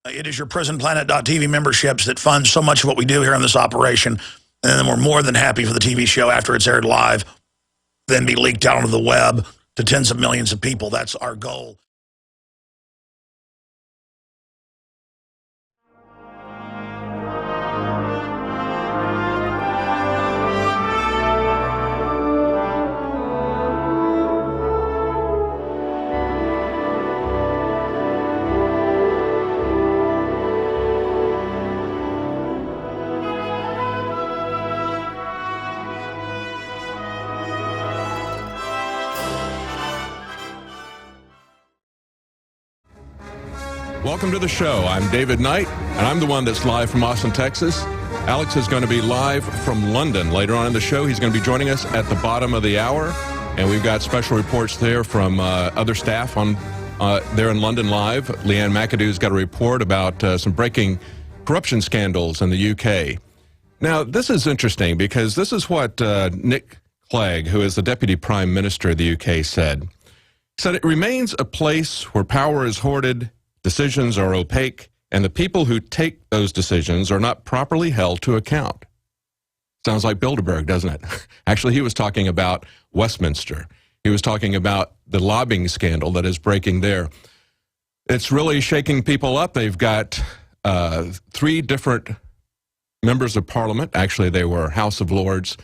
It is your prisonplanet.tv memberships that fund so much of what we do here on this operation. And then we're more than happy for the TV show after it's aired live, then be leaked out onto the web to tens of millions of people. That's our goal. Welcome to the show. I'm David Knight, and I'm the one that's live from Austin, Texas. Alex is going to be live from London later on in the show. He's going to be joining us at the bottom of the hour, and we've got special reports there from other staff on there in London live. Lee Ann McAdoo's got a report about some breaking corruption scandals in the UK. Now, this is interesting because this is what Nick Clegg, who is the Deputy Prime Minister of the UK, said. He said, "It remains a place where power is hoarded, decisions are opaque, and the people who take those decisions are not properly held to account." Sounds like Bilderberg, doesn't it? Actually, he was talking about Westminster. He was talking about the lobbying scandal that is breaking there. It's really shaking people up. They've got 3 different members of Parliament, actually they were House of Lords,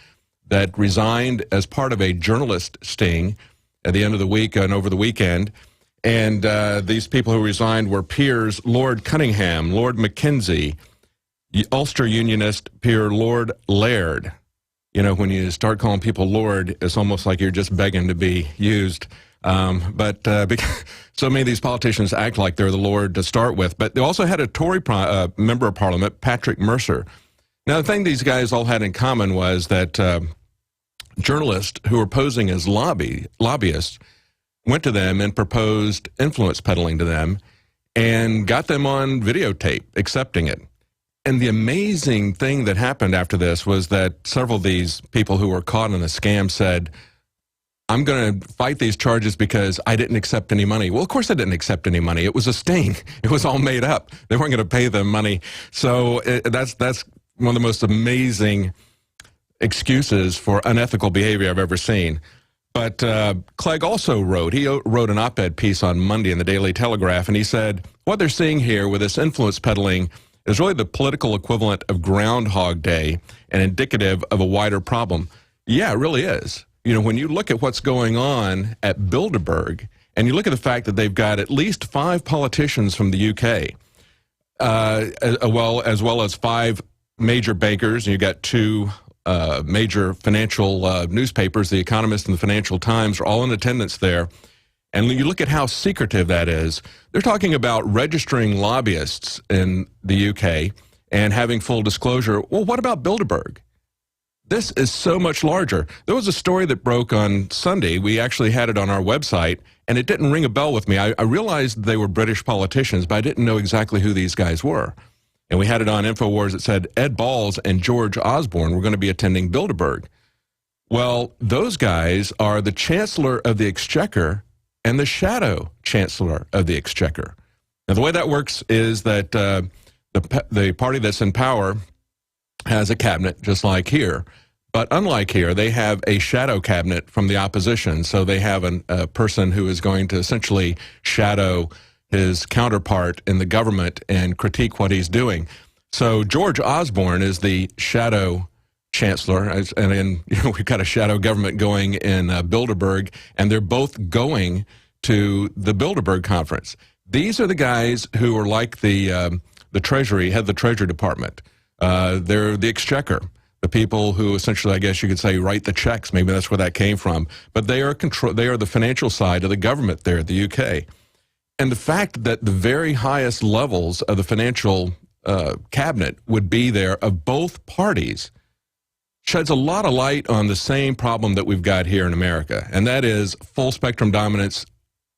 that resigned as part of a journalist sting at the end of the week and over the weekend. And these people who resigned were peers Lord Cunningham, Lord Mackenzie, Ulster Unionist peer Lord Laird. You know, when you start calling people Lord, it's almost like you're just begging to be used. Because so many of these politicians act like they're the Lord to start with. But they also had a Tory member of Parliament, Patrick Mercer. Now, the thing these guys all had in common was that journalists who were posing as lobbyists went to them and proposed influence peddling to them and got them on videotape accepting it. And the amazing thing that happened after this was that several of these people who were caught in the scam said, "I'm going to fight these charges because I didn't accept any money." Well, of course I didn't accept any money. It was a sting. It was all made up. They weren't going to pay them money. So that's one of the most amazing excuses for unethical behavior I've ever seen. But Clegg also wrote an op-ed piece on Monday in the Daily Telegraph, and he said, what they're seeing here with this influence peddling is really the political equivalent of Groundhog Day and indicative of a wider problem. Yeah, it really is. You know, when you look at what's going on at Bilderberg, and you look at the fact that they've got at least 5 politicians from the UK, as well as 5 major bankers, and you've got 2 major financial newspapers, The Economist and the Financial Times, are all in attendance there. And when you look at how secretive that is, they're talking about registering lobbyists in the UK and having full disclosure. Well, what about Bilderberg? This is so much larger. There was a story that broke on Sunday. We actually had it on our website, and it didn't ring a bell with me. I realized they were British politicians, but I didn't know exactly who these guys were. And we had it on Infowars that said Ed Balls and George Osborne were going to be attending Bilderberg. Well, those guys are the Chancellor of the Exchequer and the Shadow Chancellor of the Exchequer. Now, the way that works is that the party that's in power has a cabinet, just like here. But unlike here, they have a shadow cabinet from the opposition. So they have a person who is going to essentially shadow his counterpart in the government and critique what he's doing. So George Osborne is the shadow chancellor, and then we've got a shadow government going in Bilderberg, and they're both going to the Bilderberg conference. These are the guys who are like the Treasury, head of the Treasury Department. They're the Exchequer, the people who essentially, I guess you could say, write the checks. Maybe that's where that came from. But they are the financial side of the government there at the UK. And the fact that the very highest levels of the financial cabinet would be there of both parties sheds a lot of light on the same problem that we've got here in America, and that is full spectrum dominance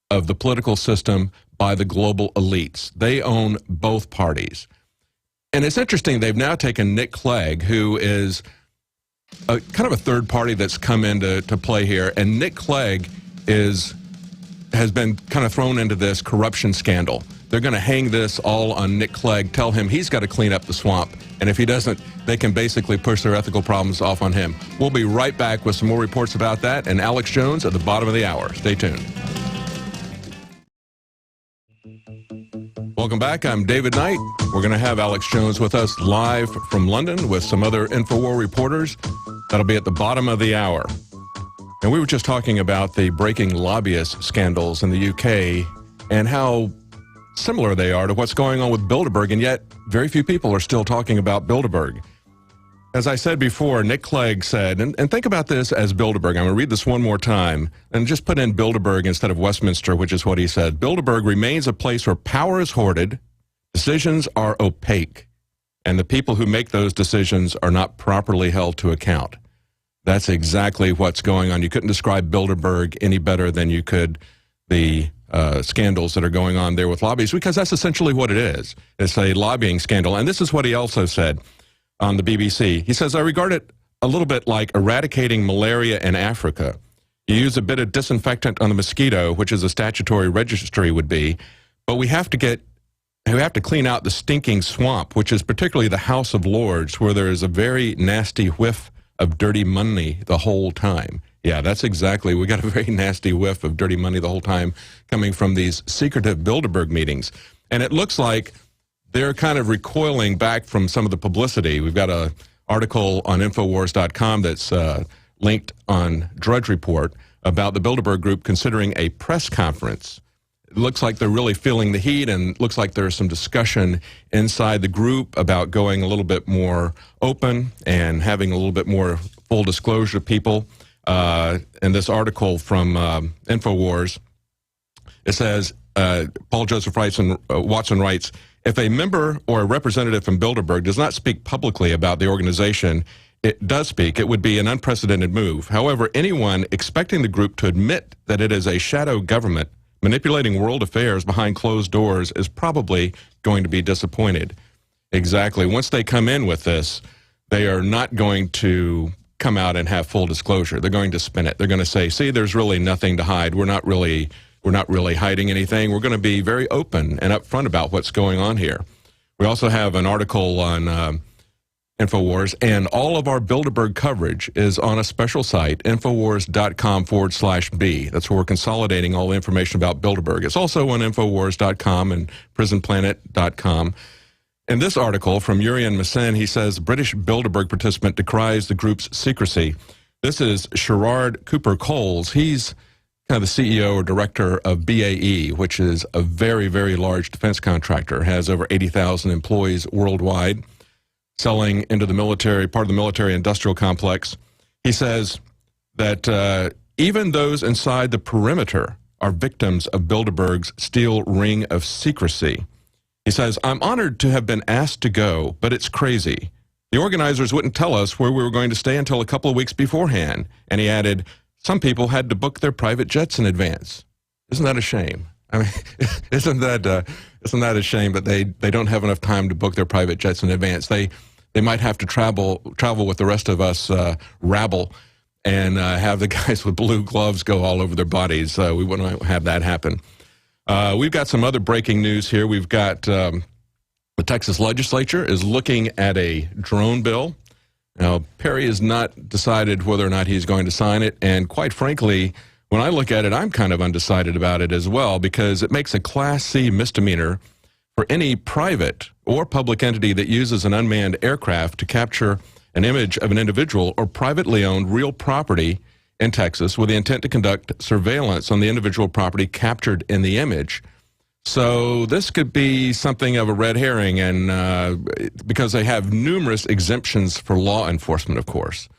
of the political system by the global elites. They own both parties. And it's interesting, they've now taken Nick Clegg, who is kind of a third party that's come into play here, and Nick Clegg has been kind of thrown into this corruption scandal. they're going to hang this all on Nick Clegg, tell him he's got to clean up the swamp. And if he doesn't, they can basically push their ethical problems off on him. We'll be right back with some more reports about that and Alex Jones at the bottom of the hour. Stay tuned. Welcome back. I'm David Knight. We're going to have Alex Jones with us live from London with some other Infowars reporters. That'll be at the bottom of the hour. And we were just talking about the breaking lobbyist scandals in the UK and how similar they are to what's going on with Bilderberg, and yet very few people are still talking about Bilderberg. As I said before, Nick Clegg said, and think about this as Bilderberg. I'm going to read this one more time and just put in Bilderberg instead of Westminster, which is what he said. Bilderberg remains a place where power is hoarded, decisions are opaque, and the people who make those decisions are not properly held to account. That's exactly what's going on. You couldn't describe Bilderberg any better than you could the scandals that are going on there with lobbyists, because that's essentially what it is. It's a lobbying scandal. And this is what he also said on the BBC. He says, I regard it a little bit like eradicating malaria in Africa. You use a bit of disinfectant on the mosquito, which is a statutory registry would be, but we have to clean out the stinking swamp, which is particularly the House of Lords, where there is a very nasty whiff of dirty money the whole time. Yeah, that's exactly. We got a very nasty whiff of dirty money the whole time coming from these secretive Bilderberg meetings. And it looks like they're kind of recoiling back from some of the publicity. We've got an article on Infowars.com that's linked on Drudge Report about the Bilderberg Group considering a press conference. It looks like they're really feeling the heat, and looks like there's some discussion inside the group about going a little bit more open and having a little bit more full disclosure to people. In this article from Infowars, it says, Paul Joseph Watson writes, if a member or a representative from Bilderberg does not speak publicly about the organization it does speak, it would be an unprecedented move. However, anyone expecting the group to admit that it is a shadow government manipulating world affairs behind closed doors is probably going to be disappointed. Exactly. Once they come in with this, they are not going to come out and have full disclosure. They're going to spin it. They're going to say, see, there's really nothing to hide. We're not really hiding anything. We're going to be very open and upfront about what's going on here. We also have an article on Infowars, and all of our Bilderberg coverage is on a special site, Infowars.com/B. That's where we're consolidating all the information about Bilderberg. It's also on Infowars.com and PrisonPlanet.com. In this article from Urian Massen, he says, British Bilderberg participant decries the group's secrecy. This is Sherard Cooper-Coles. He's kind of the CEO or director of BAE, which is a very, very large defense contractor, has over 80,000 employees worldwide, selling into the military, part of the military industrial complex. He says that even those inside the perimeter are victims of Bilderberg's steel ring of secrecy. He says, I'm honored to have been asked to go, but it's crazy. The organizers wouldn't tell us where we were going to stay until a couple of weeks beforehand. And he added, some people had to book their private jets in advance. Isn't that a shame? I mean, isn't that a shame that they don't have enough time to book their private jets in advance? They might have to travel with the rest of us rabble and have the guys with blue gloves go all over their bodies. We wouldn't have that happen. We've got some other breaking news here. We've got the Texas legislature is looking at a drone bill. Now, Perry has not decided whether or not he's going to sign it, and quite frankly, when I look at it, I'm kind of undecided about it as well, because it makes a Class C misdemeanor for any private or public entity that uses an unmanned aircraft to capture an image of an individual or privately owned real property in Texas with the intent to conduct surveillance on the individual property captured in the image. So this could be something of a red herring, and because they have numerous exemptions for law enforcement, of course.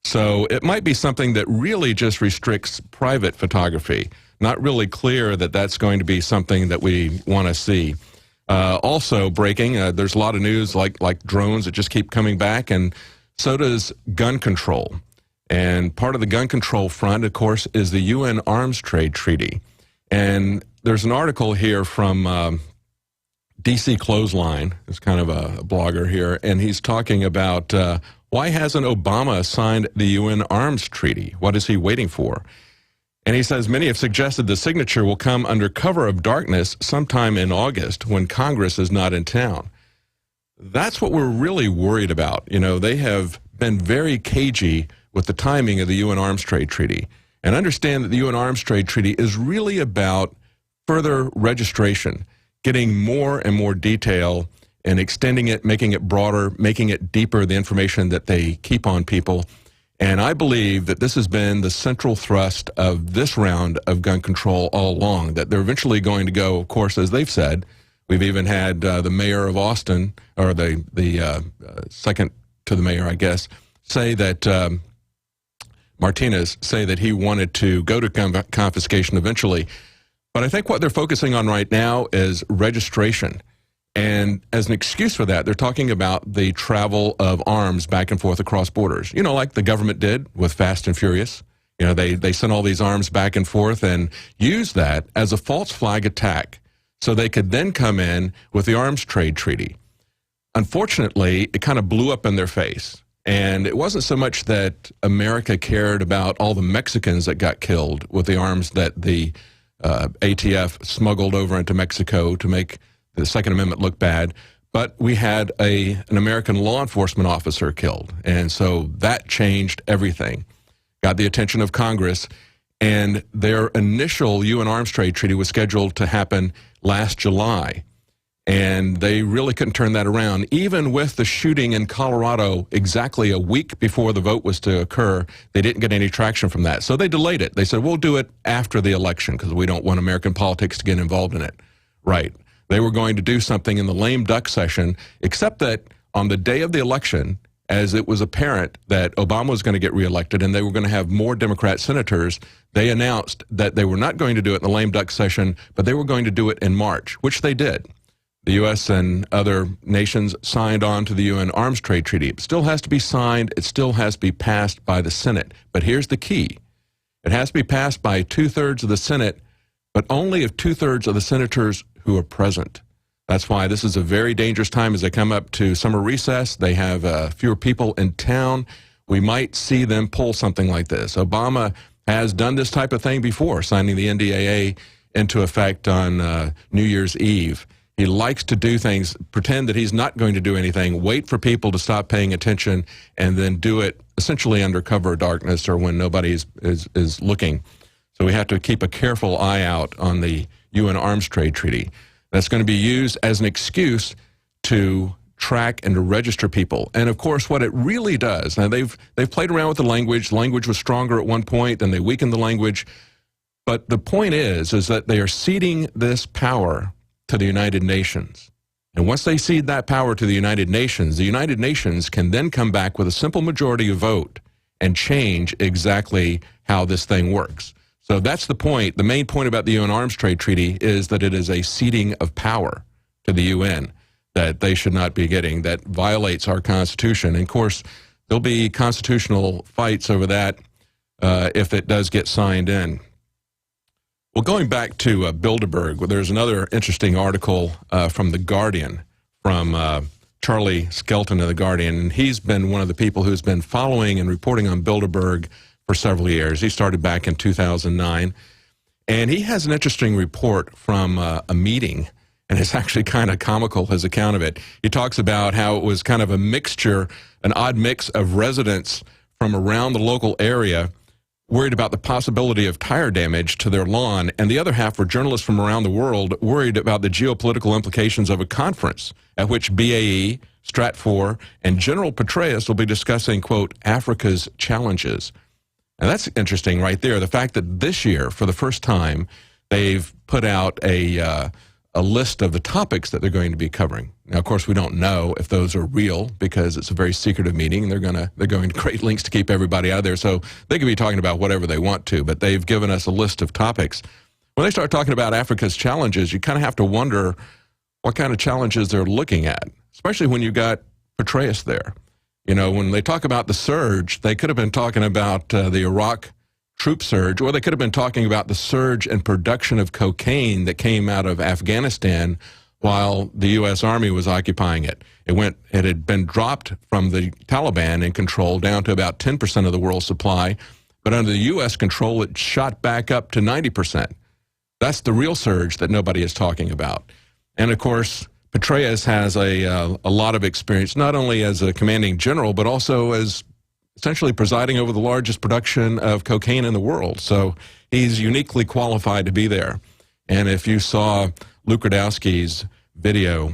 So it might be something that really just restricts private photography. Not really clear that that's going to be something that we want to see. Also breaking, there's a lot of news like drones that just keep coming back, and so does gun control. And part of the gun control front, of course, is the UN Arms Trade Treaty. And there's an article here from DC Clothesline. It's kind of a blogger here, and he's talking about why hasn't Obama signed the UN Arms Treaty? What is he waiting for? And he says many have suggested the signature will come under cover of darkness sometime in August when Congress is not in town. That's what we're really worried about. You know, they have been very cagey with the timing of the UN Arms Trade Treaty. And understand that the UN Arms Trade Treaty is really about further registration, getting more and more detail and extending it, making it broader, making it deeper, the information that they keep on people. And I believe that this has been the central thrust of this round of gun control all along, that they're eventually going to go, of course, as they've said. We've even had the mayor of Austin, or the second to the mayor, I guess, say that, Martinez, say that he wanted to go to confiscation eventually. But I think what they're focusing on right now is registration. And as an excuse for that, they're talking about the travel of arms back and forth across borders. You know, like the government did with Fast and Furious. You know, they sent all these arms back and forth and used that as a false flag attack so they could then come in with the arms trade treaty. Unfortunately, it kind of blew up in their face. And it wasn't so much that America cared about all the Mexicans that got killed with the arms that the ATF smuggled over into Mexico to make the Second Amendment look bad, but we had an American law enforcement officer killed. And so that changed everything, got the attention of Congress, and their initial UN Arms Trade Treaty was scheduled to happen last July. And they really couldn't turn that around. Even with the shooting in Colorado exactly a week before the vote was to occur, they didn't get any traction from that. So they delayed it. They said, we'll do it after the election because we don't want American politics to get involved in it. Right. They were going to do something in the lame duck session, except that on the day of the election, as it was apparent that Obama was going to get reelected and they were going to have more Democrat senators, they announced that they were not going to do it in the lame duck session, but they were going to do it in March, which they did. The U.S. and other nations signed on to the UN Arms Trade Treaty. It still has to be signed. It still has to be passed by the Senate. But here's the key. It has to be passed by 2/3 of the Senate, but only if 2/3 of the senators who are present. That's why this is a very dangerous time as they come up to summer recess. They have fewer people in town. We might see them pull something like this. Obama has done this type of thing before, signing the NDAA into effect on New Year's Eve. He likes to do things, pretend that he's not going to do anything, wait for people to stop paying attention, and then do it essentially under cover of darkness or when nobody is looking. So we have to keep a careful eye out on the UN Arms Trade Treaty. That's going to be used as an excuse to track and to register people. And of course, what it really does, now they've played around with the language. Language was stronger at one point, then they weakened the language. But the point is that they are ceding this power to the United Nations. And once they cede that power to the United Nations can then come back with a simple majority of vote and change exactly how this thing works. So that's the point. The main point about the UN Arms Trade Treaty is that it is a ceding of power to the UN that they should not be getting, that violates our Constitution. And of course, there'll be constitutional fights over that if it does get signed in. Well, going back to Bilderberg, there's another interesting article from The Guardian, from Charlie Skelton of The Guardian. And he's been one of the people who's been following and reporting on Bilderberg for several years. He started back in 2009. And he has an interesting report from a meeting, and it's actually kind of comical, his account of it. He talks about how it was kind of a mixture, an odd mix of residents from around the local area worried about the possibility of tire damage to their lawn, and the other half were journalists from around the world worried about the geopolitical implications of a conference at which BAE, Stratfor, and General Petraeus will be discussing, quote, Africa's challenges. And that's interesting right there, the fact that this year, for the first time, they've put out a list of the topics that they're going to be covering. Now, of course, we don't know if those are real because it's a very secretive meeting, and they're going to create links to keep everybody out of there. So they could be talking about whatever they want to, but they've given us a list of topics. When they start talking about Africa's challenges, you kind of have to wonder what kind of challenges they're looking at, especially when you've got Petraeus there. You know, when they talk about the surge, they could have been talking about the Iraq troop surge, or they could have been talking about the surge in production of cocaine that came out of Afghanistan while the U.S. Army was occupying it. It had been dropped from the Taliban in control down to about 10% of the world's supply. But under the U.S. control, it shot back up to 90%. That's the real surge that nobody is talking about. And, of course, Petraeus has a lot of experience, not only as a commanding general, but also as essentially presiding over the largest production of cocaine in the world. So he's uniquely qualified to be there. And if you saw Luke Rudkowski's video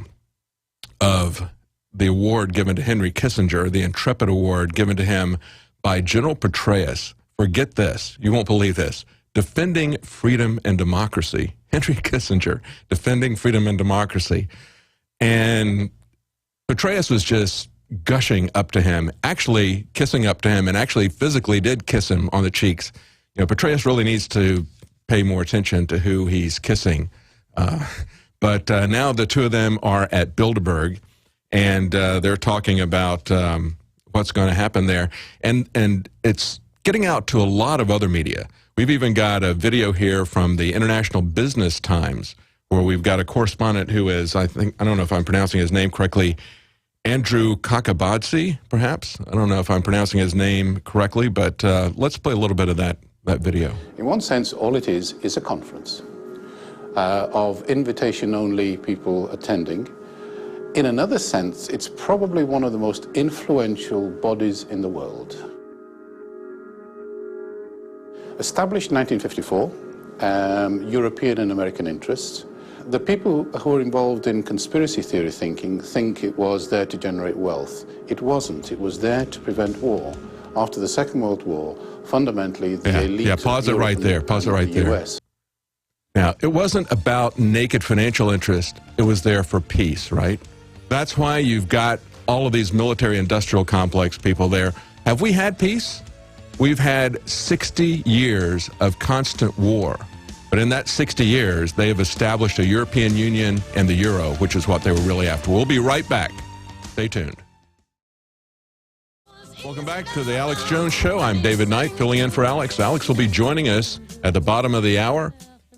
of the award given to Henry Kissinger, the Intrepid Award given to him by General Petraeus, forget this, you won't believe this, defending freedom and democracy. Henry Kissinger, defending freedom and democracy. And Petraeus was just gushing up to him, actually kissing up to him, and actually physically did kiss him on the cheeks. You know, Petraeus really needs to pay more attention to who he's kissing. But now the two of them are at Bilderberg, and they're talking about what's going to happen there. And it's getting out to a lot of other media. We've even got a video here from the International Business Times, where we've got a correspondent who is, I don't know if I'm pronouncing his name correctly, Andrew Kakabadze, perhaps. I don't know if I'm pronouncing his name correctly, but let's play a little bit of that video. In one sense, all it is a conference of invitation-only people attending. In another sense, it's probably one of the most influential bodies in the world. Established in 1954, European and American interests. The people who are involved in conspiracy theory thinking think it was there to generate wealth. It wasn't. It was there to prevent war. After the Second World War, fundamentally, the elite... Yeah, pause it right there. Pause it right there. US. Now, it wasn't about naked financial interest. It was there for peace, right? That's why you've got all of these military-industrial complex people there. Have we had peace? We've had 60 years of constant war. But in that 60 years, they have established a European Union and the euro, which is what they were really after. We'll be right back. Stay tuned. Welcome back to the Alex Jones Show. I'm David Knight, filling in for Alex. Alex will be joining us at the bottom of the hour.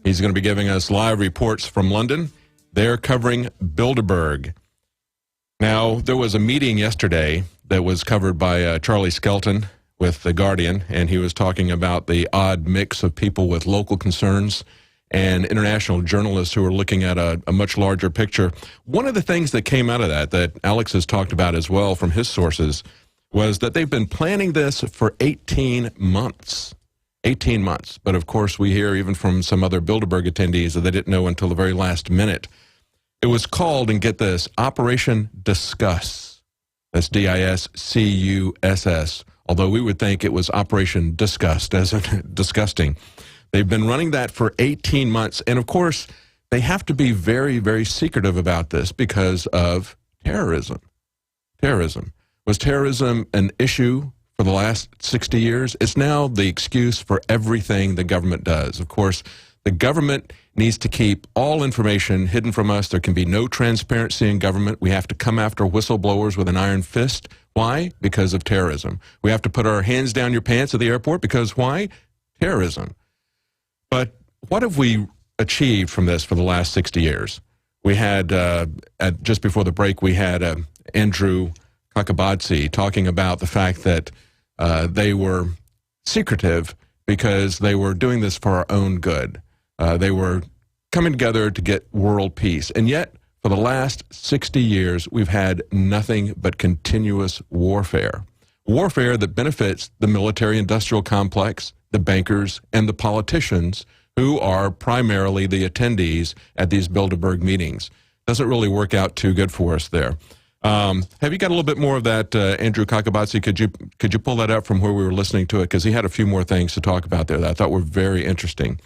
He's going to be giving us live reports from London. They're covering Bilderberg. Now, there was a meeting yesterday that was covered by Charlie Skelton with The Guardian, and he was talking about the odd mix of people with local concerns and international journalists who are looking at a much larger picture. One of the things that came out of that Alex has talked about as well from his sources was that they've been planning this for 18 months. 18 months. But of course, we hear even from some other Bilderberg attendees that they didn't know until the very last minute. It was called, and get this, Operation Discuss. That's D-I-S-C-U-S-S. Although we would think it was Operation Disgust, as in disgusting. They've been running that for 18 months. And of course, they have to be very, very secretive about this because of terrorism. Terrorism. Was terrorism an issue for the last 60 years? It's now the excuse for everything the government does. Of course, the government needs to keep all information hidden from us. There can be no transparency in government. We have to come after whistleblowers with an iron fist. Why? Because of terrorism. We have to put our hands down your pants at the airport because why? Terrorism. But what have we achieved from this for the last 60 years? We had, just before the break, we had Andrew Kakabadze talking about the fact that they were secretive because they were doing this for our own good. They were coming together to get world peace. And yet, for the last 60 years, we've had nothing but continuous warfare. Warfare that benefits the military-industrial complex, the bankers, and the politicians who are primarily the attendees at these Bilderberg meetings. Doesn't really work out too good for us there. Have you got a little bit more of that, Andrew Kakabadze? Could you pull that up from where we were listening to it? Because he had a few more things to talk about there that I thought were very interesting.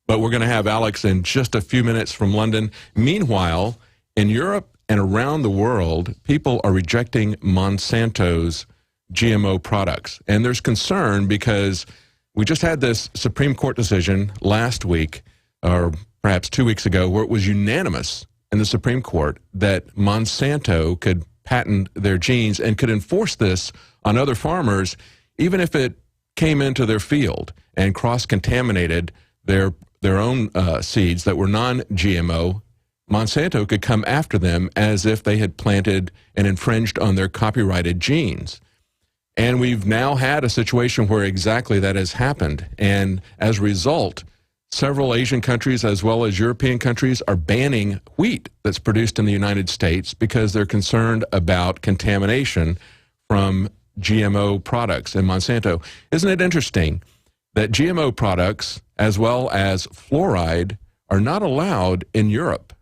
But we're going to have Alex in just a few minutes from London. Meanwhile, in Europe and around the world, people are rejecting Monsanto's GMO products. And there's concern because we just had this Supreme Court decision last week, or perhaps 2 weeks ago, where it was unanimous in the Supreme Court that Monsanto could patent their genes and could enforce this on other farmers, even if it came into their field and cross-contaminated their own seeds that were non-GMO. Monsanto could come after them as if they had planted and infringed on their copyrighted genes. And we've now had a situation where exactly that has happened. And as a result, several Asian countries as well as European countries are banning wheat that's produced in the United States because they're concerned about contamination from GMO products and Monsanto. Isn't it interesting that GMO products as well as fluoride are not allowed in Europe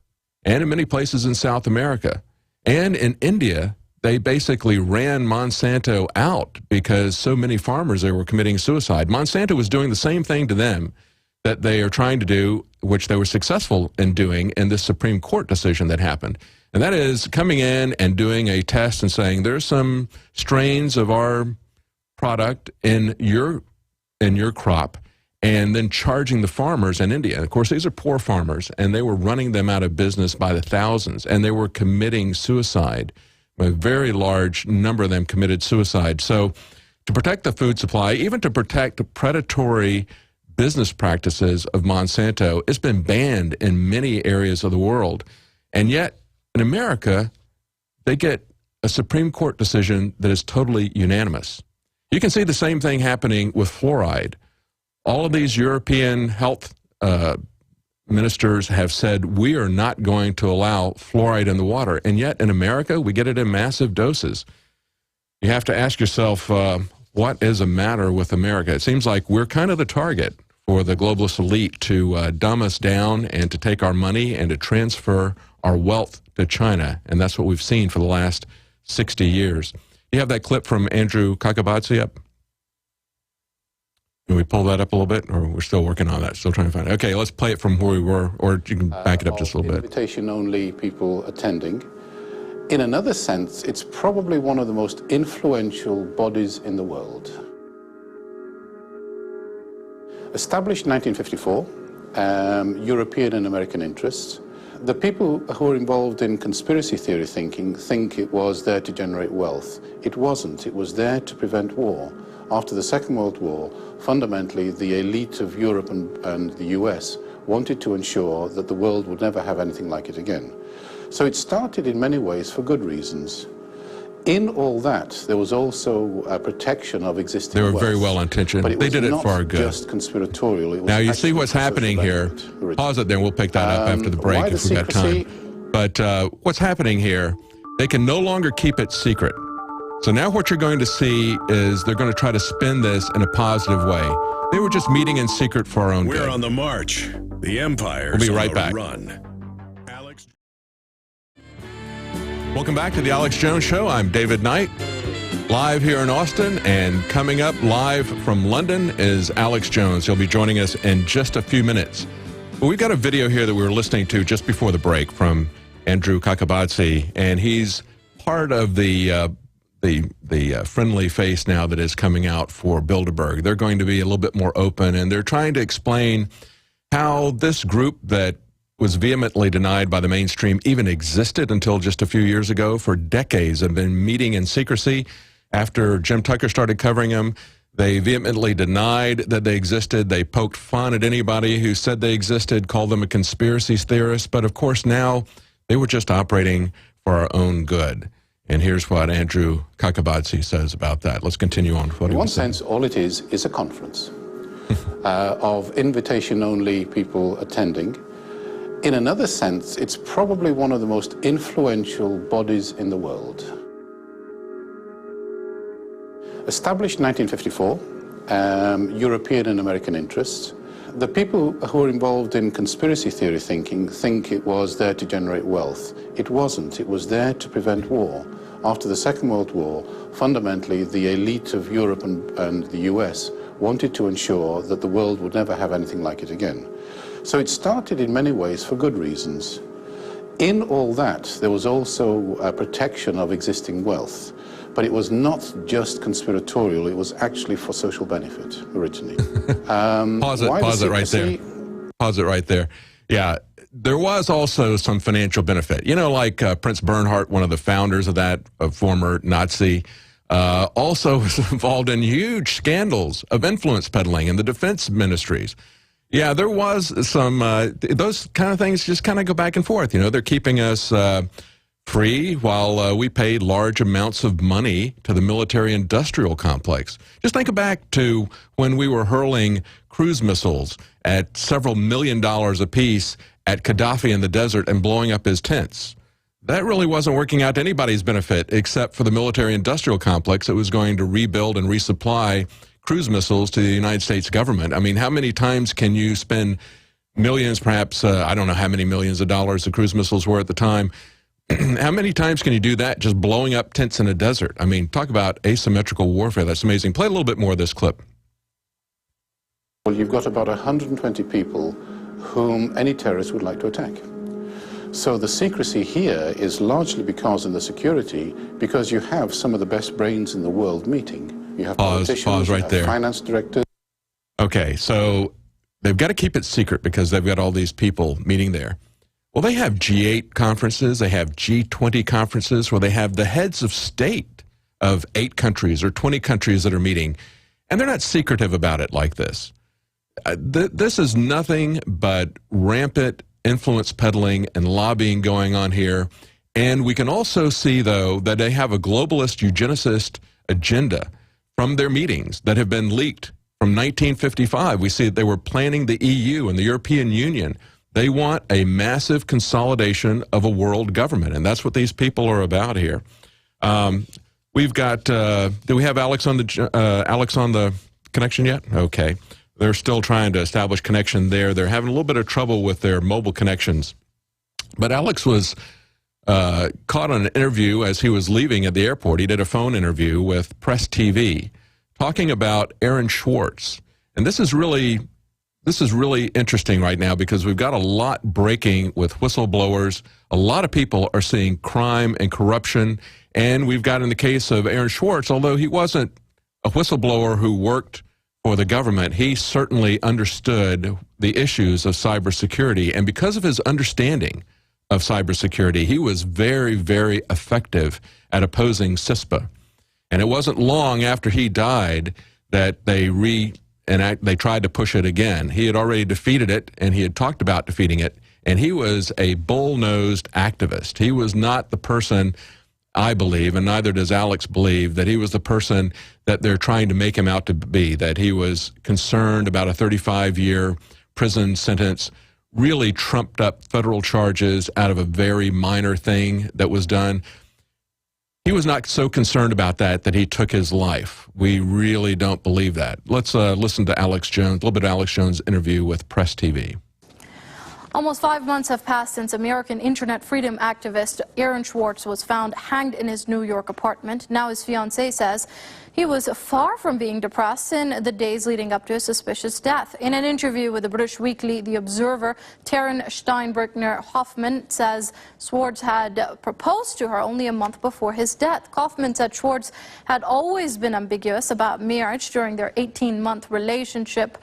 and in many places in South America? And in India, they basically ran Monsanto out because so many farmers there were committing suicide. Monsanto was doing the same thing to them that they are trying to do, which they were successful in doing in this Supreme Court decision that happened. And that is coming in and doing a test and saying there's some strains of our product in your crop, and then charging the farmers in India. Of course, these are poor farmers, and they were running them out of business by the thousands, and they were committing suicide. A very large number of them committed suicide. So to protect the food supply, even to protect the predatory business practices of Monsanto, it's been banned in many areas of the world. And yet, in America, they get a Supreme Court decision that is totally unanimous. You can see the same thing happening with fluoride. All of these European health ministers have said, we are not going to allow fluoride in the water. And yet, in America, we get it in massive doses. You have to ask yourself, what is the matter with America? It seems like we're kind of the target for the globalist elite to dumb us down and to take our money and to transfer our wealth to China. And that's what we've seen for the last 60 years. You have that clip from Andrew Kakabadze up? Can we pull that up a little bit, or we're still working on that, still trying to find it? Okay, let's play it from where we were, or you can back it up just a little bit. Invitation-only people attending. In another sense, it's probably one of the most influential bodies in the world. Established in 1954, European and American interests. The people who are involved in conspiracy theory thinking think it was there to generate wealth. It wasn't. It was there to prevent war. After the Second World War, fundamentally, the elite of Europe and the US wanted to ensure that the world would never have anything like it again. So it started in many ways for good reasons. In all that, there was also a protection of existing wealth. They were very well intentioned. They did it for our good. Just conspiratorial. It was now you see what's happening here. Pause it there, and we'll pick that up after the break if we've got time. But what's happening here, they can no longer keep it secret. So now what you're going to see is they're going to try to spin this in a positive way. They were just meeting in secret for our own good. We're on the march. The empire's we'll be right on back. the run. Alex. Welcome back to the Alex Jones Show. I'm David Knight, live here in Austin, and coming up live from London is Alex Jones. He'll be joining us in just a few minutes. But we've got a video here that we were listening to just before the break from Andrew Kakabadze, and he's part of the friendly face now that is coming out for Bilderberg. They're going to be a little bit more open, and they're trying to explain how this group that was vehemently denied by the mainstream even existed until just a few years ago. For decades have been meeting in secrecy. After Jim Tucker started covering them, they vehemently denied that they existed. They poked fun at anybody who said they existed, called them a conspiracy theorist. But of course now they were just operating for our own good. And here's what Andrew Kakabadze says about that. Let's continue on. In one sense, all it is a conference of invitation-only people attending. In another sense, it's probably one of the most influential bodies in the world. Established in 1954, European and American interests. The people who are involved in conspiracy theory thinking think it was there to generate wealth. It wasn't. It was there to prevent war. After the Second World War, fundamentally, the elite of Europe and the US wanted to ensure that the world would never have anything like it again. So it started in many ways for good reasons. In all that, there was also a protection of existing wealth. But it was not just conspiratorial, it was actually for social benefit, originally. Pause it right there. Pause it right there. Yeah, there was also some financial benefit. You know, like Prince Bernhard, one of the founders of that, a former Nazi, also was involved in huge scandals of influence peddling in the defense ministries. Yeah, there was some, those kind of things just kind of go back and forth. You know, they're keeping us free while we paid large amounts of money to the military-industrial complex. Just think back to when we were hurling cruise missiles at several $1 million apiece at Gaddafi in the desert and blowing up his tents. That really wasn't working out to anybody's benefit except for the military-industrial complex that was going to rebuild and resupply cruise missiles to the United States government. I mean, how many times can you spend millions, perhaps, I don't know how many millions of dollars the cruise missiles were at the time. How many times can you do that just blowing up tents in a desert? I mean, talk about asymmetrical warfare. That's amazing. Play a little bit more of this clip. Well, you've got about 120 people whom any terrorist would like to attack. So the secrecy here is largely because in the security, because you have some of the best brains in the world meeting. You have politicians, right you have there. finance directors. Okay, so they've got to keep it secret because they've got all these people meeting there. Well, they have G8 conferences, they have G20 conferences where they have the heads of state of 8 countries or 20 countries that are meeting, and they're not secretive about it like this. This is nothing but rampant influence peddling and lobbying going on here. And we can also see, though, that they have a globalist eugenicist agenda from their meetings that have been leaked from 1955. We see that they were planning the EU and the European Union. They want a massive consolidation of a world government, and that's what these people are about here. We've got, do we have Alex on the connection yet? Okay. They're still trying to establish connection there. They're having a little bit of trouble with their mobile connections. But Alex was caught on an interview as he was leaving at the airport. He did a phone interview with Press TV talking about Aaron Swartz. And this is really interesting right now because we've got a lot breaking with whistleblowers. A lot of people are seeing crime and corruption. And we've got in the case of Aaron Swartz, although he wasn't a whistleblower who worked for the government, he certainly understood the issues of cybersecurity. And because of his understanding of cybersecurity, he was very, very effective at opposing CISPA. And it wasn't long after he died that they tried to push it again. He had already defeated it, and he had talked about defeating it. And he was a bull-nosed activist. He was not the person, I believe, and neither does Alex believe, that he was the person that they're trying to make him out to be, that he was concerned about a 35-year prison sentence, really trumped up federal charges out of a very minor thing that was done. He was not so concerned about that he took his life. We really don't believe that. Let's listen to Alex Jones, a little bit of Alex Jones' interview with Press TV. Almost 5 months have passed since American internet freedom activist Aaron Swartz was found hanged in his New York apartment. Now his fiancée says he was far from being depressed in the days leading up to his suspicious death. In an interview with the British weekly The Observer, Taryn Steinbrückner-Hoffman says Swartz had proposed to her only a month before his death. Hoffman said Swartz had always been ambiguous about marriage during their 18-month relationship.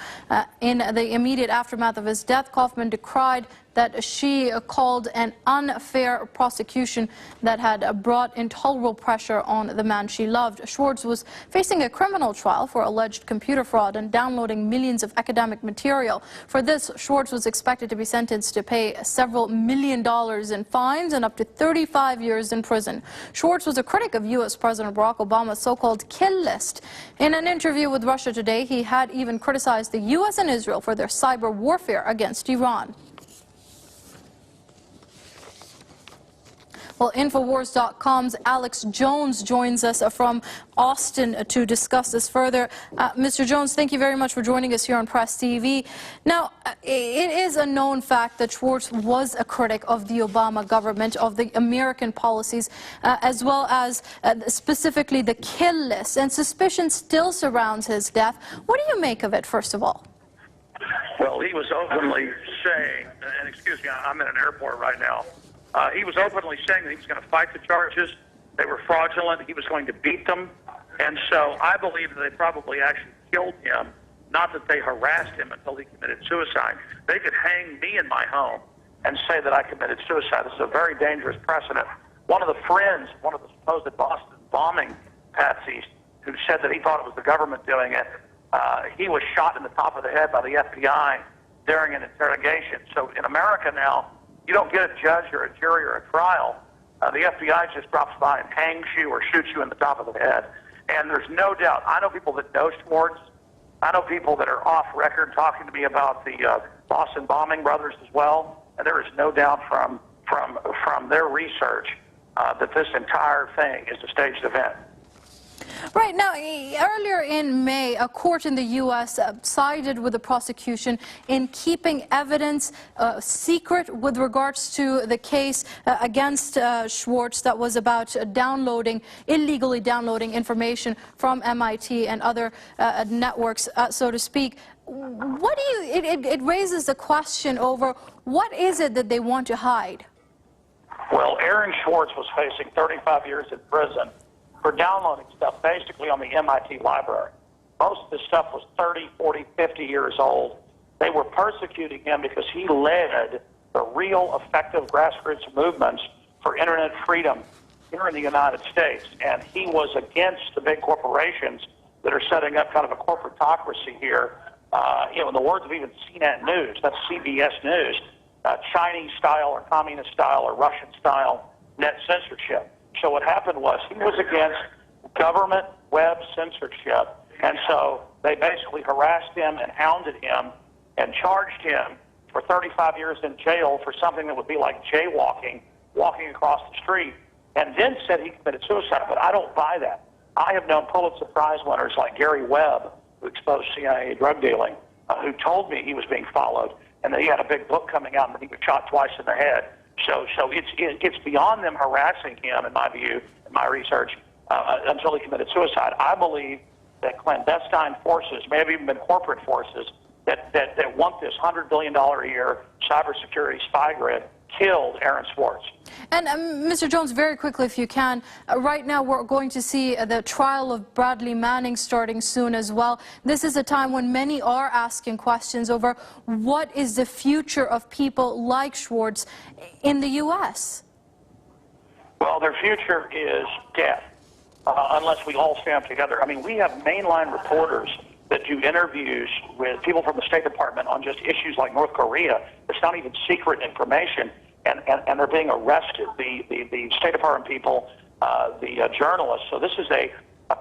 In the immediate aftermath of his death, Hoffman decried that she called an unfair prosecution that had brought intolerable pressure on the man she loved. Swartz was facing a criminal trial for alleged computer fraud and downloading millions of academic material. For this, Swartz was expected to be sentenced to pay several $1 million in fines and up to 35 years in prison. Swartz was a critic of U.S. President Barack Obama's so-called kill list. In an interview with Russia Today, he had even criticized the U.S. and Israel for their cyber warfare against Iran. Well, Infowars.com's Alex Jones joins us from Austin to discuss this further. Mr. Jones, thank you very much for joining us here on Press TV. Now, it is a known fact that Swartz was a critic of the Obama government, of the American policies, as well as specifically the kill list, and suspicion still surrounds his death. What do you make of it, first of all? Well, he was openly saying, and excuse me, I'm in an airport right now, he was openly saying that he was going to fight the charges. They were fraudulent. He was going to beat them. And so I believe that they probably actually killed him, not that they harassed him until he committed suicide. They could hang me in my home and say that I committed suicide. This is a very dangerous precedent. One of the friends, one of the supposed Boston bombing patsies, who said that he thought it was the government doing it, he was shot in the top of the head by the FBI during an interrogation. So in America now, you don't get a judge or a jury or a trial The FBI just drops by and hangs you or shoots you in the top of the head. And there's no doubt, I know people that know Schwartz. I know people that are off record talking to me about the Boston bombing brothers as well. And there is no doubt from their research that this entire thing is a staged event. Right. Now, earlier in May, a court in the U.S. sided with the prosecution in keeping evidence secret with regards to the case against Schwartz that was about illegally downloading information from MIT and other networks, so to speak. What do it raises the question over what is it that they want to hide? Well, Aaron Schwartz was facing 35 years in prison for downloading stuff basically on the MIT library. Most of this stuff was 30, 40, 50 years old. They were persecuting him because he led the real effective grassroots movements for internet freedom here in the United States. And he was against the big corporations that are setting up kind of a corporatocracy here. In the words of even CNET News, that's CBS News, Chinese-style or communist-style or Russian-style net censorship. So what happened was he was against government web censorship, and so they basically harassed him and hounded him and charged him for 35 years in jail for something that would be like jaywalking, walking across the street, and then said he committed suicide. But I don't buy that. I have known Pulitzer Prize winners like Gary Webb, who exposed CIA drug dealing, who told me he was being followed and that he had a big book coming out and that he was shot twice in the head. So it's beyond them harassing him, in my view, in my research, until he committed suicide. I believe that clandestine forces, maybe even been corporate forces, that want this $100 billion a year cybersecurity spy grid, killed Aaron Schwartz. And Mr. Jones, very quickly, if you can, right now we're going to see the trial of Bradley Manning starting soon as well. This is a time when many are asking questions over what is the future of people like Schwartz in the U.S. Well, their future is death, unless we all stand together. I mean, we have mainline reporters that do interviews with people from the State Department on just issues like North Korea. It's not even secret information, and they're being arrested. The State Department people, the journalists. So this is a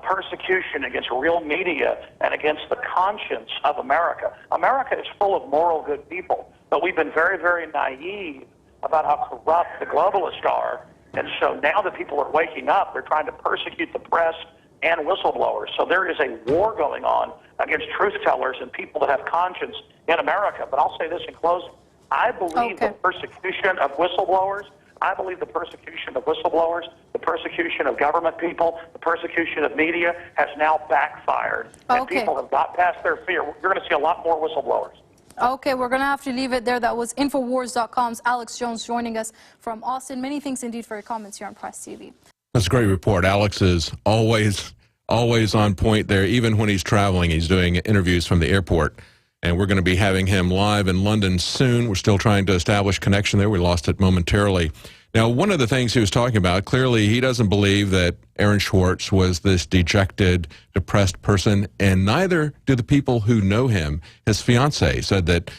persecution against real media and against the conscience of America. America is full of moral, good people, but we've been very, very naive about how corrupt the globalists are. And so now that people are waking up, they're trying to persecute the press and whistleblowers. So there is a war going on against truth tellers and people that have conscience in America. But I'll say this in closing. I believe the persecution of whistleblowers, I believe the persecution of whistleblowers, the persecution of government people, the persecution of media has now backfired. And people have got past their fear. You're going to see a lot more whistleblowers. Okay, we're going to have to leave it there. That was Infowars.com's Alex Jones joining us from Austin. Many thanks indeed for your comments here on Press TV. That's a great report. Alex is always on point there. Even when he's traveling, he's doing interviews from the airport. And we're going to be having him live in London soon. We're still trying to establish connection there. We lost it momentarily. Now, one of the things he was talking about, clearly he doesn't believe that Aaron Schwartz was this dejected, depressed person, and neither do the people who know him. His fiancée said that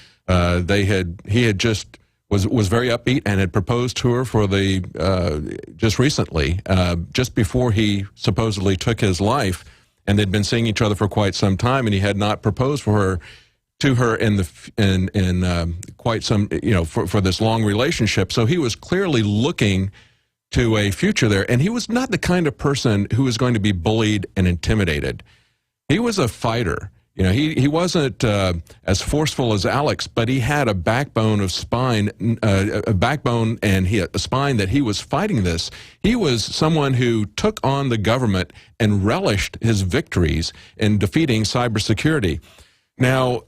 he had just was very upbeat and had proposed to her for just recently, just before he supposedly took his life, and they'd been seeing each other for quite some time, and he had not proposed to her in quite some, for this long relationship. So he was clearly looking to a future there, and he was not the kind of person who was going to be bullied and intimidated. He was a fighter. He wasn't as forceful as Alex, but he had a backbone of spine, a backbone and a spine that he was fighting this. He was someone who took on the government and relished his victories in defeating cybersecurity. Now,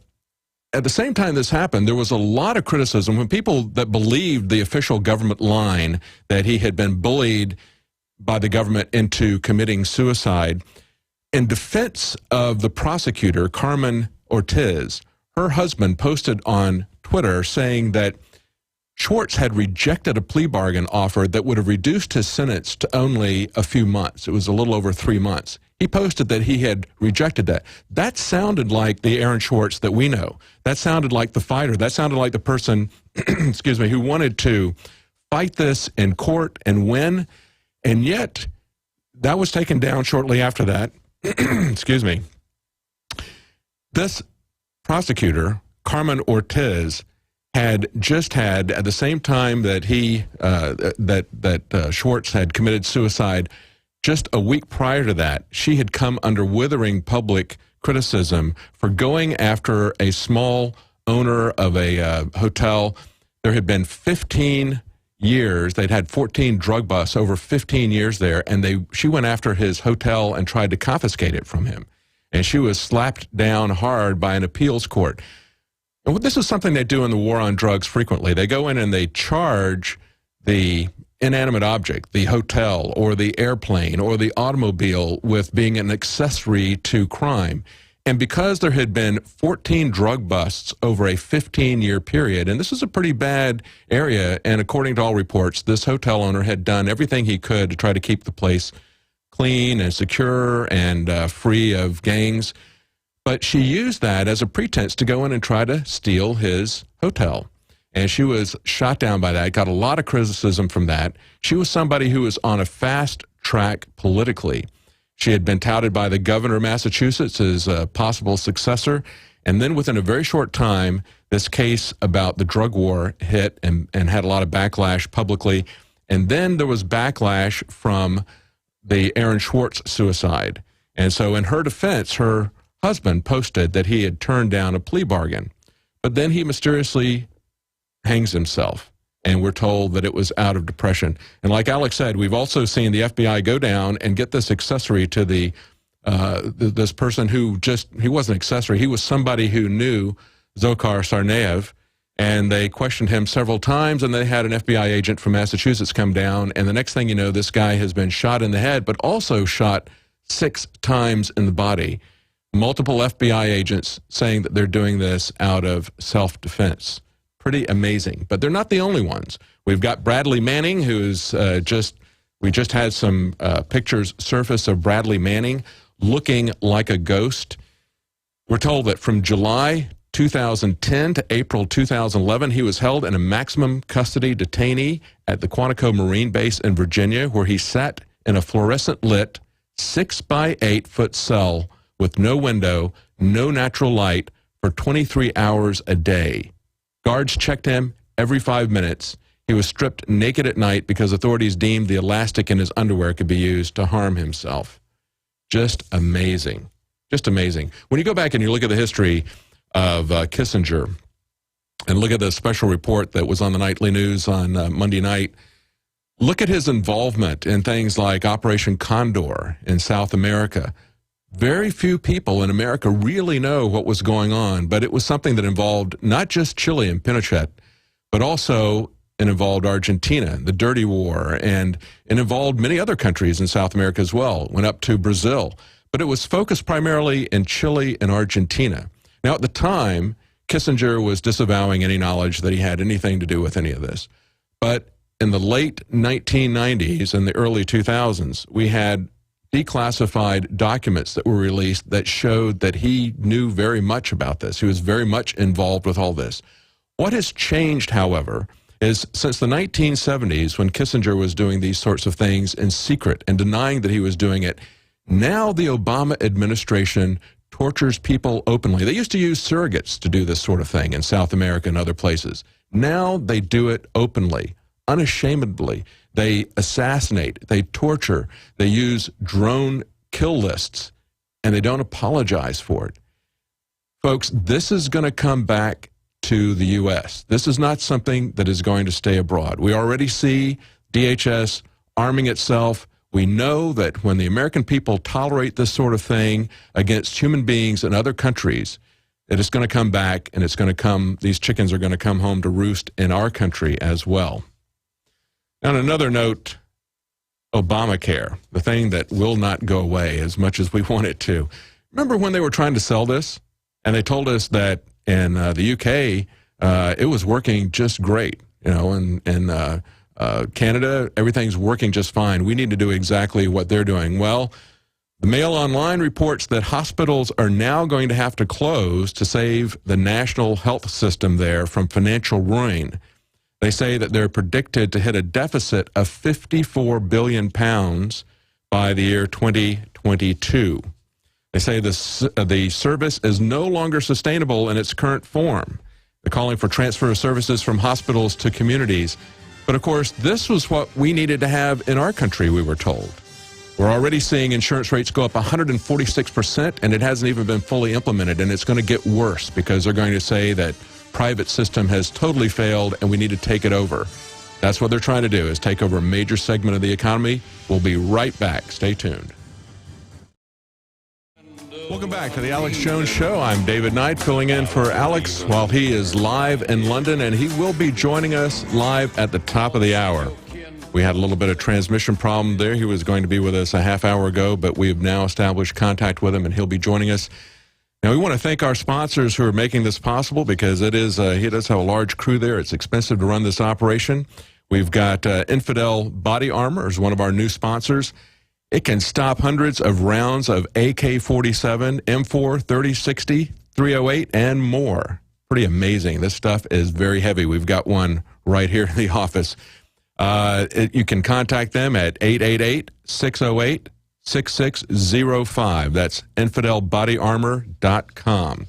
at the same time this happened, there was a lot of criticism when people that believed the official government line that he had been bullied by the government into committing suicide. In defense of the prosecutor, Carmen Ortiz, her husband posted on Twitter saying that Schwartz had rejected a plea bargain offer that would have reduced his sentence to only a few months. It was a little over 3 months. He posted that he had rejected that. That sounded like the Aaron Schwartz that we know. That sounded like the fighter. That sounded like the person, excuse me, who wanted to fight this in court and win. And yet, that was taken down shortly after that. Excuse me. This prosecutor, Carmen Ortiz, had just had, at the same time that Schwartz had committed suicide, just a week prior to that, she had come under withering public criticism for going after a small owner of a hotel. There had been 15 years. They'd had 14 drug busts over 15 years there, and she went after his hotel and tried to confiscate it from him. And she was slapped down hard by an appeals court. And this is something they do in the war on drugs frequently. They go in and they charge the inanimate object, the hotel or the airplane or the automobile, with being an accessory to crime. And because there had been 14 drug busts over a 15-year period, and this is a pretty bad area, and according to all reports, this hotel owner had done everything he could to try to keep the place clean and secure and free of gangs. But she used that as a pretense to go in and try to steal his hotel. And she was shot down by that, got a lot of criticism from that. She was somebody who was on a fast track politically. She had been touted by the governor of Massachusetts as a possible successor. And then within a very short time, this case about the drug war hit and had a lot of backlash publicly. And then there was backlash from the Aaron Schwartz suicide. And so in her defense, her husband posted that he had turned down a plea bargain. But then he mysteriously hangs himself. And we're told that it was out of depression. And like Alex said, we've also seen the FBI go down and get this accessory to this person who he wasn't an accessory. He was somebody who knew Dzhokhar Tsarnaev, and they questioned him several times, and they had an FBI agent from Massachusetts come down, and the next thing you know, this guy has been shot in the head, but also shot 6 times in the body. Multiple FBI agents saying that they're doing this out of self-defense. Pretty amazing. But they're not the only ones. We've got Bradley Manning, who's we just had some pictures surface of Bradley Manning looking like a ghost. We're told that from July 2010 to April 2011, he was held in a maximum custody detainee at the Quantico Marine Base in Virginia, where he sat in a fluorescent lit 6 by 8 foot cell with no window, no natural light for 23 hours a day. Guards checked him every 5 minutes. He was stripped naked at night because authorities deemed the elastic in his underwear could be used to harm himself. Just amazing. Just amazing. When you go back and you look at the history of Kissinger and look at the special report that was on the nightly news on Monday night, look at his involvement in things like Operation Condor in South America. Very few people in America really know what was going on, but it was something that involved not just Chile and Pinochet, but also it involved Argentina, the Dirty War, and it involved many other countries in South America as well. Went up to Brazil, but it was focused primarily in Chile and Argentina. Now, at the time, Kissinger was disavowing any knowledge that he had anything to do with any of this. But in the late 1990s and the early 2000s, we had declassified documents that were released that showed that he knew very much about this. He was very much involved with all this. What has changed, however, is since the 1970s, when Kissinger was doing these sorts of things in secret and denying that he was doing it, now the Obama administration tortures people openly. They used to use surrogates to do this sort of thing in South America and other places. Now they do it openly, unashamedly. They assassinate, they torture, they use drone kill lists, and they don't apologize for it. Folks, this is going to come back to the U.S. This is not something that is going to stay abroad. We already see DHS arming itself. We know that when the American people tolerate this sort of thing against human beings in other countries, it is going to come back, and it's going to come, these chickens are going to come home to roost in our country as well. On another note, Obamacare, the thing that will not go away as much as we want it to. Remember when they were trying to sell this, and they told us that in the UK, it was working just great. You know, in Canada, everything's working just fine. We need to do exactly what they're doing. Well, the Mail Online reports that hospitals are now going to have to close to save the national health system there from financial ruin. They say that they're predicted to hit a deficit of £54 billion by the year 2022. They say the service is no longer sustainable in its current form. They're calling for transfer of services from hospitals to communities. But of course, this was what we needed to have in our country, we were told. We're already seeing insurance rates go up 146%, and it hasn't even been fully implemented, and it's going to get worse because they're going to say that private system has totally failed and we need to take it over. That's what they're trying to do, is take over a major segment of the economy. We'll be right back. Stay tuned. Welcome back to the Alex Jones Show. I'm David Knight, filling in for Alex while he is live in London, and he will be joining us live at the top of the hour. We had a little bit of transmission problem there. He was going to be with us a half hour ago, but we have now established contact with him, and he'll be joining us. Now, we want to thank our sponsors who are making this possible, because it is he does have a large crew there. It's expensive to run this operation. We've got Infidel Body Armor is one of our new sponsors. It can stop hundreds of rounds of AK-47, M4, 30-60, 308, and more. Pretty amazing. This stuff is very heavy. We've got one right here in the office. You can contact them at 888-608-6605. That's infidelbodyarmor.com.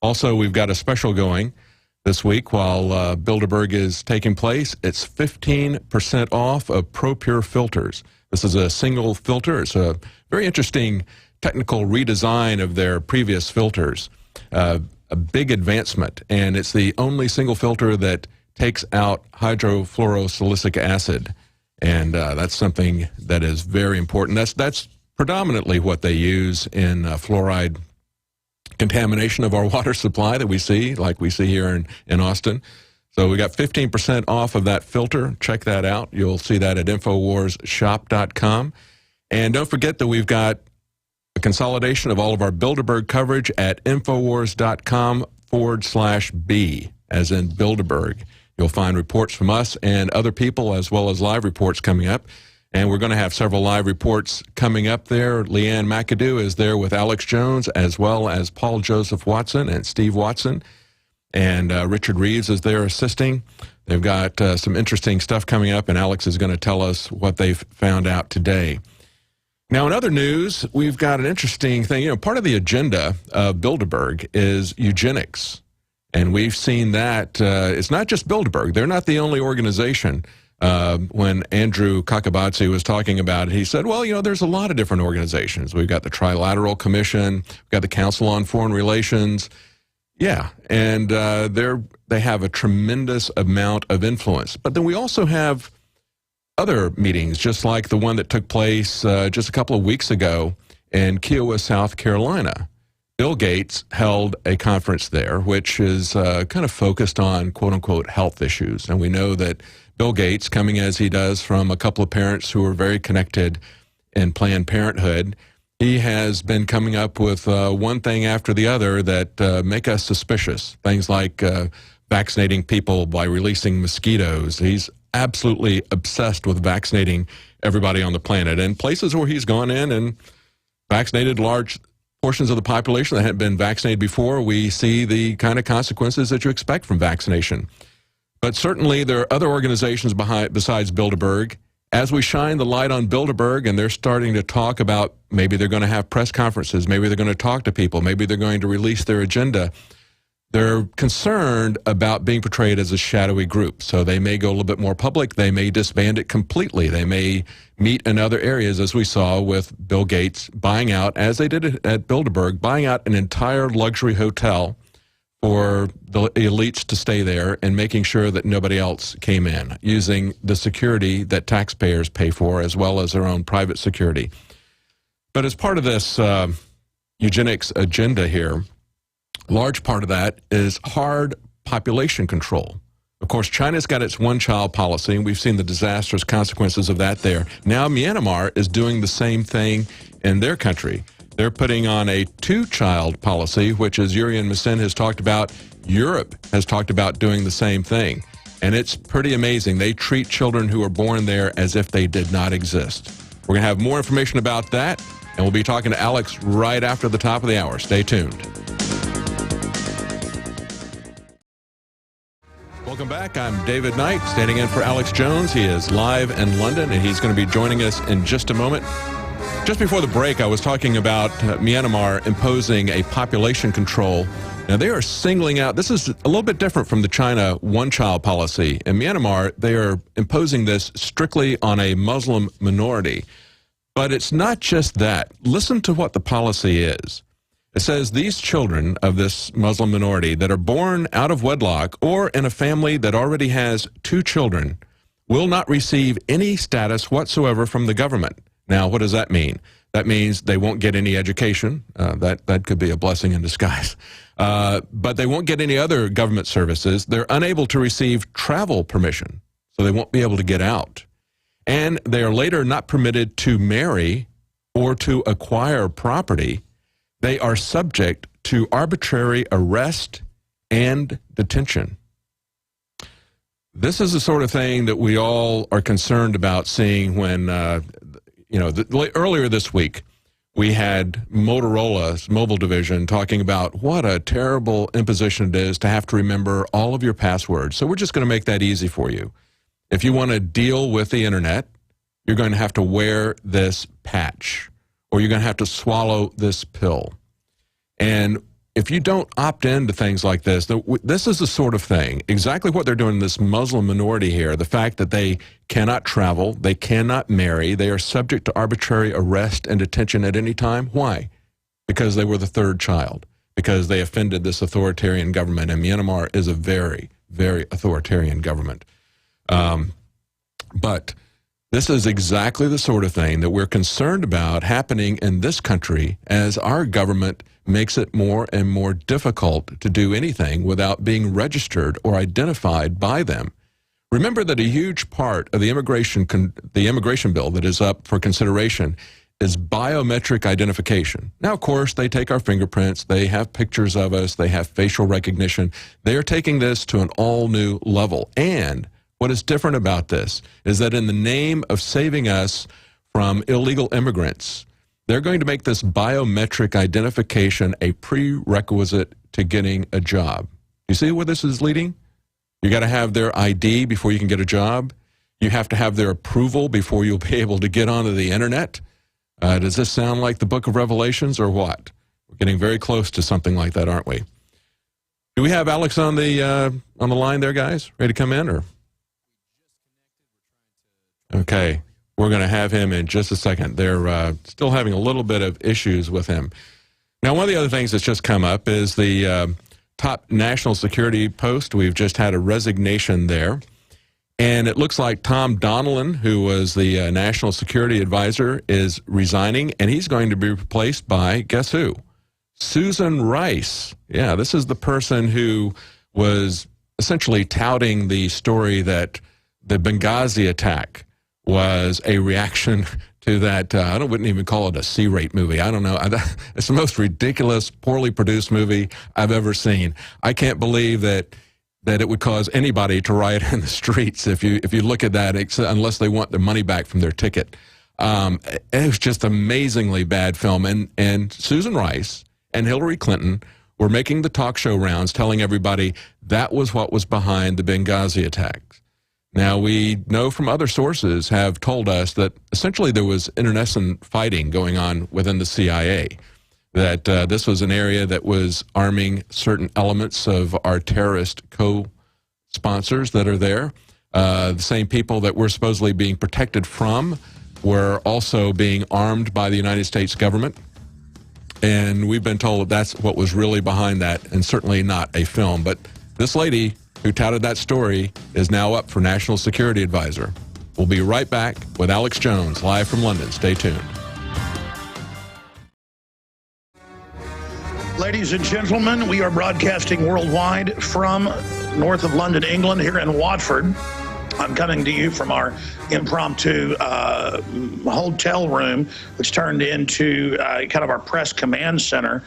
Also, we've got a special going this week while Bilderberg is taking place. It's 15% off of ProPure filters. This is a single filter. It's a very interesting technical redesign of their previous filters. A big advancement, and it's the only single filter that takes out hydrofluorosilicic acid, and that's something that is very important. That's predominantly what they use in fluoride contamination of our water supply that we see, like we see here in Austin. So we got 15% off of that filter. Check that out. You'll see that at InfoWarsShop.com. And don't forget that we've got a consolidation of all of our Bilderberg coverage at Infowars.com/B, as in Bilderberg. You'll find reports from us and other people, as well as live reports coming up. And we're going to have several live reports coming up there. Lee Ann McAdoo is there with Alex Jones, as well as Paul Joseph Watson and Steve Watson. And Richard Reeves is there assisting. They've got some interesting stuff coming up, and Alex is going to tell us what they've found out today. Now, in other news, we've got an interesting thing. You know, part of the agenda of Bilderberg is eugenics. And we've seen that it's not just Bilderberg. They're not the only organization. When Andrew Kakabadze was talking about it, he said, well, you know, there's a lot of different organizations. We've got the Trilateral Commission, we've got the Council on Foreign Relations. Yeah, and they have a tremendous amount of influence. But then we also have other meetings, just like the one that took place just a couple of weeks ago in Kiowa, South Carolina. Bill Gates held a conference there, which is kind of focused on quote-unquote health issues. And we know that Bill Gates, coming as he does from a couple of parents who are very connected in Planned Parenthood, he has been coming up with one thing after the other that make us suspicious. Things like vaccinating people by releasing mosquitoes. He's absolutely obsessed with vaccinating everybody on the planet. And places where he's gone in and vaccinated large portions of the population that hadn't been vaccinated before, we see the kind of consequences that you expect from vaccination. But certainly there are other organizations besides Bilderberg. As we shine the light on Bilderberg and they're starting to talk about maybe they're going to have press conferences, maybe they're going to talk to people, maybe they're going to release their agenda, they're concerned about being portrayed as a shadowy group. So they may go a little bit more public. They may disband it completely. They may meet in other areas, as we saw with Bill Gates buying out, as they did at Bilderberg, buying out an entire luxury hotel for the elites to stay there and making sure that nobody else came in, using the security that taxpayers pay for as well as their own private security. But as part of this eugenics agenda here, large part of that is hard population control. Of course, China's got its one-child policy, and we've seen the disastrous consequences of that there. Now Myanmar is doing the same thing in their country. They're putting on a two-child policy, which, as Urian Masin has talked about, Europe has talked about doing the same thing. And it's pretty amazing. They treat children who are born there as if they did not exist. We're going to have more information about that, and we'll be talking to Alex right after the top of the hour. Stay tuned. Welcome back. I'm David Knight, standing in for Alex Jones. He is live in London, and he's going to be joining us in just a moment. Just before the break, I was talking about Myanmar imposing a population control. Now, they are singling out, this is a little bit different from the China one-child policy. In Myanmar, they are imposing this strictly on a Muslim minority. But it's not just that. Listen to what the policy is. It says these children of this Muslim minority that are born out of wedlock or in a family that already has 2 children will not receive any status whatsoever from the government. Now, what does that mean? That means they won't get any education. That could be a blessing in disguise. But they won't get any other government services. They're unable to receive travel permission, so they won't be able to get out. And they are later not permitted to marry or to acquire property. They are subject to arbitrary arrest and detention. This is the sort of thing that we all are concerned about seeing when, earlier this week, we had Motorola's mobile division talking about what a terrible imposition it is to have to remember all of your passwords. So we're just going to make that easy for you. If you want to deal with the internet, you're going to have to wear this patch, or you're going to have to swallow this pill. And if you don't opt into things like this, this is the sort of thing, exactly what they're doing in this Muslim minority here, the fact that they cannot travel, they cannot marry, they are subject to arbitrary arrest and detention at any time. Why? Because they were the 3rd child, because they offended this authoritarian government, and Myanmar is a very, very authoritarian government. But this is exactly the sort of thing that we're concerned about happening in this country as our government makes it more and more difficult to do anything without being registered or identified by them. Remember that a huge part of the immigration bill that is up for consideration is biometric identification. Now, of course, they take our fingerprints, they have pictures of us, they have facial recognition. They are taking this to an all-new level. And what is different about this is that in the name of saving us from illegal immigrants, they're going to make this biometric identification a prerequisite to getting a job. You see where this is leading? You got to have their ID before you can get a job. You have to have their approval before you'll be able to get onto the internet. Does this sound like the book of Revelations or what? We're getting very close to something like that, aren't we? Do we have Alex on the line there, guys? Ready to come in, or? Okay. We're going to have him in just a second. They're still having a little bit of issues with him. Now, one of the other things that's just come up is the top national security post. We've just had a resignation there. And it looks like Tom Donilon, who was the national security advisor, is resigning. And he's going to be replaced by, guess who? Susan Rice. Yeah, this is the person who was essentially touting the story that the Benghazi attack was a reaction to that, I wouldn't even call it a C-rate movie. I don't know. It's the most ridiculous, poorly produced movie I've ever seen. I can't believe that it would cause anybody to riot in the streets if you look at that, unless they want their money back from their ticket. It was just amazingly bad film. And Susan Rice and Hillary Clinton were making the talk show rounds telling everybody that was what was behind the Benghazi attacks. Now, we know from other sources have told us that essentially there was internecine fighting going on within the CIA, that this was an area that was arming certain elements of our terrorist co-sponsors that are there. The same people that we're supposedly being protected from were also being armed by the United States government. And we've been told that that's what was really behind that, and certainly not a film. But this lady who touted that story is now up for National Security Advisor. We'll be right back with Alex Jones, live from London. Stay tuned. Ladies and gentlemen, we are broadcasting worldwide from north of London, England, here in Watford. I'm coming to you from our impromptu hotel room, which turned into kind of our press command center,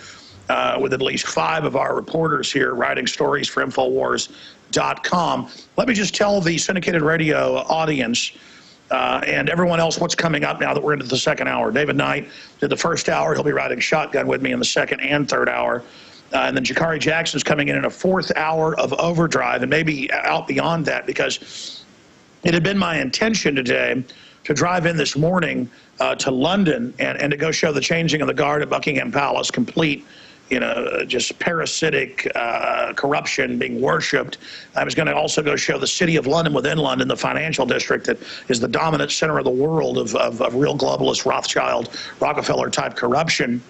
with at least 5 of our reporters here writing stories for Infowars.com. Let me just tell the syndicated radio audience and everyone else what's coming up now that we're into the second hour. David Knight did the first hour. He'll be riding shotgun with me in the second and third hour. And then Jakari Jackson's coming in a 4th hour of overdrive, and maybe out beyond that, because it had been my intention today to drive in this morning to London and to go show the changing of the guard at Buckingham Palace, complete, you know, just parasitic corruption being worshipped. I was going to also go show the city of London within London, the financial district that is the dominant center of the world of real globalist, Rothschild, Rockefeller-type corruption.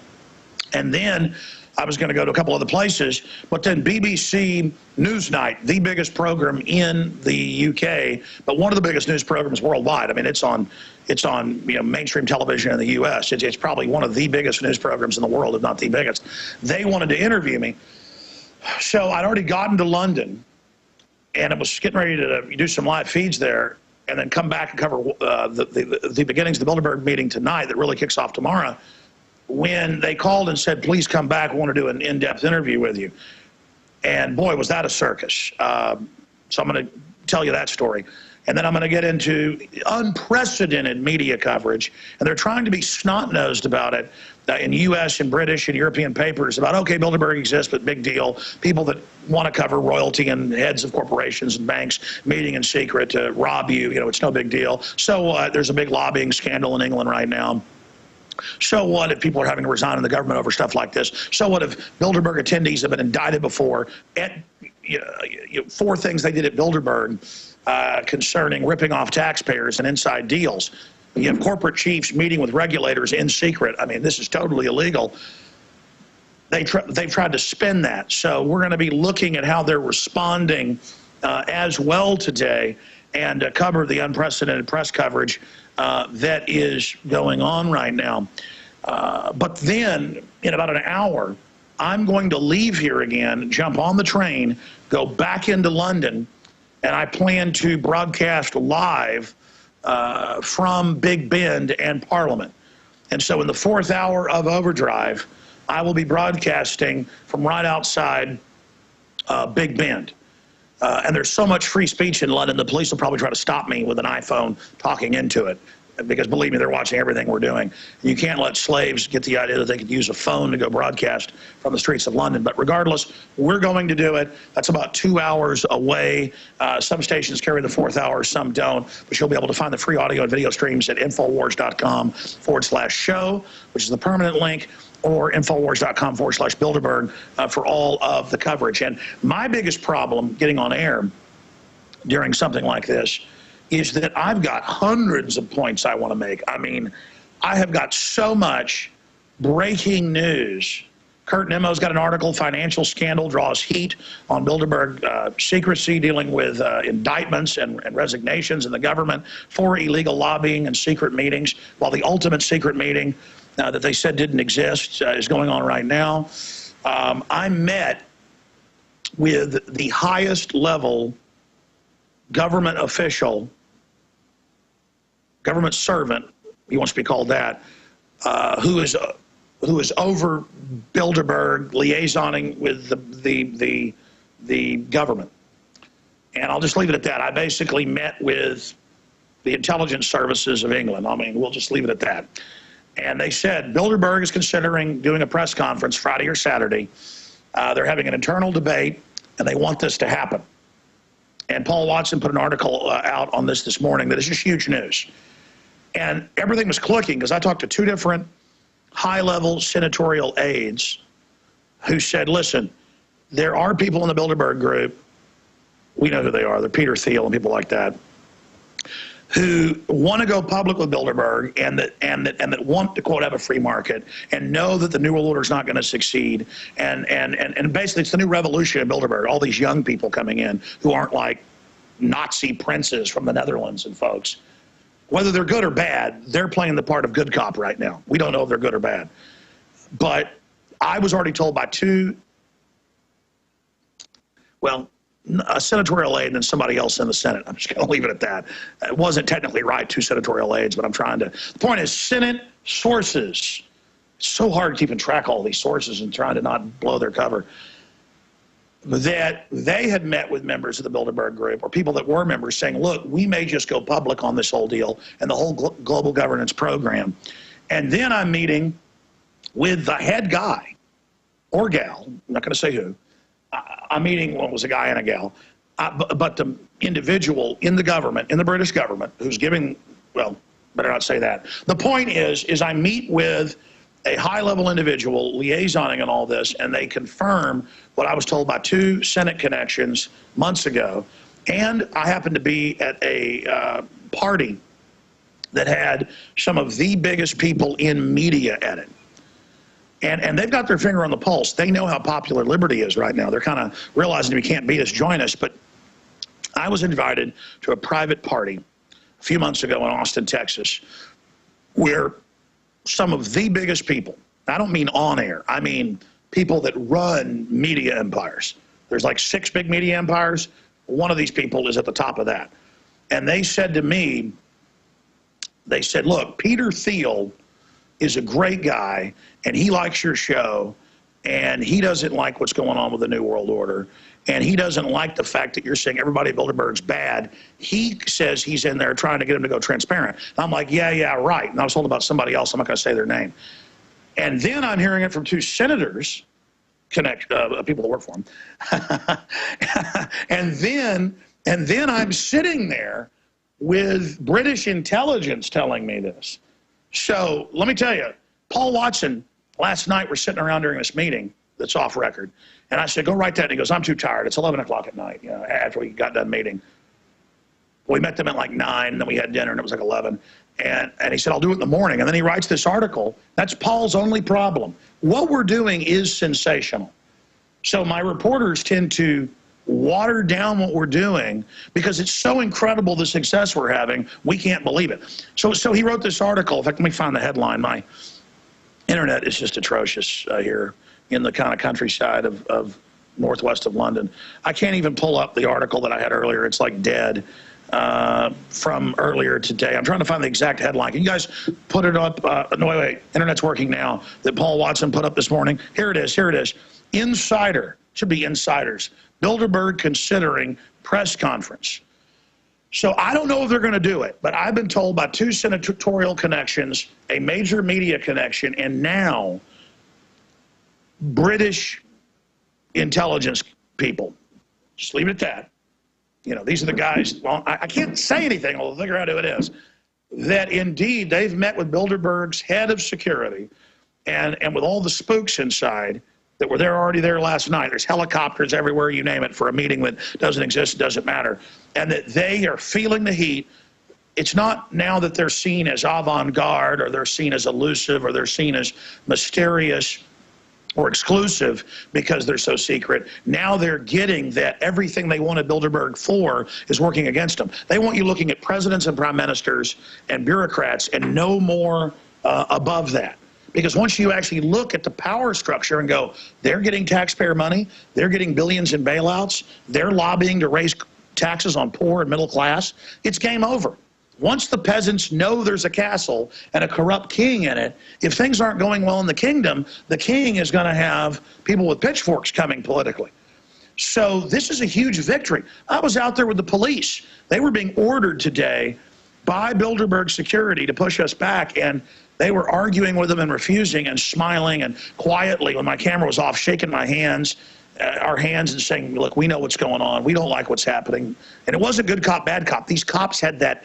And then I was going to go to a couple other places, but then BBC Newsnight, the biggest program in the UK, but one of the biggest news programs worldwide. I mean, it's on you know, mainstream television in the US. It's probably one of the biggest news programs in the world, if not the biggest. They wanted to interview me. So I'd already gotten to London, and I was getting ready to do some live feeds there, and then come back and cover the beginnings of the Bilderberg meeting tonight that really kicks off tomorrow, when they called and said, please come back, we want to do an in-depth interview with you. And boy, was that a circus. So I'm going to tell you that story. And then I'm going to get into unprecedented media coverage. And they're trying to be snot-nosed about it in U.S. and British and European papers about, okay, Bilderberg exists, but big deal. People that want to cover royalty and heads of corporations and banks meeting in secret to rob you, you know, it's no big deal. So there's a big lobbying scandal in England right now. So what if people are having to resign in the government over stuff like this? So what if Bilderberg attendees have been indicted before? 4 things they did at Bilderberg concerning ripping off taxpayers and inside deals. You have corporate chiefs meeting with regulators in secret. I mean, this is totally illegal. They've tried to spin that. So we're going to be looking at how they're responding as well today, and cover the unprecedented press coverage that is going on right now. But then, in about an hour, I'm going to leave here again, jump on the train, go back into London, and I plan to broadcast live from Big Ben and Parliament. And so in the 4th hour of overdrive, I will be broadcasting from right outside Big Ben. And there's so much free speech in London, the police will probably try to stop me with an iPhone talking into it, because believe me, they're watching everything we're doing. You can't let slaves get the idea that they could use a phone to go broadcast from the streets of London. But regardless, we're going to do it. That's about 2 hours away. Some stations carry the 4th hour, some don't. But you'll be able to find the free audio and video streams at Infowars.com/show, which is the permanent link, or Infowars.com/Bilderberg for all of the coverage. And my biggest problem getting on air during something like this is that I've got hundreds of points I want to make. I mean, I have got so much breaking news. Kurt Nemo's got an article, Financial Scandal Draws Heat on Bilderberg secrecy, dealing with indictments and resignations in the government for illegal lobbying and secret meetings, while the ultimate secret meeting that they said didn't exist is going on right now. I met with the highest level government official, government servant, he wants to be called that, who is over Bilderberg, liaisoning with the government. And I'll just leave it at that. I basically met with the intelligence services of England. I mean, we'll just leave it at that. And they said Bilderberg is considering doing a press conference Friday or Saturday. They're having an internal debate, and they want this to happen. And Paul Watson put an article out on this morning that is just huge news. And everything was clicking, because I talked to 2 different high-level senatorial aides who said, listen, there are people in the Bilderberg group, we know who they are, they're Peter Thiel and people like that, who want to go public with Bilderberg and that want to, quote, have a free market and know that the New World Order is not going to succeed. And basically it's the new revolution in Bilderberg, all these young people coming in who aren't like Nazi princes from the Netherlands and folks. Whether they're good or bad, they're playing the part of good cop right now. We don't know if they're good or bad. But I was already told by 2, well, a senatorial aide and then somebody else in the Senate. I'm just going to leave it at that. It wasn't technically right, 2 senatorial aides, but I'm trying to. The point is, Senate sources. It's so hard keeping track of all these sources and trying to not blow their cover. That they had met with members of the Bilderberg group, or people that were members, saying, look, we may just go public on this whole deal and the whole global governance program. And then I'm meeting with the head guy or gal, I'm not going to say who, I'm meeting, well, it was a guy and a gal, but the individual in the government, in the British government, who's giving, well, better not say that. The point is I meet with a high-level individual liaisoning and all this, and they confirm what I was told by 2 Senate connections months ago. And I happened to be at a party that had some of the biggest people in media at it. And they've got their finger on the pulse. They know how popular liberty is right now. They're kind of realizing if you can't beat us, join us. But I was invited to a private party a few months ago in Austin, Texas, where some of the biggest people, I don't mean on air, I mean people that run media empires. There's like 6 big media empires. One of these people is at the top of that. And they said to me, they said, look, Peter Thiel is a great guy, and he likes your show, and he doesn't like what's going on with the New World Order, and he doesn't like the fact that you're saying everybody at Bilderberg's bad. He says he's in there trying to get him to go transparent. And I'm like, yeah, right. And I was told about somebody else. I'm not going to say their name. And then I'm hearing it from 2 senators, people that work for him. and then I'm sitting there with British intelligence telling me this. So let me tell you, Paul Watson, last night we're sitting around during this meeting that's off record, and I said, go write that. And he goes, I'm too tired. It's 11 o'clock at night, you know, after we got done meeting. We met them at like 9, and then we had dinner, and it was like 11. And he said, I'll do it in the morning. And then he writes this article. That's Paul's only problem. What we're doing is sensational. So my reporters tend to water down what we're doing because it's so incredible the success we're having, we can't believe it. So he wrote this article. In fact, let me find the headline. My internet is just atrocious here in the kind of countryside of northwest of London. I can't even pull up the article that I had earlier. It's like dead from earlier today. I'm trying to find the exact headline. Can you guys put it up? No, wait, internet's working now, that Paul Watson put up this morning. Here it is. Insider, should be Insiders. Bilderberg considering press conference. So I don't know if they're going to do it, but I've been told by 2 senatorial connections, a major media connection, and now British intelligence people. Just leave it at that. You know, these are the guys, well, I can't say anything, I'll figure out who it is, that indeed they've met with Bilderberg's head of security and with all the spooks inside that were already there last night. There's helicopters everywhere, you name it, for a meeting that doesn't exist, doesn't matter. And that they are feeling the heat. It's not now that they're seen as avant-garde or they're seen as elusive or they're seen as mysterious or exclusive because they're so secret. Now they're getting that everything they wanted Bilderberg for is working against them. They want you looking at presidents and prime ministers and bureaucrats and no more above that. Because once you actually look at the power structure and go, they're getting taxpayer money, they're getting billions in bailouts, they're lobbying to raise taxes on poor and middle class, it's game over. Once the peasants know there's a castle and a corrupt king in it, if things aren't going well in the kingdom, the king is going to have people with pitchforks coming politically. So this is a huge victory. I was out there with the police. They were being ordered today by Bilderberg security to push us back, and they were arguing with them and refusing and smiling and quietly when my camera was off, shaking my hands, our hands, and saying, look, we know what's going on. We don't like what's happening. And it wasn't good cop, bad cop. These cops had that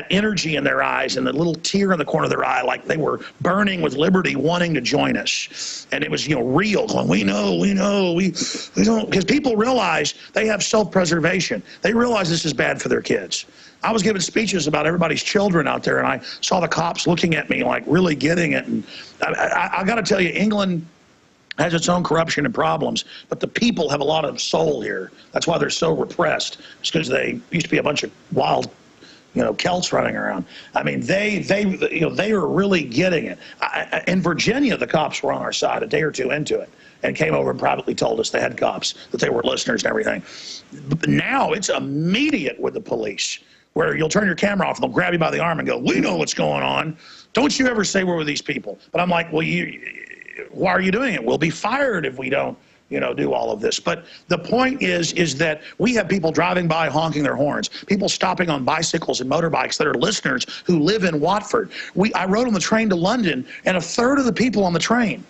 energy in their eyes and the little tear in the corner of their eye, like they were burning with liberty, wanting to join us. And it was, you know, real, going, we know, we don't, because people realize they have self-preservation. They realize this is bad for their kids. I was giving speeches about everybody's children out there, and I saw the cops looking at me like really getting it. And I got to tell you, England has its own corruption and problems, but the people have a lot of soul here. That's why they're so repressed. It's because they used to be a bunch of wild, you know, Celts running around. I mean, they are really getting it. In Virginia, the cops were on our side a day or two into it and came over and privately told us, the head cops, that they were listeners and everything. But now it's immediate with the police, where you'll turn your camera off and they'll grab you by the arm and go, we know what's going on. Don't you ever say we're with these people. But I'm like, well, why are you doing it? We'll be fired if we don't, you know, do all of this. But the point is that we have people driving by honking their horns, people stopping on bicycles and motorbikes that are listeners who live in Watford. I rode on the train to London, and a third of the people on the train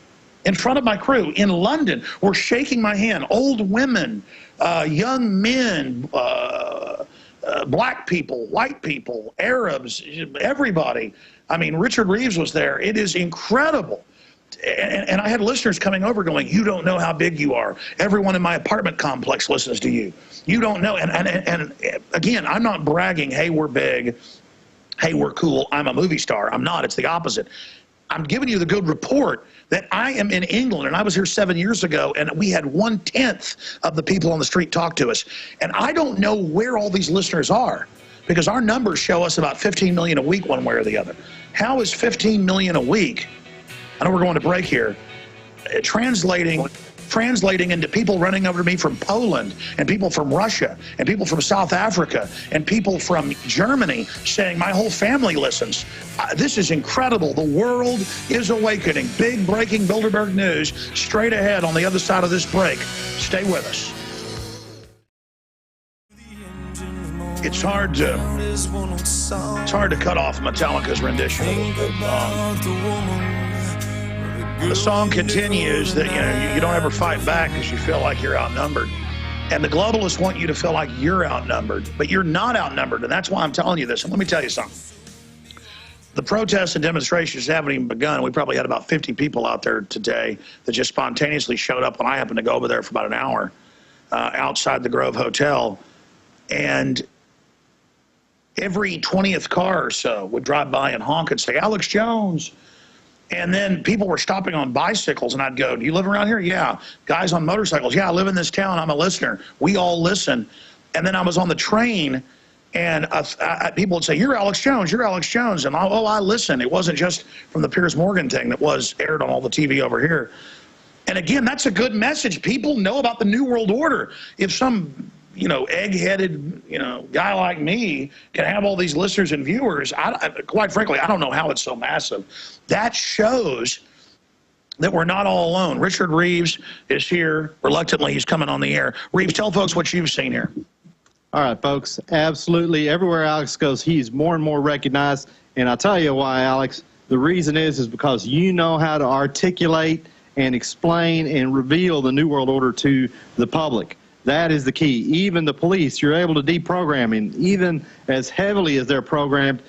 in front of my crew in London were shaking my hand. Old women, young men, black people, white people, Arabs, everybody. I mean, Richard Reeves was there. It is incredible. And I had listeners coming over going, you don't know how big you are. Everyone in my apartment complex listens to you. You don't know. And again, I'm not bragging, hey, we're big, hey, we're cool, I'm a movie star. I'm not. It's the opposite. I'm giving you the good report that I am in England, and I was here 7 years ago, and we had 1/10 of the people on the street talk to us. And I don't know where all these listeners are, because our numbers show us about 15 million a week one way or the other. How is 15 million a week, I know we're going to break here, translating into people running over to me from Poland, and people from Russia, and people from South Africa, and people from Germany saying my whole family listens. This is incredible. The world is awakening. Big breaking Bilderberg news straight ahead on the other side of this break. Stay with us. It's hard to cut off Metallica's rendition of the song. The song continues that, you know, you don't ever fight back because you feel like you're outnumbered. And the globalists want you to feel like you're outnumbered, but you're not outnumbered, and that's why I'm telling you this. And let me tell you something. The protests and demonstrations haven't even begun. We probably had about 50 people out there today that just spontaneously showed up when I happened to go over there for about an hour outside the Grove Hotel. And every 20th car or so would drive by and honk and say, Alex Jones. And then people were stopping on bicycles, and I'd go, do you live around here? Yeah. Guys on motorcycles. Yeah, I live in this town. I'm a listener. We all listen. And then I was on the train, and people would say, you're Alex Jones. You're Alex Jones. And I listen. It wasn't just from the Piers Morgan thing that was aired on all the TV over here. And again, that's a good message. People know about the New World Order. If some, you know, egg-headed, you know, guy like me can have all these listeners and viewers, quite frankly, I don't know how it's so massive. That shows that we're not all alone. Richard Reeves is here. Reluctantly, he's coming on the air. Reeves, tell folks what you've seen here. All right, folks, absolutely. Everywhere Alex goes, he's more and more recognized. And I'll tell you why, Alex. The reason is because you know how to articulate and explain and reveal the New World Order to the public. That is the key. Even the police, you're able to deprogram, and even as heavily as they're programmed,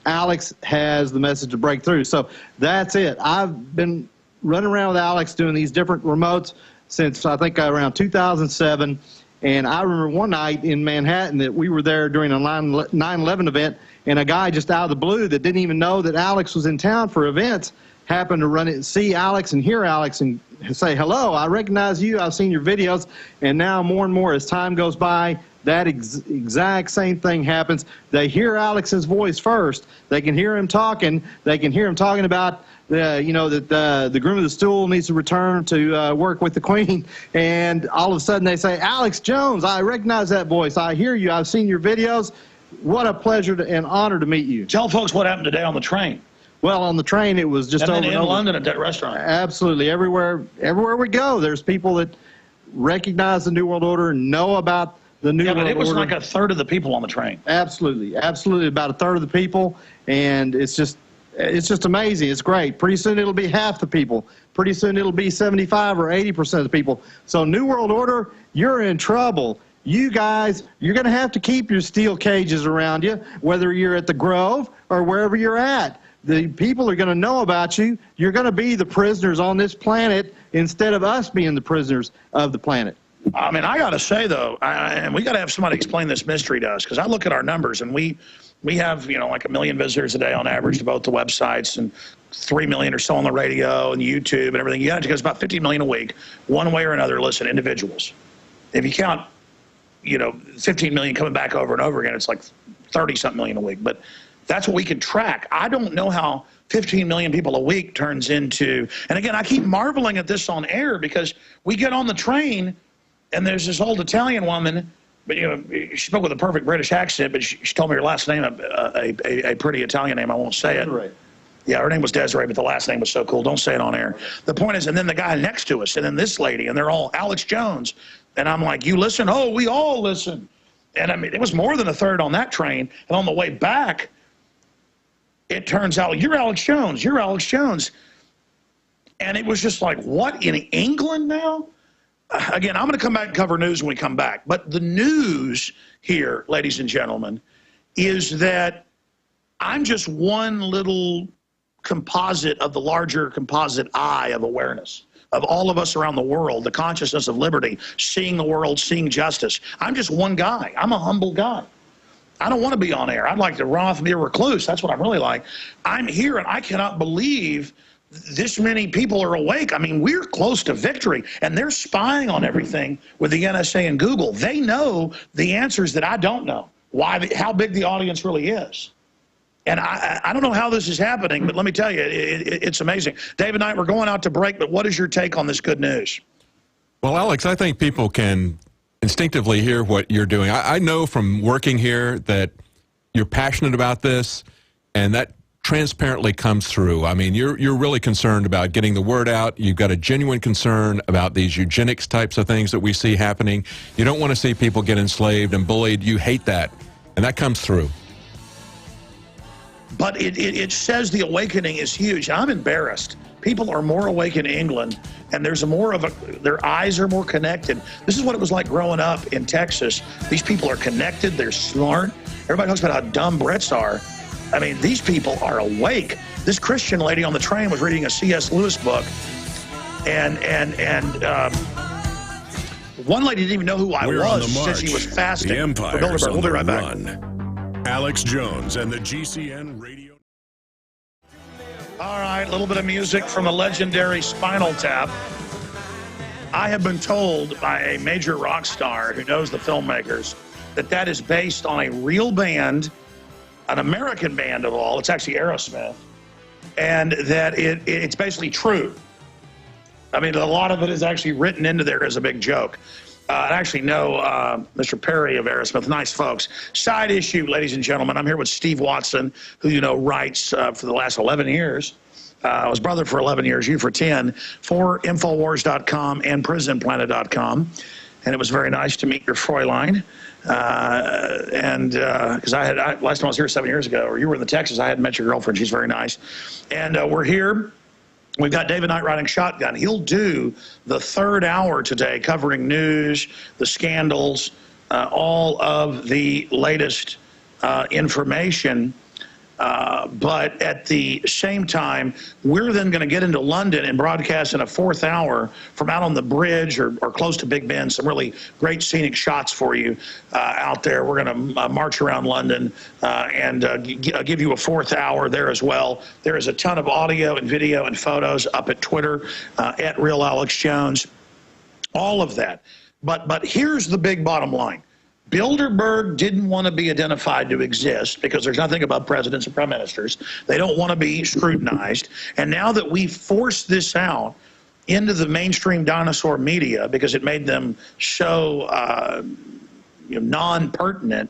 Alex has the message to break through. So that's it. I've been running around with Alex doing these different remotes since I think around 2007. And I remember one night in Manhattan that we were there during a 9/11 event, and a guy just out of the blue that didn't even know that Alex was in town for events happened to run it and see Alex and hear Alex and say, hello, I recognize you, I've seen your videos. And now more and more as time goes by, that exact same thing happens. They hear Alex's voice first. They can hear him talking. They can hear him talking about, you know, that the groom of the stool needs to return to work with the Queen. And all of a sudden they say, Alex Jones, I recognize that voice. I hear you. I've seen your videos. What a pleasure and honor to meet you. Tell folks what happened today on the train. Well, on the train, it was just over in London at that restaurant. Absolutely. Everywhere we go, there's people that recognize the New World Order, know about the New World Order. Yeah, but it was like a third of the people on the train. Absolutely. Absolutely. About a third of the people. And it's just amazing. It's great. Pretty soon it'll be half the people. Pretty soon it'll be 75 or 80% of the people. So New World Order, you're in trouble. You guys, you're going to have to keep your steel cages around you, whether you're at the Grove or wherever you're at. The people are going to know about you. You're going to be the prisoners on this planet instead of us being the prisoners of the planet. I mean, I got to say, though, and we got to have somebody explain this mystery to us, because I look at our numbers, and we have, you know, like 1 million visitors a day on average to both the websites, and 3 million or so on the radio and YouTube and everything. You got to go about 50 million a week, one way or another, listen, individuals. If you count, you know, 15 million coming back over and over again, it's like 30-something million a week. But that's what we can track. I don't know how 15 million people a week turns into, and again, I keep marveling at this on air, because we get on the train and there's this old Italian woman, but you know, she spoke with a perfect British accent, but she told me her last name, a pretty Italian name, I won't say it. Right. Yeah, her name was Desiree, but the last name was so cool. Don't say it on air. The point is, and then the guy next to us, and then this lady, and they're all Alex Jones. And I'm like, you listen? Oh, we all listen. And I mean, it was more than a third on that train. And on the way back, it turns out, you're Alex Jones, you're Alex Jones. And it was just like, what, in England now? Again, I'm going to come back and cover news when we come back. But the news here, ladies and gentlemen, is that I'm just one little composite of the larger composite eye of awareness of all of us around the world, the consciousness of liberty, seeing the world, seeing justice. I'm just one guy. I'm a humble guy. I don't want to be on air. I'd like to run off and be a recluse. That's what I'm really like. I'm here, and I cannot believe this many people are awake. I mean, we're close to victory, and they're spying on everything with the NSA and Google. They know the answers that I don't know, how big the audience really is. And I don't know how this is happening, but let me tell you, it's amazing. David Knight, we're going out to break, but what is your take on this good news? Well, Alex, I think people can instinctively hear what you're doing. I know from working here that you're passionate about this, and that transparently comes through. I mean, you're really concerned about getting the word out. You've got a genuine concern about these eugenics types of things that we see happening. You don't want to see people get enslaved and bullied. You hate that, and that comes through. But it says the awakening is huge. I'm embarrassed. People are more awake in England, and there's their eyes are more connected. This is what it was like growing up in Texas. These people are connected. They're smart. Everybody talks about how dumb Brits are. I mean, these people are awake. This Christian lady on the train was reading a C.S. Lewis book, and one lady didn't even know who I was. Said she was fasting. The Empire for Bilderberg. We'll be right back. Run. Alex Jones and the GCN Radio. All right, a little bit of music from the legendary Spinal Tap. I have been told by a major rock star who knows the filmmakers that is based on a real band, an American band of all. It's actually Aerosmith, and that it's basically true. I mean, a lot of it is actually written into there as a big joke. I actually know Mr. Perry of Aerosmith, nice folks. Side issue, ladies and gentlemen, I'm here with Steve Watson, who you know writes for the last 11 years. I was brother for 11 years, you for 10, for Infowars.com and PrisonPlanet.com. And it was very nice to meet your Fräulein. Because last time I was here 7 years ago, or you were in the Texas, I hadn't met your girlfriend. She's very nice. And we're here. We've got David Knight riding shotgun. He'll do the third hour today covering news, the scandals, all of the latest information. But at the same time, we're then going to get into London and broadcast in a fourth hour from out on the bridge or close to Big Ben. Some really great scenic shots for you out there. We're going to march around London and give you a fourth hour there as well. There is a ton of audio and video and photos up at Twitter, at Real Alex Jones, all of that. But here's the big bottom line. Bilderberg didn't want to be identified to exist because there's nothing about presidents and prime ministers. They don't want to be scrutinized. And now that we forced this out into the mainstream dinosaur media because it made them so non-pertinent,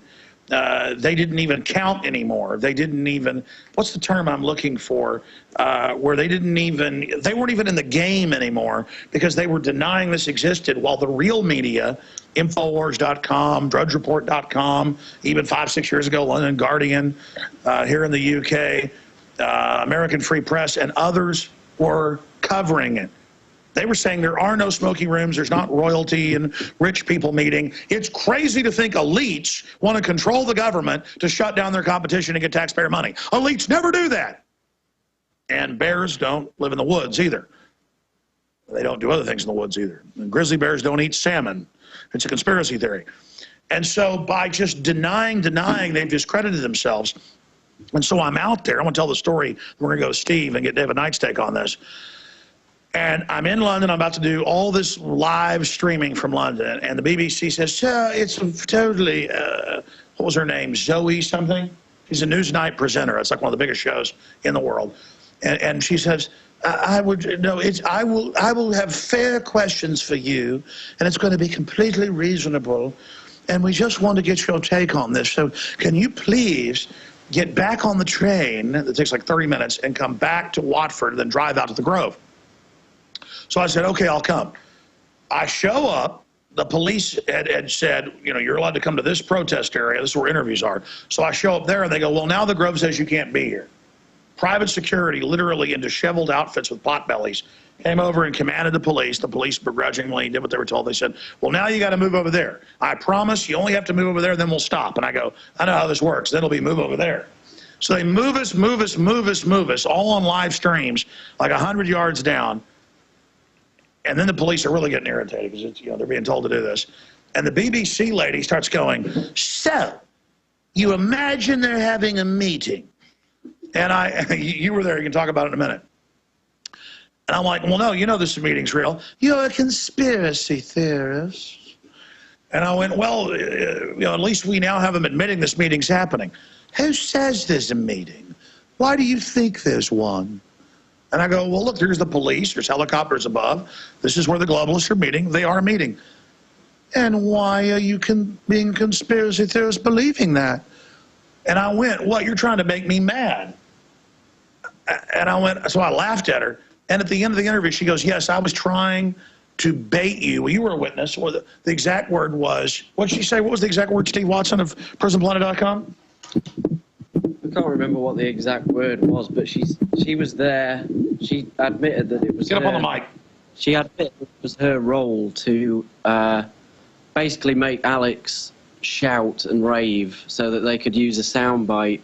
they didn't even count anymore. They didn't even, what's the term I'm looking for, where they weren't even in the game anymore because they were denying this existed, while the real media, Infowars.com, DrudgeReport.com, even 5-6 years ago, London Guardian, here in the UK, American Free Press, and others were covering it. They were saying there are no smoking rooms, there's not royalty and rich people meeting. It's crazy to think elites want to control the government to shut down their competition and get taxpayer money. Elites never do that. And bears don't live in the woods either. They don't do other things in the woods either. And grizzly bears don't eat salmon. It's a conspiracy theory. And so by just denying, they've discredited themselves. And so I'm out there. I want to tell the story. We're going to go to Steve and get David Knight's take on this. And I'm in London. I'm about to do all this live streaming from London. And the BBC says, it's totally, what was her name? Zoe something? She's a Newsnight presenter. It's like one of the biggest shows in the world. And she says, I will have fair questions for you, and it's going to be completely reasonable. And we just want to get your take on this. So can you please get back on the train, that takes like 30 minutes, and come back to Watford, then drive out to the Grove? So I said, okay, I'll come. I show up. The police had said, you're allowed to come to this protest area. This is where interviews are. So I show up there, and they go, well, now the Grove says you can't be here. private security, literally in disheveled outfits with potbellies, came over and commanded the police. The police begrudgingly did what they were told. They said, well, now you got to move over there. I promise you only have to move over there, then we'll stop. And I go, I know how this works. Then it'll be move over there. So they move us, all on live streams, like 100 yards down. And then the police are really getting irritated because they're being told to do this. And the BBC lady starts going, so you imagine they're having a meeting. And you were there, you can talk about it in a minute. And I'm like, well, no, you know this meeting's real. You're a conspiracy theorist. And I went, well, at least we now have them admitting this meeting's happening. Who says there's a meeting? Why do you think there's one? And I go, well, look, there's the police. There's helicopters above. This is where the globalists are meeting. They are meeting. And why are you being conspiracy theorists believing that? And I went, what, you're trying to make me mad? And I went, so I laughed at her. And at the end of the interview, she goes, yes, I was trying to bait you. Well, you were a witness. Or the exact word was, what did she say? What was the exact word, Steve Watson of PrisonPlanet.com? I can't remember what the exact word was, but she was there. She admitted that it was Get up on the mic. She admitted it was her role to basically make Alex shout and rave so that they could use a soundbite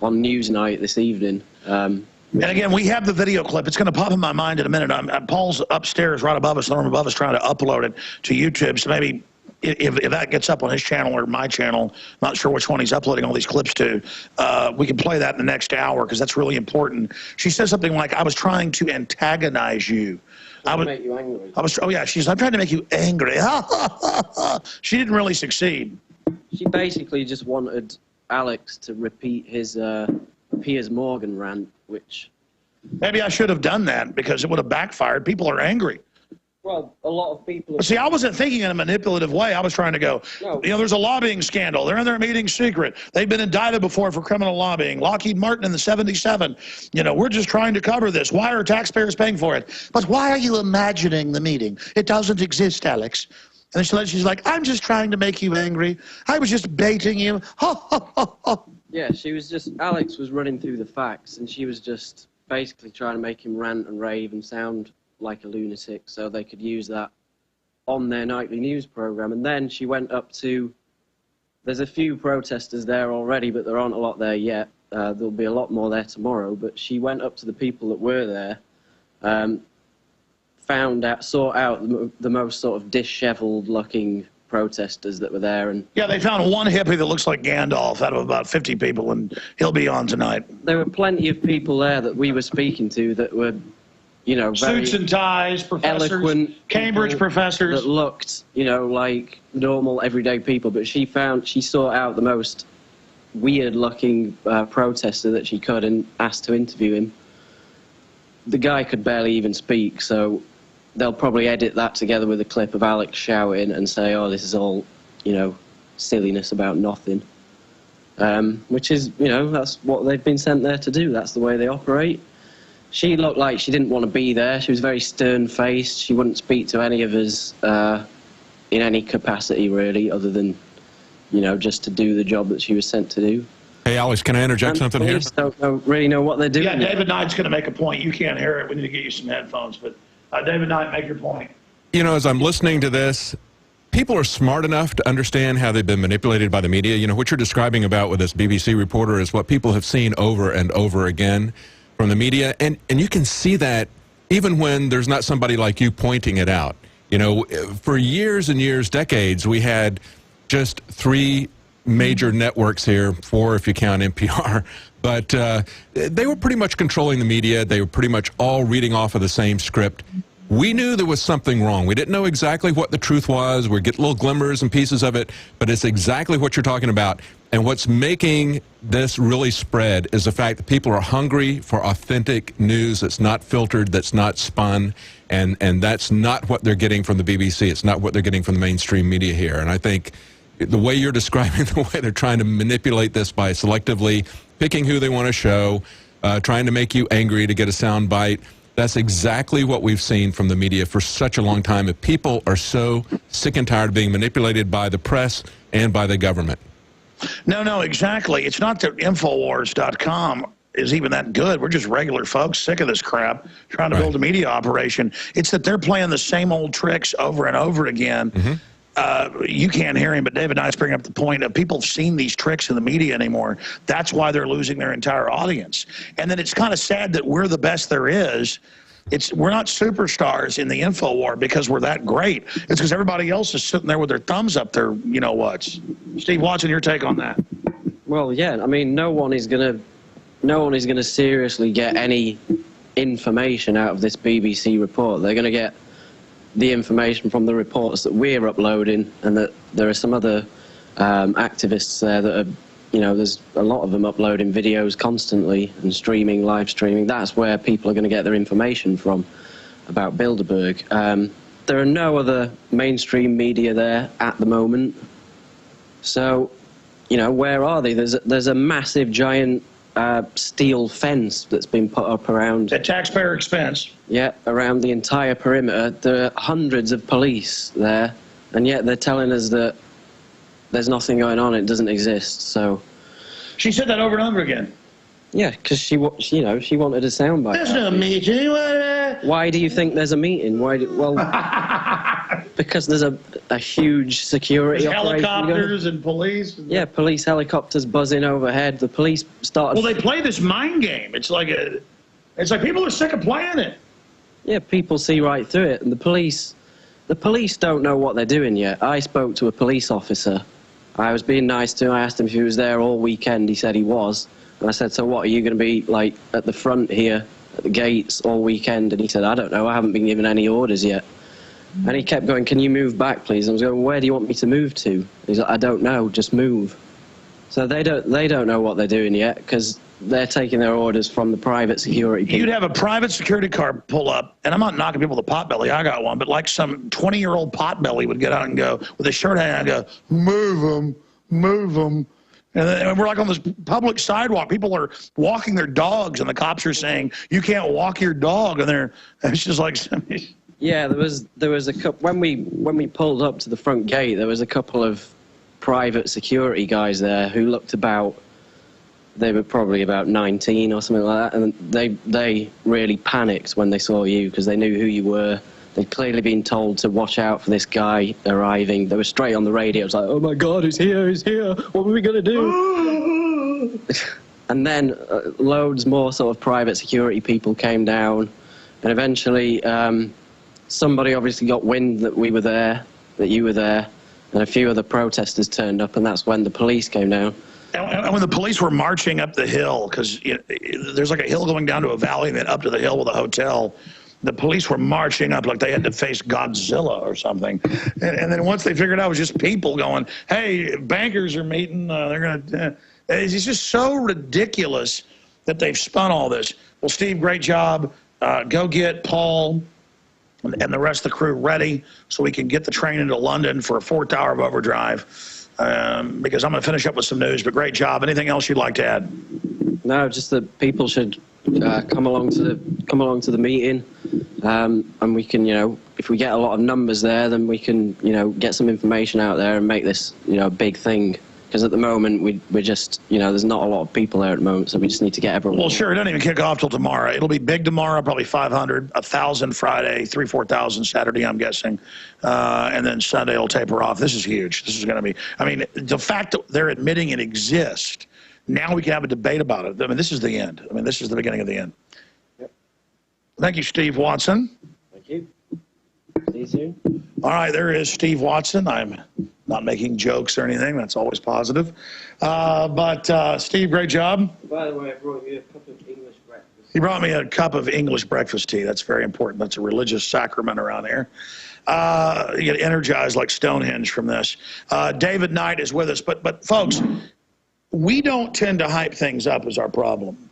on Newsnight this evening. And again, we have the video clip. It's going to pop in my mind in a minute. Paul's upstairs right above us, the room above us, trying to upload it to YouTube. So maybe if that gets up on his channel or my channel, not sure which one he's uploading all these clips to, we can play that in the next hour because that's really important. She says something like, I was trying to antagonize you. I would make you angry. Oh yeah, she's, I'm trying to make you angry. She didn't really succeed. She basically just wanted Alex to repeat his Piers Morgan rant, which... Maybe I should have done that because it would have backfired. People are angry. Well, a lot of people... See, I wasn't thinking in a manipulative way. I was trying to go, no. There's a lobbying scandal. They're in their meeting secret. They've been indicted before for criminal lobbying. Lockheed Martin in the 77. We're just trying to cover this. Why are taxpayers paying for it? But why are you imagining the meeting? It doesn't exist, Alex. And she's like, I'm just trying to make you angry. I was just baiting you. Yeah, she was just... Alex was running through the facts, and she was just basically trying to make him rant and rave and sound like a lunatic so they could use that on their nightly news program. And then she went up to, there's a few protesters there already, but there aren't a lot there yet. There'll be a lot more there tomorrow, but she went up to the people that were there, sought out the most sort of disheveled looking protesters that were there. And yeah, they found one hippie that looks like Gandalf out of about 50 people, and he'll be on tonight. There were plenty of people there that we were speaking to that were, very suits and ties, professors, eloquent Cambridge professors that looked, like normal everyday people. But she sought out the most weird-looking protester that she could and asked to interview him. The guy could barely even speak, so they'll probably edit that together with a clip of Alex shouting and say, oh, this is all, silliness about nothing. Which is, that's what they've been sent there to do. That's the way they operate. She looked like she didn't want to be there. She was very stern-faced. She wouldn't speak to any of us in any capacity, really, other than, just to do the job that she was sent to do. Hey, Alex, can I interject something here? Don't really know what they're doing. Yeah, David Knight's going to make a point. You can't hear it. We need to get you some headphones. But David Knight, make your point. As I'm listening to this, people are smart enough to understand how they've been manipulated by the media. What you're describing about with this BBC reporter is what people have seen over and over again from the media. And you can see that even when there's not somebody like you pointing it out. For years and years, decades, we had just 3 major networks here, 4 if you count NPR, but they were pretty much controlling the media. They were pretty much all reading off of the same script. We knew there was something wrong. We didn't know exactly what the truth was. We'd get little glimmers and pieces of it, but it's exactly what you're talking about. And what's making this really spread is the fact that people are hungry for authentic news that's not filtered, that's not spun, and that's not what they're getting from the BBC. It's not what they're getting from the mainstream media here. And I think the way you're describing the way they're trying to manipulate this by selectively picking who they want to show, trying to make you angry to get a sound bite, that's exactly what we've seen from the media for such a long time. If people are so sick and tired of being manipulated by the press and by the government. No, exactly. It's not that Infowars.com is even that good. We're just regular folks sick of this crap, trying to build a media operation. It's that they're playing the same old tricks over and over again. You can't hear him, but David Knight's bringing up the point of people have seen these tricks in the media anymore. That's why they're losing their entire audience. And then it's kind of sad that we're the best there is. We're not superstars in the Infowars because we're that great. It's because everybody else is sitting there with their thumbs up their you-know-whats. Steve Watson, your take on that? Well, yeah, I mean, no one is gonna seriously get any information out of this BBC report. They're gonna get the information from the reports that we're uploading, and that there are some other activists there that are, there's a lot of them uploading videos constantly and streaming, live streaming. That's where people are going to get their information from about Bilderberg. There are no other mainstream media there at the moment. So, where are they? There's a massive, giant steel fence that's been put up around... At taxpayer expense. Yeah, around the entire perimeter. There are hundreds of police there, and yet they're telling us that there's nothing going on, it doesn't exist. So she said that over and over again. Yeah, because she wanted a soundbite. There's no meeting. Why do you think there's a meeting? Well, because there's a huge security operation. Helicopters and police. Yeah, police helicopters buzzing overhead. The police started. Well, they play this mind game. It's like people are sick of playing it. Yeah, people see right through it, and the police don't know what they're doing yet. I spoke to a police officer. I was being nice to him. I asked him if he was there all weekend. He said he was. And I said, so what, are you going to be, like, at the front here, at the gates all weekend? And he said, I don't know. I haven't been given any orders yet. And he kept going, can you move back, please? And I was going, where do you want me to move to? He's like, I don't know. Just move. So they don't know what they're doing yet, because they're taking their orders from the private security people. You'd have a private security car pull up, and I'm not knocking people with a potbelly. I got one, but like some 20-year-old potbelly would get out and go with his shirt hanging out and go, move them, move them. And we're like on this public sidewalk. People are walking their dogs, and the cops are saying, you can't walk your dog. And it's just like... Yeah, there was a couple... When we pulled up to the front gate, there was a couple of private security guys there who looked about... They were probably about 19 or something like that, and they really panicked when they saw you, because they knew who you were. They'd clearly been told to watch out for this guy arriving. They were straight on the radio. It was like, oh my God, he's here, he's here. What are we going to do? And then loads more sort of private security people came down, and eventually somebody obviously got wind that we were there, that you were there, and a few other protesters turned up, and that's when the police came down. And when the police were marching up the hill, because there's like a hill going down to a valley and then up to the hill with a hotel, the police were marching up like they had to face Godzilla or something. And then once they figured out it was just people going, hey, bankers are meeting, they're going to... It's just so ridiculous that they've spun all this. Well, Steve, great job. Go get Paul and the rest of the crew ready so we can get the train into London for a 4th hour of overdrive. Because I'm going to finish up with some news, but great job. Anything else you'd like to add? No, just that people should come along to the meeting, and we can, if we get a lot of numbers there, then we can, get some information out there and make this, a big thing. Because at the moment, we're just, there's not a lot of people there at the moment, so we just need to get everyone. Well, sure, it doesn't even kick off till tomorrow. It'll be big tomorrow, probably 500, 1,000 Friday, 3,000-4,000 Saturday, I'm guessing. And then Sunday will taper off. This is huge. This is going to be, I mean, the fact that they're admitting it exists, now we can have a debate about it. I mean, this is the end. I mean, this is the beginning of the end. Yep. Thank you, Steve Watson. Thank you. See you soon. All right, there is Steve Watson. I'm not making jokes or anything. That's always positive. But Steve, great job. By the way, I brought you a cup of English breakfast. He brought me a cup of English breakfast tea. That's very important. That's a religious sacrament around here. You get energized like Stonehenge from this. David Knight is with us. But folks, we don't tend to hype things up as our problem.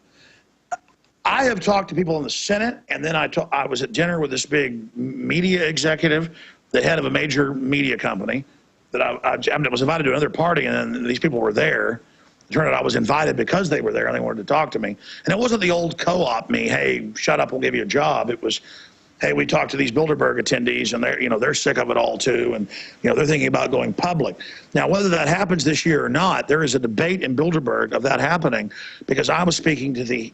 I have talked to people in the Senate, and then I was at dinner with this big media executive, the head of a major media company, that I was invited to another party, and then these people were there. It turned out I was invited because they were there, and they wanted to talk to me. And it wasn't the old co-op me, hey, shut up, we'll give you a job. It was, hey, we talked to these Bilderberg attendees, and they're sick of it all too, and they're thinking about going public. Now, whether that happens this year or not, there is a debate in Bilderberg of that happening, because I was speaking to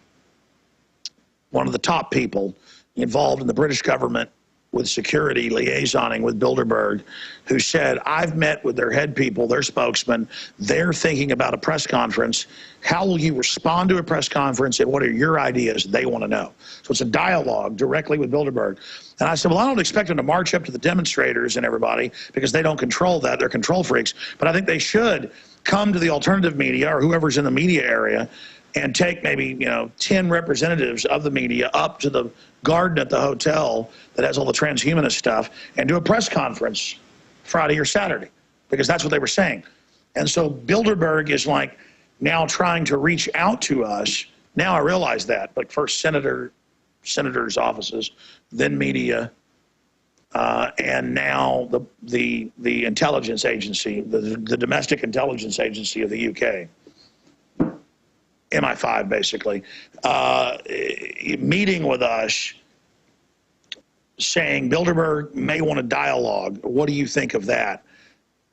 one of the top people involved in the British government with security liaisoning with Bilderberg, who said, I've met with their head people, their spokesman, they're thinking about a press conference. How will you respond to a press conference, and what are your ideas? They want to know. So it's a dialogue directly with Bilderberg. And I said, well, I don't expect them to march up to the demonstrators and everybody, because they don't control that. They're control freaks. But I think they should come to the alternative media, or whoever's in the media area, and take maybe 10 representatives of the media up to the garden at the hotel that has all the transhumanist stuff, and do a press conference Friday or Saturday, because that's what they were saying. And so Bilderberg is like now trying to reach out to us. Now I realize that, like first senators' offices, then media, and now the intelligence agency, the domestic intelligence agency of the UK. MI5, basically, meeting with us, saying Bilderberg may want a dialogue. What do you think of that?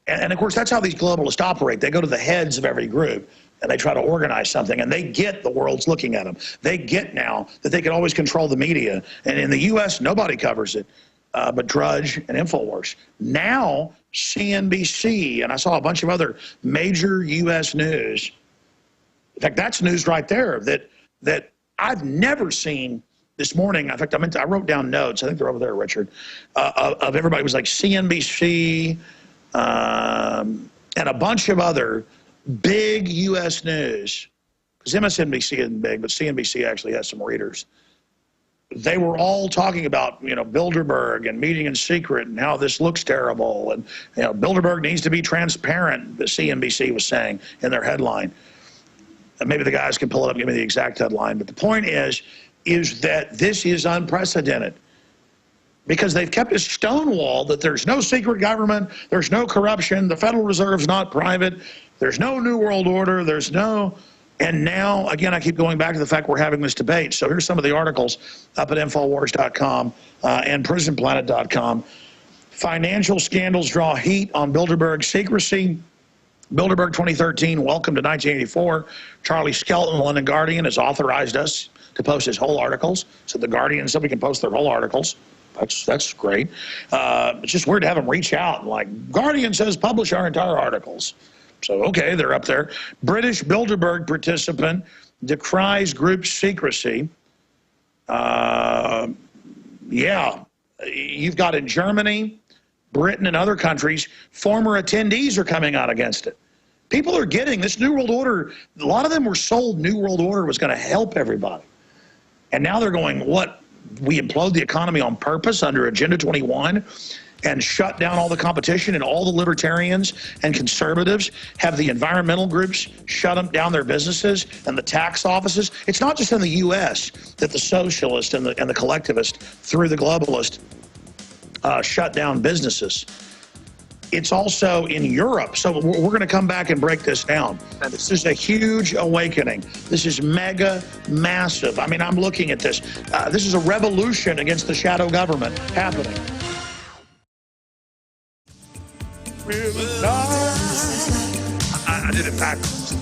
And of course, that's how these globalists operate. They go to the heads of every group, and they try to organize something, and they get the world's looking at them. They get now that they can always control the media. And in the U.S., nobody covers it but Drudge and Infowars. Now, CNBC, and I saw a bunch of other major U.S. news. In fact, that's news right there that I've never seen this morning. In fact, I wrote down notes. I think they're over there, Richard, of everybody. It was like CNBC and a bunch of other big U.S. news, because MSNBC isn't big, but CNBC actually has some readers. They were all talking about, Bilderberg and meeting in secret and how this looks terrible. And, Bilderberg needs to be transparent, the CNBC was saying in their headline. And maybe the guys can pull it up and give me the exact headline. But the point is that this is unprecedented, because they've kept it stonewalled that there's no secret government, there's no corruption, the Federal Reserve's not private, there's no New World Order, there's no... And now, again, I keep going back to the fact we're having this debate. So here's some of the articles up at Infowars.com and PrisonPlanet.com. Financial scandals draw heat on Bilderberg secrecy. Bilderberg 2013, welcome to 1984. Charlie Skelton, London Guardian, has authorized us to post his whole articles. So the Guardian, somebody can post their whole articles. That's great. It's just weird to have them reach out and like, Guardian says publish our entire articles. So, okay, they're up there. British Bilderberg participant decries group secrecy. Yeah, you've got in Germany, Britain, and other countries, former attendees are coming out against it. People are getting this New World Order. A lot of them were sold New World Order was going to help everybody. And now they're going, what? We implode the economy on purpose under Agenda 21 and shut down all the competition, and all the libertarians and conservatives have the environmental groups shut them down their businesses and the tax offices. It's not just in the U.S. that the socialist and the collectivist through the globalist shut down businesses. It's also in Europe. So we're going to come back and break this down. This is a huge awakening. This is mega, massive. I mean, I'm looking at this. This is a revolution against the shadow government happening. I did it backwards.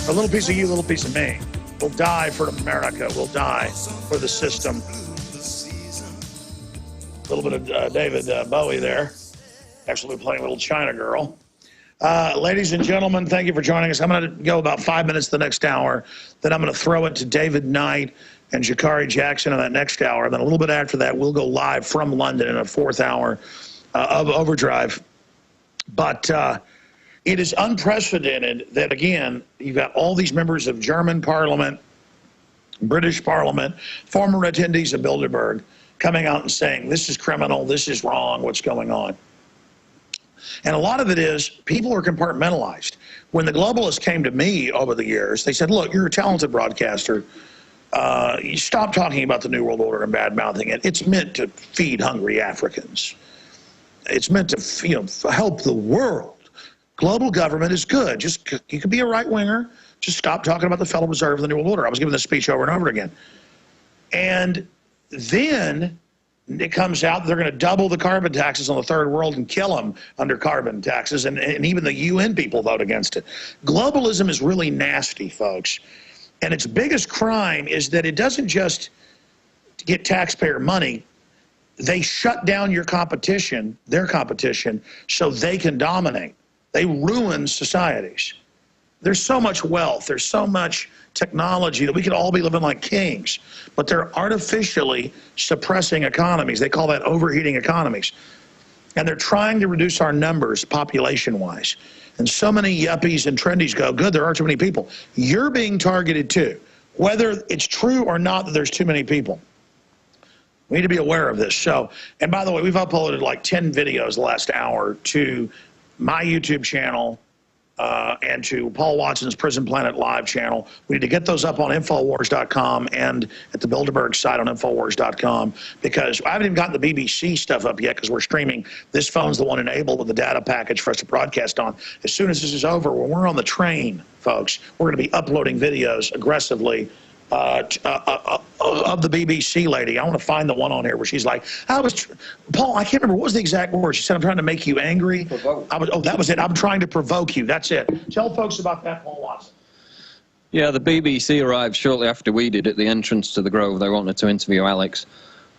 A little piece of you, a little piece of me. We'll die for America. We'll die for the system. A little bit of David Bowie there. Actually playing a little China Girl. Ladies and gentlemen, thank you for joining us. I'm going to go about 5 minutes the next hour. Then I'm going to throw it to David Knight and Jakari Jackson in that next hour. Then a little bit after that, we'll go live from London in a 4th hour of Overdrive. But it is unprecedented that, again, you've got all these members of German Parliament, British Parliament, former attendees of Bilderberg, coming out and saying, this is criminal, this is wrong, what's going on? And a lot of it is people are compartmentalized. When the globalists came to me over the years, they said, look, you're a talented broadcaster. You stop talking about the New World Order and bad-mouthing it. It's meant to feed hungry Africans. It's meant to help the world. Global government is good. You can be a right-winger. Just stop talking about the Federal Reserve and the New World Order. I was giving this speech over and over again. And then it comes out that they're going to double the carbon taxes on the third world and kill them under carbon taxes, and even the UN people vote against it. Globalism is really nasty, folks. And its biggest crime is that it doesn't just get taxpayer money. They shut down your competition, their competition, so they can dominate. They ruin societies. There's so much wealth, there's so much technology that we could all be living like kings, but they're artificially suppressing economies. They call that overheating economies. And they're trying to reduce our numbers population-wise. And so many yuppies and trendies go, good, there are too many people. You're being targeted too, whether it's true or not that there's too many people. We need to be aware of this. So, and by the way, we've uploaded like 10 videos the last hour to my YouTube channel and to Paul Watson's Prison Planet Live channel. We need to get those up on Infowars.com and at the Bilderberg site on Infowars.com, because I haven't even gotten the BBC stuff up yet because we're streaming. This phone's the one enabled with the data package for us to broadcast on. As soon as this is over, when we're on the train, folks, we're going to be uploading videos aggressively of the BBC lady. I want to find the one on here where she's like, Paul, I can't remember, what was the exact word? She said, I'm trying to make you angry. Provoke. Oh, that was it. I'm trying to provoke you. That's it. Tell folks about that, Paul Watson. Yeah, the BBC arrived shortly after we did at the entrance to the Grove. They wanted to interview Alex.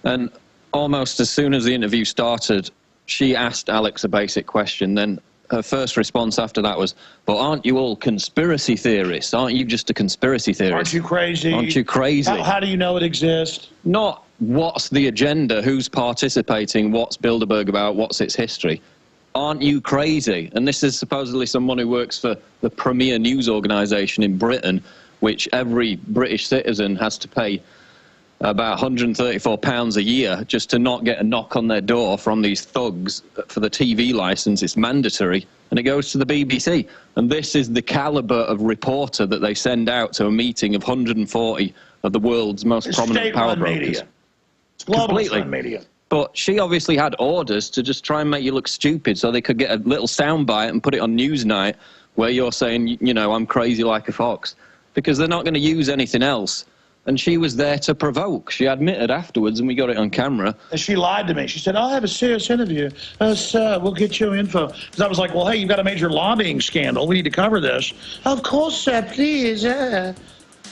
And almost as soon as the interview started, she asked Alex a basic question. Then her first response after that was, but aren't you all conspiracy theorists? Aren't you just a conspiracy theorist? Aren't you crazy? Aren't you crazy? How do you know it exists? Not what's the agenda, who's participating, what's Bilderberg about, what's its history. Aren't you crazy? And this is supposedly someone who works for the premier news organisation in Britain, which every British citizen has to pay about £134 a year just to not get a knock on their door from these thugs for the TV licence. It's mandatory, and it goes to the BBC. And this is the calibre of reporter that they send out to a meeting of 140 of the world's most prominent power brokers. Media. It's globalist media. But she obviously had orders to just try and make you look stupid so they could get a little soundbite and put it on Newsnight where you're saying, you know, I'm crazy like a fox, because they're not going to use anything else. And she was there to provoke. She admitted afterwards, and we got it on camera. And she lied to me. She said, I'll have a serious interview. Sir, we'll get you info. Because I was like, well, hey, you've got a major lobbying scandal. We need to cover this. Of course, sir, please.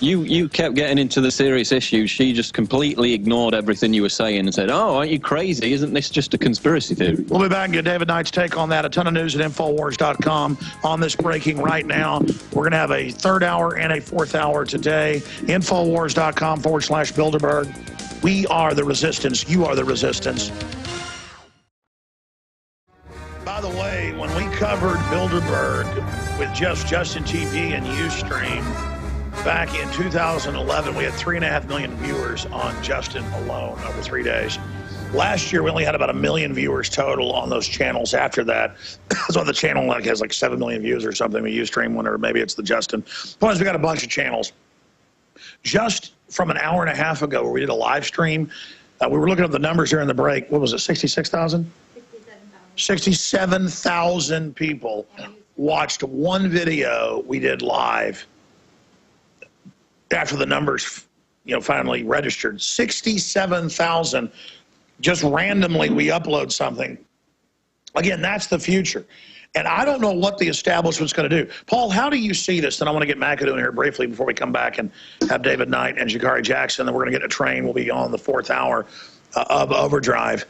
You kept getting into the serious issues. She just completely ignored everything you were saying and said, oh, aren't you crazy? Isn't this just a conspiracy theory? We'll be back and get David Knight's take on that. A ton of news at Infowars.com on this breaking right now. We're going to have a third hour and a fourth hour today. Infowars.com/Bilderberg. We are the resistance. You are the resistance. By the way, when we covered Bilderberg with Justin TV and Ustream, back in 2011, we had 3.5 million viewers on Justin alone over 3 days. Last year, we only had about 1 million viewers total on those channels after that. So the channel like has like 7 million views or something. We Ustream one, or maybe it's the Justin. Plus, we got a bunch of channels. Just from an hour and a half ago where we did a live stream, we were looking at the numbers during the break. What was it, 66,000? 67,000 people watched one video we did live after the numbers, you know, finally registered. 67,000, just randomly we upload something. Again, that's the future. And I don't know what the establishment's going to do. Paul, how do you see this? And I want to get McAdoo in here briefly before we come back and have David Knight and Jakari Jackson. Then we're going to get a train. We'll be on the fourth hour of Overdrive.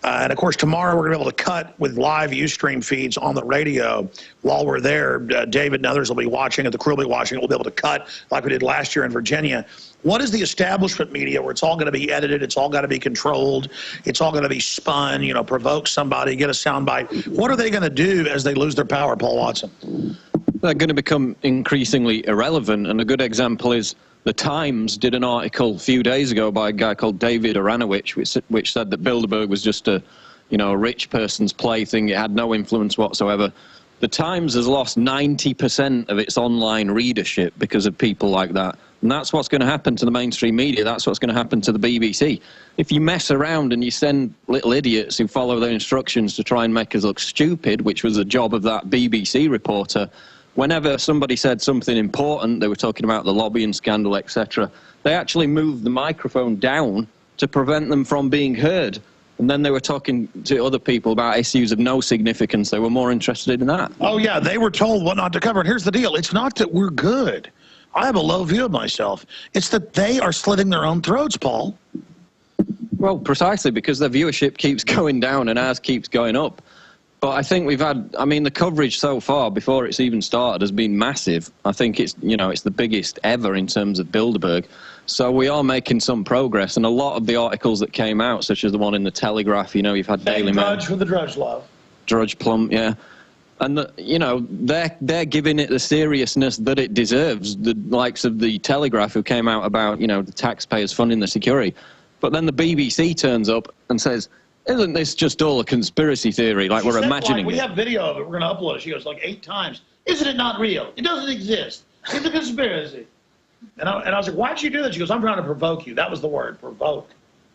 And, of course, tomorrow we're going to be able to cut with live Ustream feeds on the radio while we're there. David and others will be watching, and the crew will be watching. We'll be able to cut like we did last year in Virginia. What is the establishment media where it's all going to be edited, it's all got to be controlled, it's all going to be spun, you know, provoke somebody, get a soundbite? What are they going to do as they lose their power, Paul Watson? They're going to become increasingly irrelevant, and a good example is The Times did an article a few days ago by a guy called David Aronowitz, which said that Bilderberg was just a rich person's plaything. It had no influence whatsoever. The Times has lost 90% of its online readership because of people like that. And that's what's going to happen to the mainstream media. That's what's going to happen to the BBC. If you mess around and you send little idiots who follow their instructions to try and make us look stupid, which was the job of that BBC reporter, whenever somebody said something important, they were talking about the lobbying scandal, etc., they actually moved the microphone down to prevent them from being heard. And then they were talking to other people about issues of no significance. They were more interested in that. Oh, yeah, they were told what not to cover. And here's the deal. It's not that we're good. I have a low view of myself. It's that they are slitting their own throats, Paul. Well, precisely, because their viewership keeps going down and ours keeps going up. But I think we've had, I mean, the coverage so far, before it's even started, has been massive. I think it's, you know, it's the biggest ever in terms of Bilderberg. So we are making some progress, and a lot of the articles that came out, such as the one in the Telegraph, you know, you've had Daily Mail. Drudge with the Drudge love. Drudge Plum, yeah. And, you know, they're giving it the seriousness that it deserves, the likes of the Telegraph, who came out about, you know, the taxpayers funding the security. But then the BBC turns up and says, isn't this just all a conspiracy theory, like we're imagining it? We have video of it. We're going to upload it. She goes like 8 times. Isn't it not real? It doesn't exist. It's a conspiracy. And I was like, why'd you do that? She goes, I'm trying to provoke you. That was the word, provoke.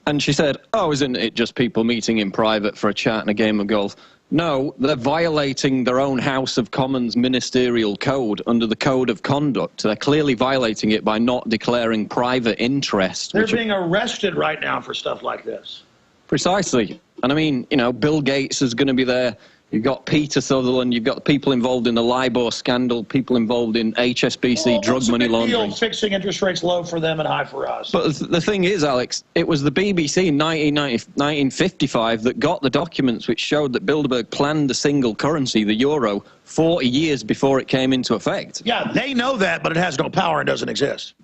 And she said, oh, isn't it just people meeting in private for a chat and a game of golf? No, they're violating their own House of Commons ministerial code under the Code of Conduct. They're clearly violating it by not declaring private interest. They're being arrested right now for stuff like this. Precisely. And I mean, you know, Bill Gates is going to be there. You've got Peter Sutherland. You've got people involved in the LIBOR scandal, people involved in HSBC drug money laundering. Fixing interest rates low for them and high for us. But the thing is, Alex, it was the BBC in 1955 that got the documents which showed that Bilderberg planned the single currency, the euro, 40 years before it came into effect. Yeah, they know that, but it has no power and doesn't exist.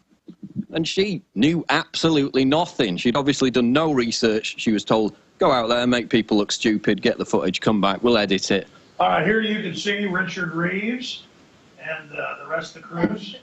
And she knew absolutely nothing. She'd obviously done no research. She was told, go out there, make people look stupid, get the footage, come back, we'll edit it. All right, here you can see Richard Reeves and the rest of the crews.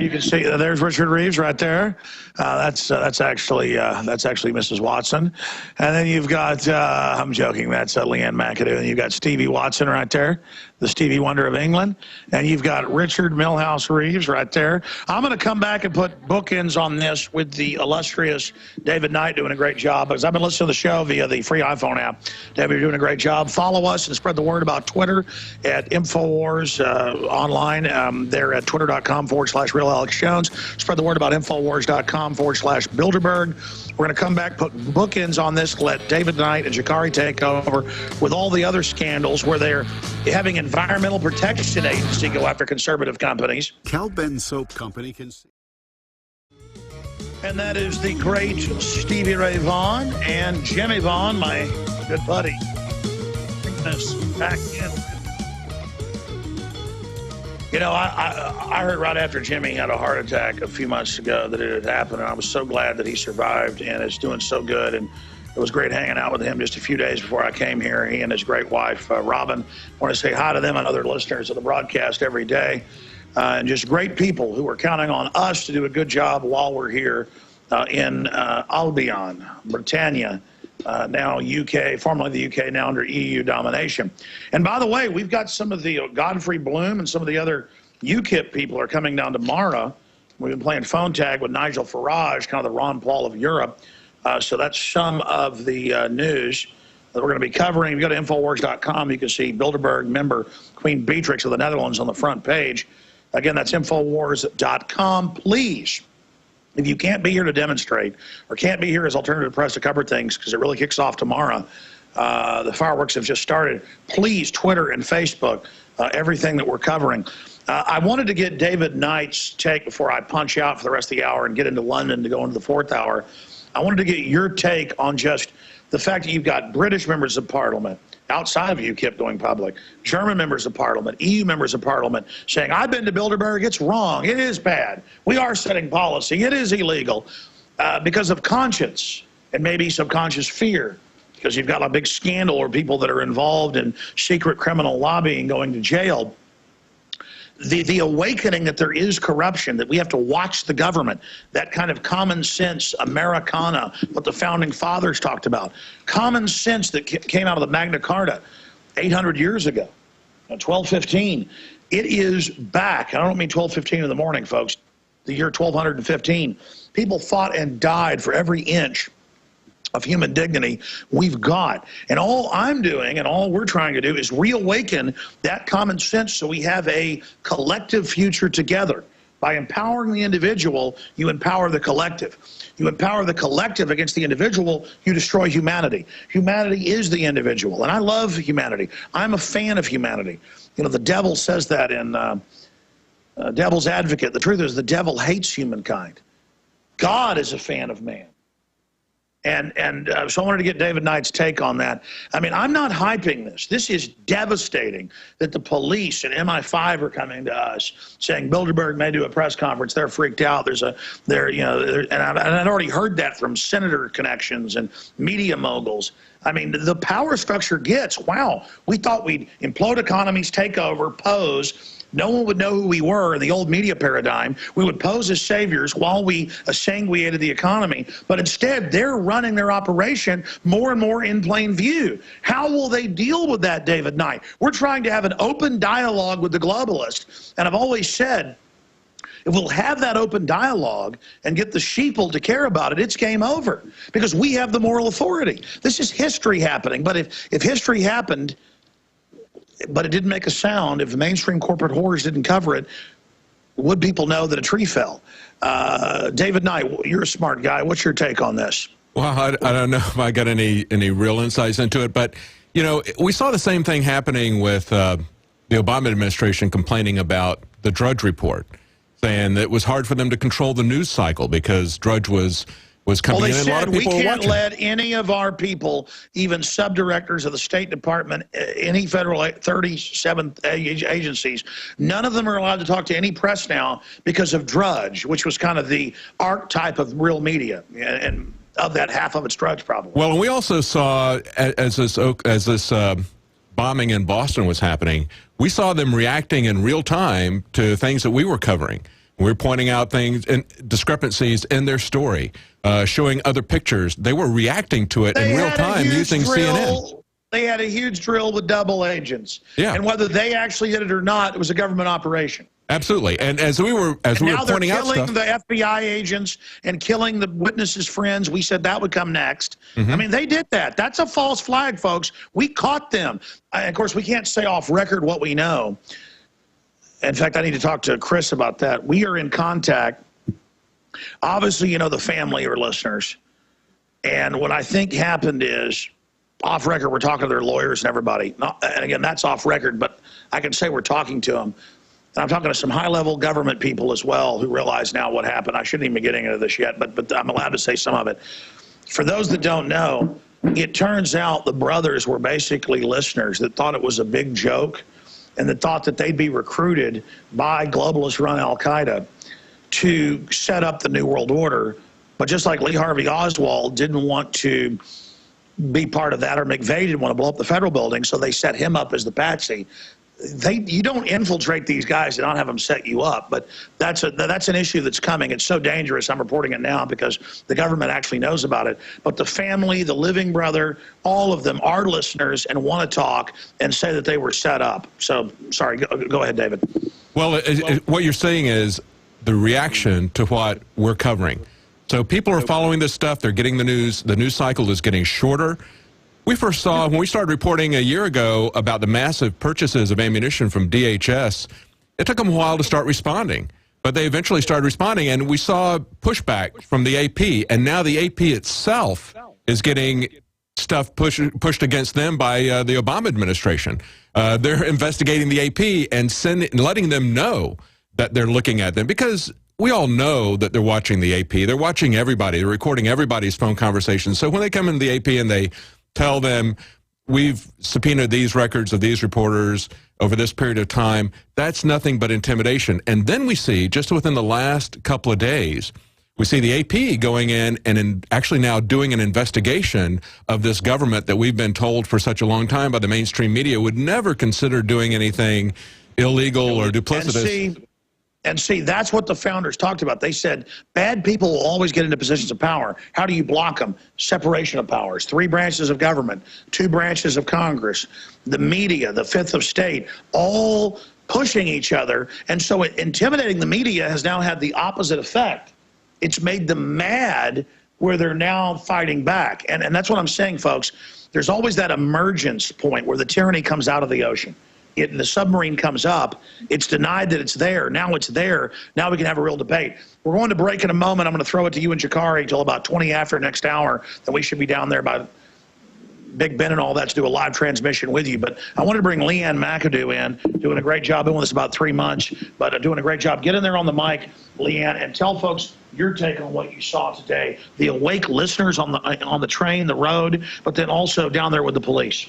You can see there's Richard Reeves right there. That's actually Mrs. Watson, and then you've got I'm joking. That's Lee Ann McAdoo, and you've got Stevie Watson right there, the Stevie Wonder of England, and you've got Richard Milhouse Reeves right there. I'm going to come back and put bookends on this with the illustrious David Knight doing a great job, because I've been listening to the show via the free iPhone app. David, you're doing a great job. Follow us and spread the word about Twitter at Infowars online. They're at twitter.com/Real Alex Jones. Spread the word about Infowars.com/Bilderberg. We're going to come back, put bookends on this, let David Knight and Jakari take over with all the other scandals where they're having Environmental Protection Agency go after conservative companies. Cal-Ben Soap Company can see. And that is the great Stevie Ray Vaughan and Jimmy Vaughan, my good buddy. Bringing us back in. You know, I heard right after Jimmy had a heart attack a few months ago that it had happened, and I was so glad that he survived and is doing so good. And it was great hanging out with him just a few days before I came here. He and his great wife, Robin. I want to say hi to them and other listeners of the broadcast every day. And just great people who are counting on us to do a good job while we're here in Albion, Britannia. Now UK, formerly the UK, now under EU domination. And by the way, we've got some of the Godfrey Bloom and some of the other UKIP people are coming down tomorrow. We've been playing phone tag with Nigel Farage, kind of the Ron Paul of Europe. So that's some of the news that we're going to be covering. If you go to Infowars.com, you can see Bilderberg member Queen Beatrix of the Netherlands on the front page. Again, that's Infowars.com. Please, if you can't be here to demonstrate or can't be here as alternative press to cover things, because it really kicks off tomorrow, the fireworks have just started, please Twitter and Facebook everything that we're covering. I wanted to get David Knight's take before I punch out for the rest of the hour and get into London to go into the 4th hour. I wanted to get your take on just the fact that you've got British members of Parliament outside of UKIP going public, German members of Parliament, EU members of Parliament saying, I've been to Bilderberg, it's wrong, it is bad, we are setting policy, it is illegal, because of conscience and maybe subconscious fear, because you've got a big scandal or people that are involved in secret criminal lobbying going to jail. The awakening that there is corruption, that we have to watch the government, that kind of common sense Americana, what the founding fathers talked about, common sense that came out of the Magna Carta 800 years ago, 1215, it is back. I don't mean 1215 in the morning, folks, the year 1215. People fought and died for every inch of human dignity we've got. And all I'm doing and all we're trying to do is reawaken that common sense so we have a collective future together. By empowering the individual, you empower the collective. You empower the collective against the individual, you destroy humanity. Humanity is the individual, and I love humanity. I'm a fan of humanity. You know, the devil says that in Devil's Advocate. The truth is the devil hates humankind. God is a fan of man. And so I wanted to get David Knight's take on that. I mean, I'm not hyping this. This is devastating that the police and MI5 are coming to us saying Bilderberg may do a press conference. They're freaked out. And I'd already heard that from senator connections and media moguls. I mean, the power structure gets, wow, we thought we'd implode economies, take over, pose. No one would know who we were in the old media paradigm. We would pose as saviors while we exsanguinated the economy. But instead, they're running their operation more and more in plain view. How will they deal with that, David Knight? We're trying to have an open dialogue with the globalists. And I've always said, if we'll have that open dialogue and get the sheeple to care about it, it's game over. Because we have the moral authority. This is history happening. But if history happened, but it didn't make a sound, if the mainstream corporate whores didn't cover it, would people know that a tree fell? David Knight, you're a smart guy. What's your take on this? Well, I don't know if I got any real insights into it, but, you know, we saw the same thing happening with the Obama administration complaining about the Drudge Report, saying that it was hard for them to control the news cycle because Drudge was coming in and a lot of people were watching. We can't let any of our people, even subdirectors of the State Department, any federal 37 agencies, none of them are allowed to talk to any press now because of Drudge, which was kind of the archetype of real media. And of that, half of it's Drudge, probably. Well, and we also saw, as this bombing in Boston was happening, we saw them reacting in real time to things that we were covering. We were pointing out things and discrepancies in their story, showing other pictures. They were reacting to it in real time using CNN. They had a huge drill with double agents. Yeah. And whether they actually did it or not, it was a government operation. Absolutely. And as we were pointing out stuff, killing the FBI agents and killing the witnesses' friends. We said that would come next. I mean, they did that. That's a false flag, folks. We caught them. Of course, we can't say off record what we know. In fact, I need to talk to Chris about that. We are in contact. Obviously, you know, the family are listeners. And what I think happened is, off record, we're talking to their lawyers and everybody. And again, that's off record, but I can say we're talking to them. And I'm talking to some high-level government people as well who realize now what happened. I shouldn't even be getting into this yet, but I'm allowed to say some of it. For those that don't know, it turns out the brothers were basically listeners that thought it was a big joke and that thought that they'd be recruited by globalist-run al-Qaeda to set up the New World Order. But just like Lee Harvey Oswald didn't want to be part of that, or McVeigh didn't want to blow up the federal building, so they set him up as the patsy. You don't infiltrate these guys and not have them set you up, but that's an issue that's coming. It's so dangerous. I'm reporting it now because the government actually knows about it. But the family, the living brother, all of them are listeners and want to talk and say that they were set up. So, sorry, go ahead, David. Well, what you're saying is the reaction to what we're covering. So people are following this stuff. They're getting the news. The news cycle is getting shorter. We first saw, when we started reporting a year ago about the massive purchases of ammunition from DHS, it took them a while to start responding. But they eventually started responding, and we saw pushback from the AP. And now the AP itself is getting stuff pushed against them by the Obama administration. They're investigating the AP and letting them know that they're looking at them, because we all know that they're watching the AP. They're watching everybody. They're recording everybody's phone conversations. So when they come into the AP and they tell them, we've subpoenaed these records of these reporters over this period of time, that's nothing but intimidation. And then we see, just within the last couple of days, we see the AP going in and actually now doing an investigation of this government that we've been told for such a long time by the mainstream media would never consider doing anything illegal or duplicitous. And see, that's what the founders talked about. They said, bad people will always get into positions of power. How do you block them? Separation of powers. 3 branches of government, 2 branches of Congress, the media, the 5th of state, all pushing each other. And so intimidating the media has now had the opposite effect. It's made them mad where they're now fighting back. And that's what I'm saying, folks. There's always that emergence point where the tyranny comes out of the ocean. The submarine comes up. It's denied that it's there. Now it's there. Now we can have a real debate. We're going to break in a moment. I'm going to throw it to you and Jakari until about 20 after next hour. Then we should be down there by Big Ben and all that to do a live transmission with you. But I wanted to bring Lee Ann McAdoo in, doing a great job. Been with us about 3 months, but doing a great job. Get in there on the mic, Lee Ann, and tell folks your take on what you saw today. The awake listeners on the train, the road, but then also down there with the police.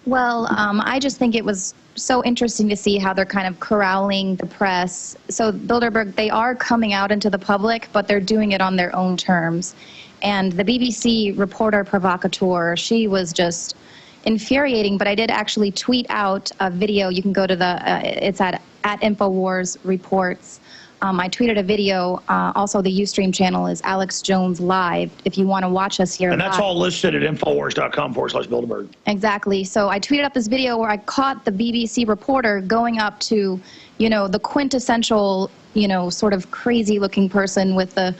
Well, I just think it was so interesting to see how they're kind of corralling the press. So Bilderberg, they are coming out into the public, but they're doing it on their own terms. And the BBC reporter provocateur, she was just infuriating, but I did actually tweet out a video. You can go to it's at Infowars Reports. I tweeted a video. Also, the Ustream channel is Alex Jones Live, if you want to watch us here. And that's all listed at Infowars.com/Bilderberg. Exactly. So I tweeted up this video where I caught the BBC reporter going up to, the quintessential, sort of crazy looking person with the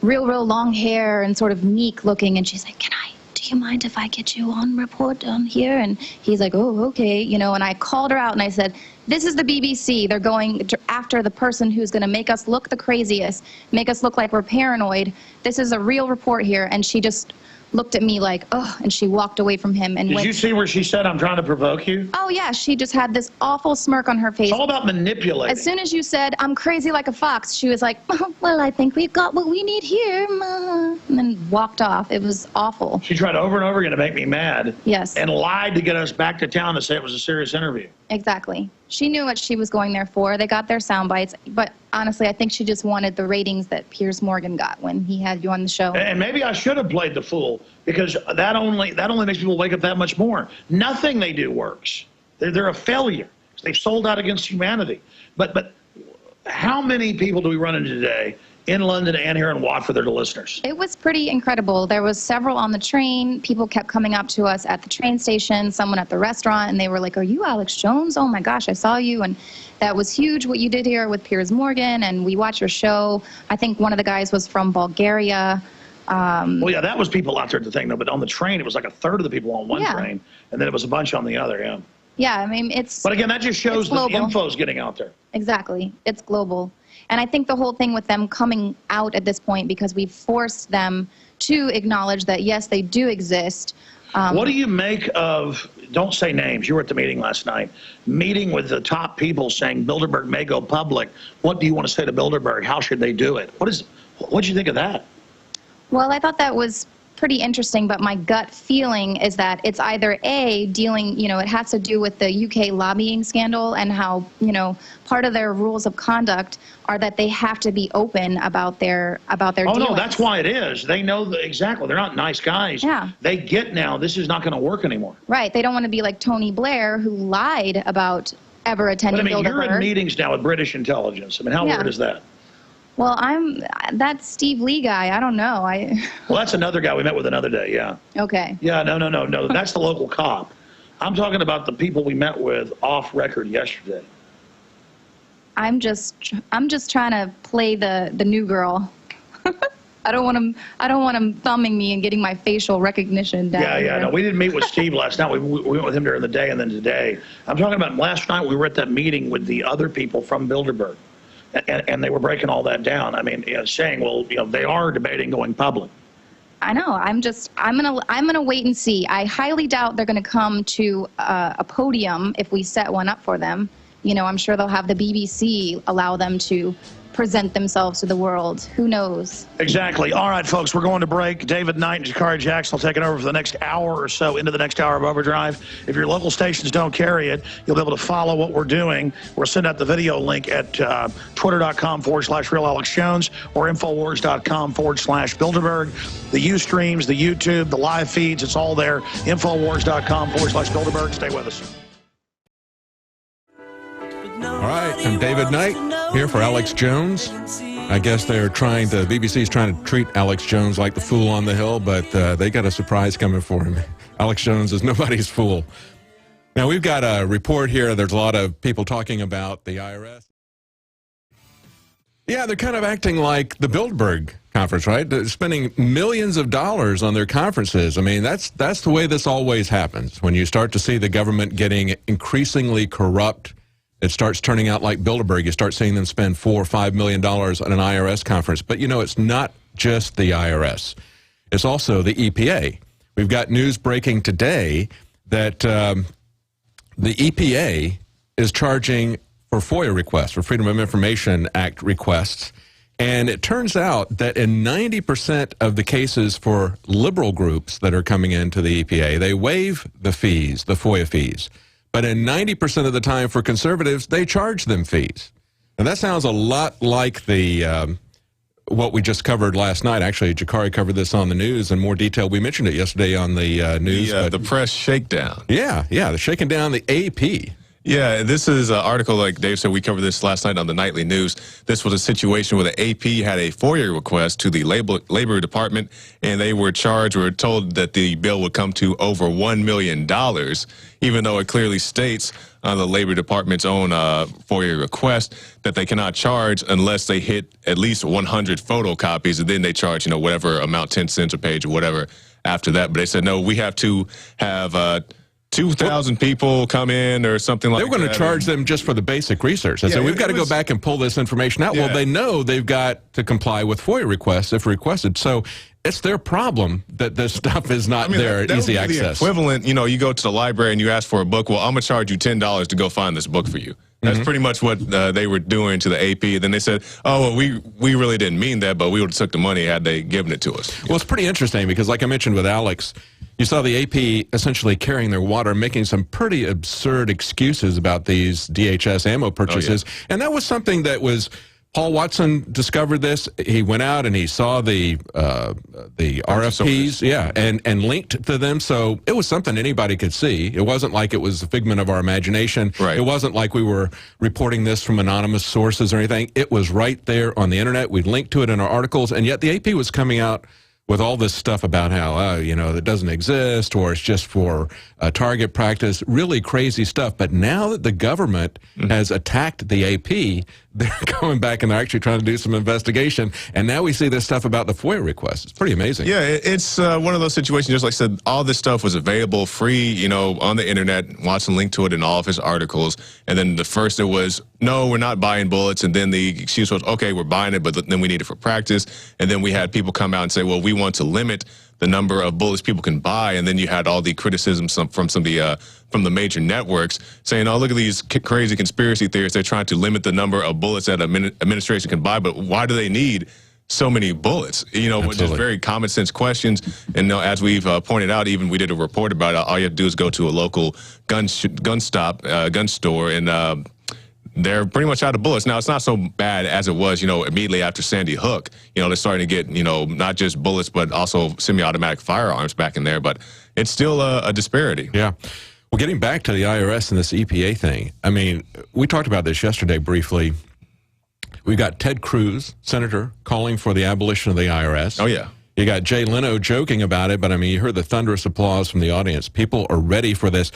real long hair and sort of meek looking. And she's like, do you mind if I get you on report on here? And he's like, oh, okay. And I called her out and I said, this is the BBC. They're going after the person who's going to make us look the craziest, make us look like we're paranoid. This is a real report here. And she just looked at me like, oh, and she walked away from him. And Did you see where she said, I'm trying to provoke you? Oh, yeah. She just had this awful smirk on her face. It's all about manipulating. As soon as you said, I'm crazy like a fox, she was like, well, I think we've got what we need here, Ma. And then walked off. It was awful. She tried over and over again to make me mad. Yes. And lied to get us back to town to say it was a serious interview. Exactly. She knew what she was going there for. They got their sound bites. But honestly, I think she just wanted the ratings that Piers Morgan got when he had you on the show. And maybe I should have played the fool, because that only makes people wake up that much more. Nothing they do works. They're a failure. They've sold out against humanity. But how many people do we run into today in London and here in Watford that are listeners? It was pretty incredible. There was several on the train. People kept coming up to us at the train station, someone at the restaurant, and they were like, are you Alex Jones? Oh my gosh, I saw you. And that was huge what you did here with Piers Morgan, and we watched your show. I think one of the guys was from Bulgaria. Well, yeah, that was people out there at the thing, though, but on the train, it was like a third of the people on one train, and then it was a bunch on the other, yeah. Yeah, I mean, it's... But again, that just shows that the info's getting out there. Exactly. It's global. And I think the whole thing with them coming out at this point, because we've forced them to acknowledge that, yes, they do exist. What do you make of, don't say names, you were at the meeting last night, meeting with the top people saying Bilderberg may go public. What do you want to say to Bilderberg? How should they do it? What do you think of that? Well, I thought that was pretty interesting, but my gut feeling is that it's either A, dealing, it has to do with the UK lobbying scandal and how, part of their rules of conduct are that they have to be open about their dealings. No, that's why it is. They know exactly. They're not nice guys. Yeah. They get now this is not going to work anymore. Right. They don't want to be like Tony Blair, who lied about ever attending Bilderberg. You're in meetings now with British intelligence. I mean, how weird is that? Well, that Steve Lee guy, I don't know. Well, that's another guy we met with another day, yeah. Okay. Yeah, no. That's the local cop. I'm talking about the people we met with off record yesterday. I'm just trying to play the new girl. I don't want him thumbing me and getting my facial recognition down. Yeah. No, we didn't meet with Steve last night. We went with him during the day and then today. I'm talking about last night we were at that meeting with the other people from Bilderberg. And they were breaking all that down. I mean, saying, well, they are debating going public. I know. I'm gonna wait and see. I highly doubt they're gonna come to a podium if we set one up for them. I'm sure they'll have the BBC allow them to present themselves to the world. Who knows? Exactly. All right, folks, we're going to break. David Knight and Jakari Jackson will take it over for the next hour or so into the next hour of Overdrive. If your local stations don't carry it, you'll be able to follow what we're doing. We'll send out the video link at twitter.com/RealAlexJones or Infowars.com/Bilderberg. The Ustreams, the YouTube, the live feeds, it's all there. Infowars.com/Bilderberg. Stay with us. All right, I'm David Knight, here for Alex Jones. I guess BBC's trying to treat Alex Jones like the fool on the hill, but they got a surprise coming for him. Alex Jones is nobody's fool. Now, we've got a report here. There's a lot of people talking about the IRS. Yeah, they're kind of acting like the Bilderberg conference, right? They're spending millions of dollars on their conferences. I mean, that's the way this always happens. When you start to see the government getting increasingly corrupt, it starts turning out like Bilderberg. You start seeing them spend $4 or $5 million on an IRS conference. But, you know, it's not just the IRS. It's also the EPA. We've got news breaking today that the EPA is charging for FOIA requests, for Freedom of Information Act requests. And it turns out that in 90% of the cases for liberal groups that are coming into the EPA, they waive the fees, the FOIA fees. But in 90% of the time for conservatives, they charge them fees. And that sounds a lot like the what we just covered last night. Actually, Jakari covered this on the news in more detail. We mentioned it yesterday on the news. The press shakedown. Yeah, the shaking down the AP. Yeah, this is an article, like Dave said, we covered this last night on the nightly news. This was a situation where the AP had a FOIA request to the Labor Department, and they were told that the bill would come to over $1 million, even though it clearly states on the Labor Department's own FOIA request that they cannot charge unless they hit at least 100 photocopies, and then they charge, you know, whatever amount, 10 cents a page or whatever after that. But they said, no, we have to have 2,000 people come in or something like that. They're going to charge them just for the basic research. And so we've got to go back and pull this information out. Well, they know they've got to comply with FOIA requests if requested. So it's their problem that this stuff is not there at easy access. The equivalent, you know, you go to the library and you ask for a book. Well, I'm going to charge you $10 to go find this book for you. That's pretty much what they were doing to the AP. Then they said, oh, well, we really didn't mean that, but we would have took the money had they given it to us. Well, it's pretty interesting because, like I mentioned with Alex, you saw the AP essentially carrying their water, making some pretty absurd excuses about these DHS ammo purchases. Oh, yeah. And that was something that was, Paul Watson discovered this. He went out and he saw the RFPs, and linked to them. So it was something anybody could see. It wasn't like it was a figment of our imagination. Right. It wasn't like we were reporting this from anonymous sources or anything. It was right there on the internet. We'd linked to it in our articles, and yet the AP was coming out with all this stuff about how, you know, it doesn't exist or it's just for target practice, really crazy stuff. But now that the government has attacked the AP, they're going back and they're actually trying to do some investigation. And now we see this stuff about the FOIA requests. It's pretty amazing. Yeah, it's one of those situations, just like I said, all this stuff was available free, you know, on the internet. Watson linked to it in all of his articles. And then the first it was, no, we're not buying bullets. And then the excuse was, okay, we're buying it, but then we need it for practice. And then we had people come out and say, well, we want to limit the number of bullets people can buy. And then you had all the criticism from some of the major networks saying, oh, look at these crazy conspiracy theorists. They're trying to limit the number of bullets that administration can buy. But why do they need so many bullets? You know, just very common sense questions. And you know, as we've pointed out, even we did a report about it, all you have to do is go to a local gun store, and they're pretty much out of bullets. Now, it's not so bad as it was, you know, immediately after Sandy Hook. You know, they're starting to get, you know, not just bullets, but also semi-automatic firearms back in there. But it's still a disparity. Yeah. Well, getting back to the IRS and this EPA thing, I mean, we talked about this yesterday briefly. We've got Ted Cruz, senator, calling for the abolition of the IRS. Oh, yeah. You got Jay Leno joking about it, but, I mean, you heard the thunderous applause from the audience. People are ready for this.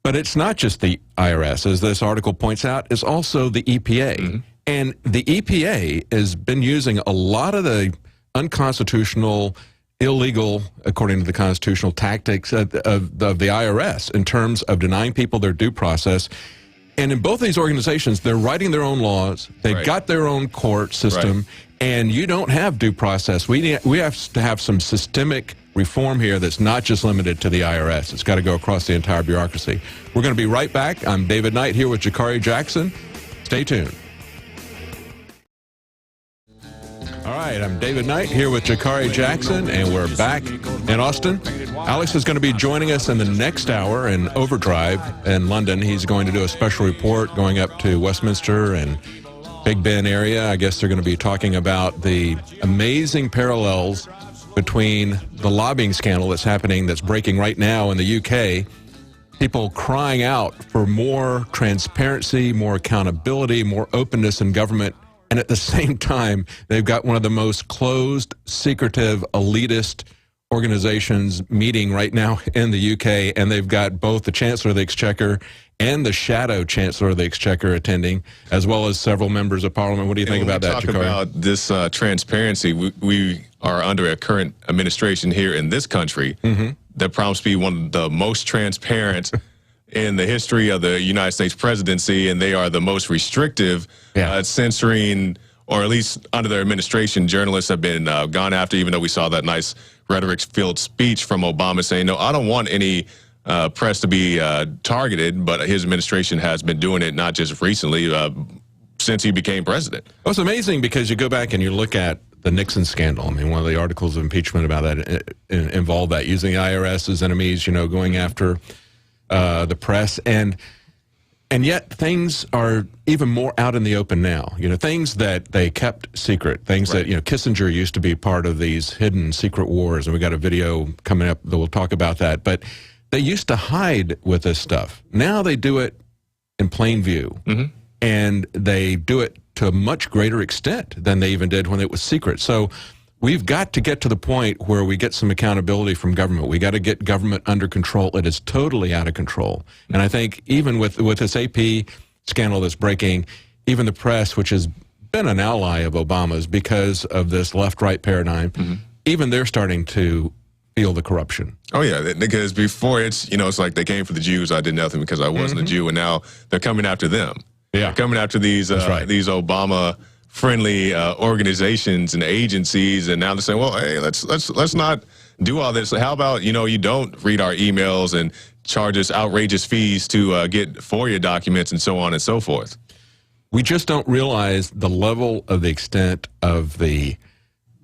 But it's not just the IRS, as this article points out, it's also the EPA. And the EPA has been using a lot of the unconstitutional, illegal, according to the constitutional tactics of the IRS in terms of denying people their due process. And in both these organizations, they're writing their own laws. They've got their own court system, and you don't have due process. We have to have some systemic reform here that's not just limited to the IRS. It's got to go across the entire bureaucracy. We're going to be right back. I'm David Knight here with Jakari Jackson. Stay tuned. All right, I'm David Knight here with Jakari Jackson, and we're back in Austin. Alex is going to be joining us in the next hour in Overdrive in London. He's going to do a special report going up to Westminster and Big Ben area. I guess they're going to be talking about the amazing parallels between the lobbying scandal that's happening, that's breaking right now in the UK, people crying out for more transparency, more accountability, more openness in government, and at the same time, they've got one of the most closed, secretive, elitist organizations meeting right now in the UK, and they've got both the Chancellor of the Exchequer and the shadow chancellor of the exchequer attending, as well as several members of parliament. What do you think about that, Jakari? About this transparency, we are under a current administration here in this country that promised to be one of the most transparent in the history of the United States presidency, and they are the most restrictive, censoring, or at least under their administration, journalists have been gone after, even though we saw that nice rhetoric-filled speech from Obama saying, no, I don't want any press to be targeted, but his administration has been doing it not just recently, since he became president. Well, it's amazing because you go back and you look at the Nixon scandal. I mean, one of the articles of impeachment about that involved that, using the IRS as enemies, going after the press. And yet things are even more out in the open now. Things that they kept secret, things that, Kissinger used to be part of these hidden secret wars. And we got a video coming up that we'll talk about that. But they used to hide with this stuff. Now they do it in plain view. And they do it to a much greater extent than they even did when it was secret. So we've got to get to the point where we get some accountability from government. We got to get government under control. It is totally out of control. And I think even with this AP scandal that's breaking, even the press, which has been an ally of Obama's because of this left-right paradigm, even they're starting to feel the corruption. Oh, yeah, because before it's like they came for the Jews. I did nothing because I wasn't a Jew, and now they're coming after them. Yeah, they're coming after these these Obama-friendly organizations and agencies, and now they're saying, well, hey, let's not do all this. How about you don't read our emails and charge us outrageous fees to get FOIA documents and so on and so forth. We just don't realize the level of the extent of the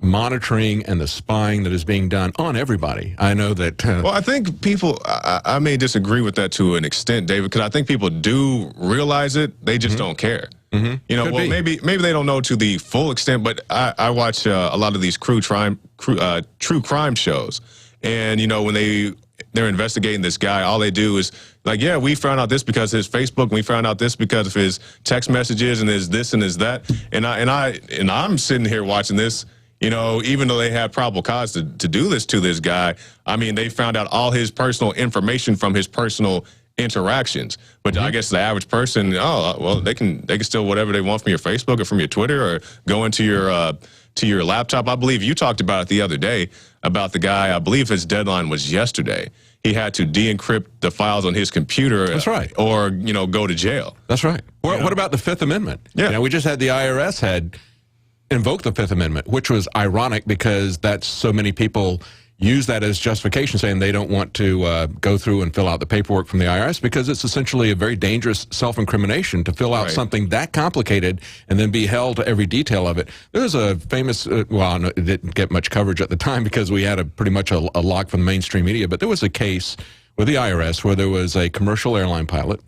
monitoring and the spying that is being done on everybody. I know that... well, I think people... I may disagree with that to an extent, David, because I think people do realize it. They just don't care. Maybe they don't know to the full extent, but I watch a lot of these true crime shows. And, when they're investigating this guy, all they do is like, yeah, we found out this because of his Facebook, and we found out this because of his text messages, and there's this and there's that. And I'm sitting here watching this. Even though they had probable cause to do this to this guy, I mean, they found out all his personal information from his personal interactions. But I guess the average person, they can steal whatever they want from your Facebook or from your Twitter, or go into your laptop. I believe you talked about it the other day about the guy. I believe his deadline was yesterday. He had to de-encrypt the files on his computer. That's right. Or go to jail. That's right. What about the Fifth Amendment? Yeah, we just had the IRS had invoke the Fifth Amendment, which was ironic because that's so many people use that as justification, saying they don't want to go through and fill out the paperwork from the IRS because it's essentially a very dangerous self-incrimination to fill out something that complicated and then be held to every detail of it. There was a famous, it didn't get much coverage at the time because we had pretty much a lock from the mainstream media, but there was a case with the IRS where there was a commercial airline pilot.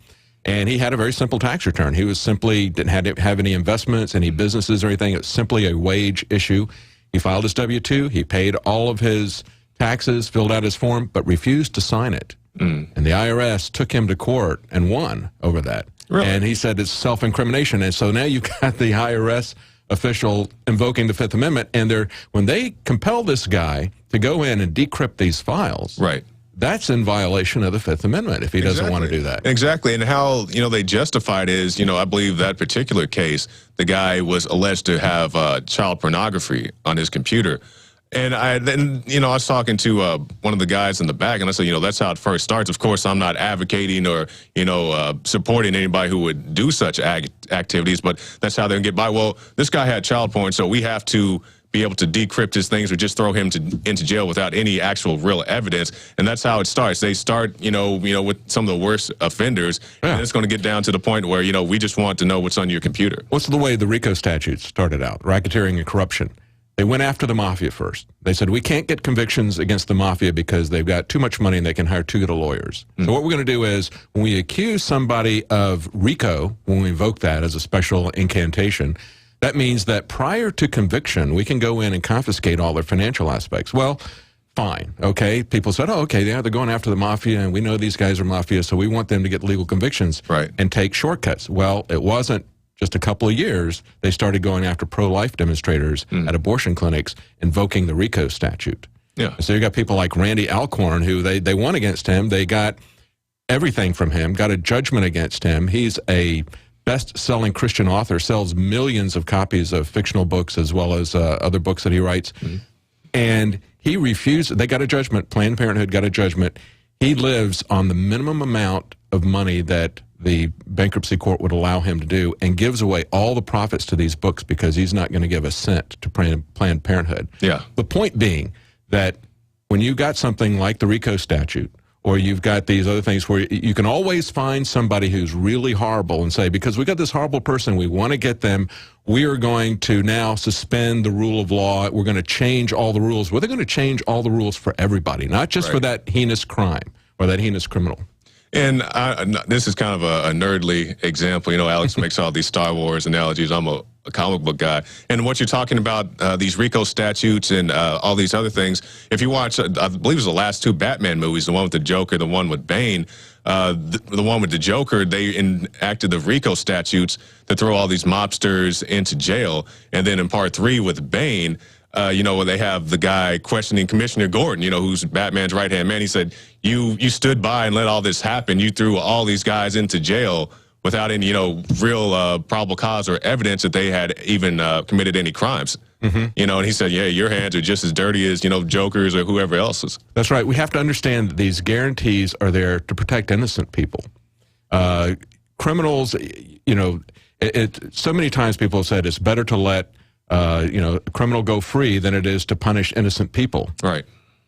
And he had a very simple tax return. He was simply didn't have any investments, any businesses or anything. It was simply a wage issue. He filed his W-2. He paid all of his taxes, filled out his form, but refused to sign it. And the IRS took him to court and won over that. Really? And he said it's self-incrimination. And so now you've got the IRS official invoking the Fifth Amendment, and when they compel this guy to go in and decrypt these files, that's in violation of the Fifth Amendment if he doesn't want to do that. Exactly. And how, they justified is, I believe that particular case, the guy was alleged to have child pornography on his computer. And I was talking to one of the guys in the back, and I said, that's how it first starts. Of course, I'm not advocating or, supporting anybody who would do such activities, but that's how they get by. Well, this guy had child porn, so we have to be able to decrypt his things or just throw him into jail without any actual real evidence. And that's how it starts. They start, with some of the worst offenders. And it's going to get down to the point where, we just want to know what's on your computer. What's the way the RICO statutes started out? Racketeering and corruption. They went after the mafia first. They said, we can't get convictions against the mafia because they've got too much money and they can hire too good of lawyers. So what we're going to do is, when we accuse somebody of RICO, when we invoke that as a special incantation, that means that prior to conviction, we can go in and confiscate all their financial aspects. Well, fine, okay? People said, they're going after the mafia, and we know these guys are mafia, so we want them to get legal convictions and take shortcuts. Well, it wasn't just a couple of years. They started going after pro-life demonstrators at abortion clinics, invoking the RICO statute. Yeah. So you got people like Randy Alcorn, who they won against him. They got everything from him, got a judgment against him. He's a best-selling Christian author, sells millions of copies of fictional books as well as other books that he writes. And he refused. They got a judgment. Planned Parenthood got a judgment. He lives on the minimum amount of money that the bankruptcy court would allow him to do, and gives away all the profits to these books because he's not going to give a cent to Planned Parenthood. Yeah. The point being that when you got something like the RICO statute, or you've got these other things where you can always find somebody who's really horrible and say, because we got this horrible person, we want to get them, we are going to now suspend the rule of law, we're going to change all the rules. Well, they're going to change all the rules for everybody, not just for that heinous crime or that heinous criminal. And this is kind of a nerdly example. You know, Alex makes all these Star Wars analogies. I'm a comic book guy. And what you're talking about, these RICO statutes and all these other things, if you watch, I believe it was the last two Batman movies, the one with the Joker, the one with Bane, the one with the Joker, they enacted the RICO statutes to throw all these mobsters into jail. And then in part 3 with Bane, you know, where they have the guy questioning Commissioner Gordon, you know, who's Batman's right-hand man. He said, you stood by and let all this happen. You threw all these guys into jail without any, you know, real probable cause or evidence that they had even committed any crimes. You know, and he said, yeah, your hands are just as dirty as, you know, Joker's or whoever else's. That's right. We have to understand that these guarantees are there to protect innocent people. Criminals, you know, so many times people have said it's better to let you know, a criminal go free than it is to punish innocent people. Right.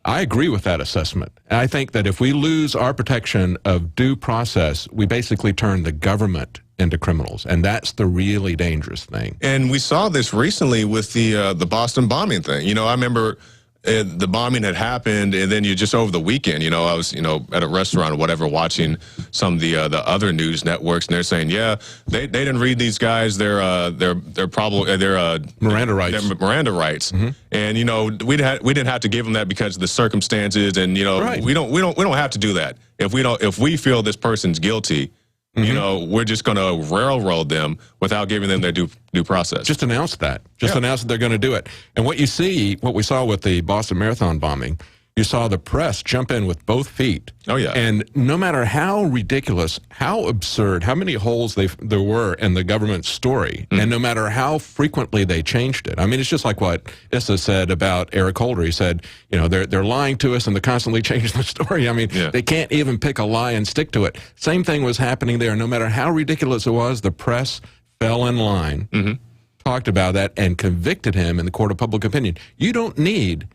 I agree with that assessment. And I think that if we lose our protection of due process, we basically turn the government into criminals, and that's the really dangerous thing. And we saw this recently with the Boston bombing thing. You know, I remember the bombing had happened, and then you just over the weekend, you know, I was, you know, at a restaurant or whatever watching some of the other news networks, and they're saying, yeah, they didn't read these guys their probably their Miranda rights. Their Miranda rights, and you know, we didn't have to give them that because of the circumstances, and you know, we don't have to do that if we feel this person's guilty. You know, we're just going to railroad them without giving them their due process. Just announce that. Just announce that they're going to do it. And what we saw with the Boston Marathon bombing, you saw the press jump in with both feet. Oh, yeah. And no matter how ridiculous, how absurd, how many holes there were in the government story, and no matter how frequently they changed it. I mean, it's just like what Issa said about Eric Holder. He said, you know, they're lying to us and they're constantly changing the story. I mean, they can't even pick a lie and stick to it. Same thing was happening there. No matter how ridiculous it was, the press fell in line, talked about that, and convicted him in the court of public opinion. You don't need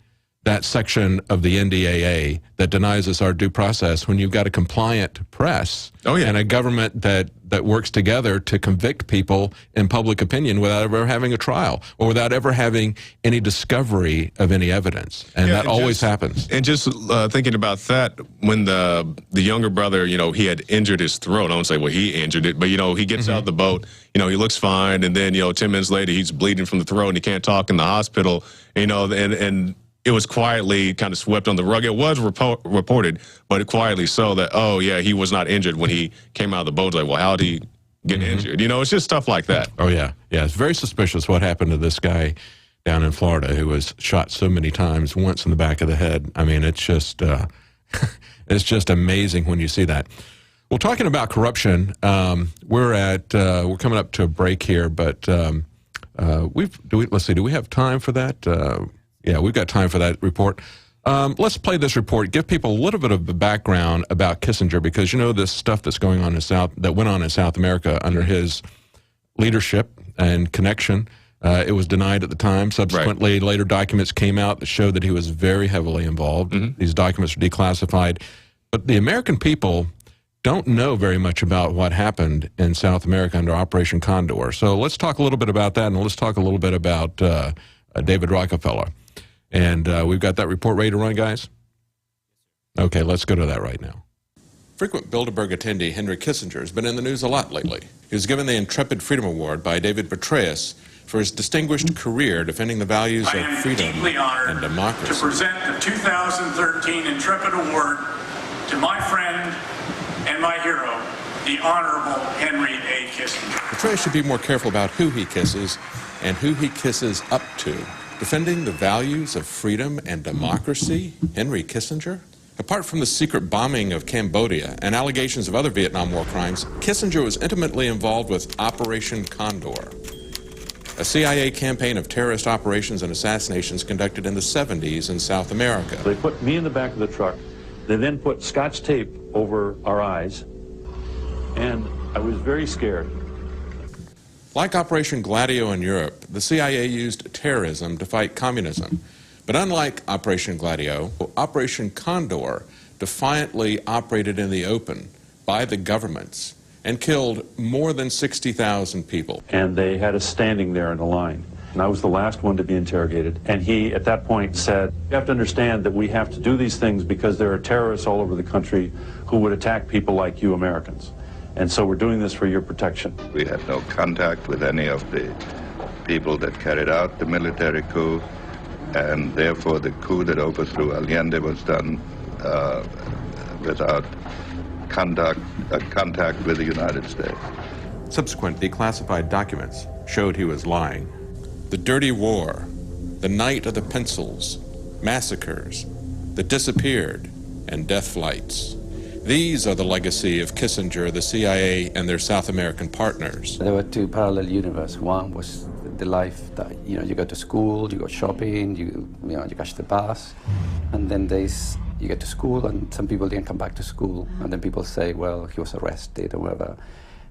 that section of the NDAA that denies us our due process when you've got a compliant press and a government that works together to convict people in public opinion without ever having a trial or without ever having any discovery of any evidence. And that always happens. And just thinking about that, when the younger brother, you know, he had injured his throat. I don't say, well, he injured it, but, you know, he gets out the boat, you know, he looks fine. And then, you know, 10 minutes later, he's bleeding from the throat and he can't talk in the hospital, you know, and it was quietly kind of swept on the rug. It was reported, but quietly so that, oh, yeah, he was not injured when he came out of the boat. Like, well, how did he get injured? You know, it's just stuff like that. Oh, yeah. Yeah, it's very suspicious what happened to this guy down in Florida who was shot so many times, once in the back of the head. I mean, it's just it's just amazing when you see that. Well, talking about corruption, we're coming up to a break here, but let's see, do we have time for that? Yeah, we've got time for that report. Let's play this report, give people a little bit of a background about Kissinger, because you know this stuff that's going on that went on in South America under his leadership and connection. It was denied at the time. Subsequently, later documents came out that showed that he was very heavily involved. These documents are declassified. But the American people don't know very much about what happened in South America under Operation Condor. So let's talk a little bit about that, and let's talk a little bit about David Rockefeller. And we've got that report ready to run, guys? Okay, let's go to that right now. Frequent Bilderberg attendee Henry Kissinger has been in the news a lot lately. He was given the Intrepid Freedom Award by David Petraeus for his distinguished career defending the values of freedom and democracy. To present the 2013 Intrepid Award to my friend and my hero, the Honorable Henry A. Kissinger. Petraeus should be more careful about who he kisses and who he kisses up to. Defending the values of freedom and democracy, Henry Kissinger? Apart from the secret bombing of Cambodia and allegations of other Vietnam War crimes, Kissinger was intimately involved with Operation Condor, a CIA campaign of terrorist operations and assassinations conducted in the 70s in South America. They put me in the back of the truck. They then put Scotch tape over our eyes, and I was very scared. Like Operation Gladio in Europe, the CIA used terrorism to fight communism. But unlike Operation Gladio, Operation Condor defiantly operated in the open by the governments and killed more than 60,000 people. And they had us standing there in a line. And I was the last one to be interrogated. And he, at that point, said, you have to understand that we have to do these things because there are terrorists all over the country who would attack people like you Americans. And so we're doing this for your protection. We had no contact with any of the people that carried out the military coup, and therefore the coup that overthrew Allende was done without contact with the United States. Subsequent declassified documents showed he was lying. The dirty war, the night of the pencils, massacres, the disappeared, and death flights. These are the legacy of Kissinger, the CIA, and their South American partners. There were two parallel universes. One was the life that, you go to school, you go shopping, you catch the bus, and then there's you get to school and some people didn't come back to school, and then people say, well, he was arrested or whatever.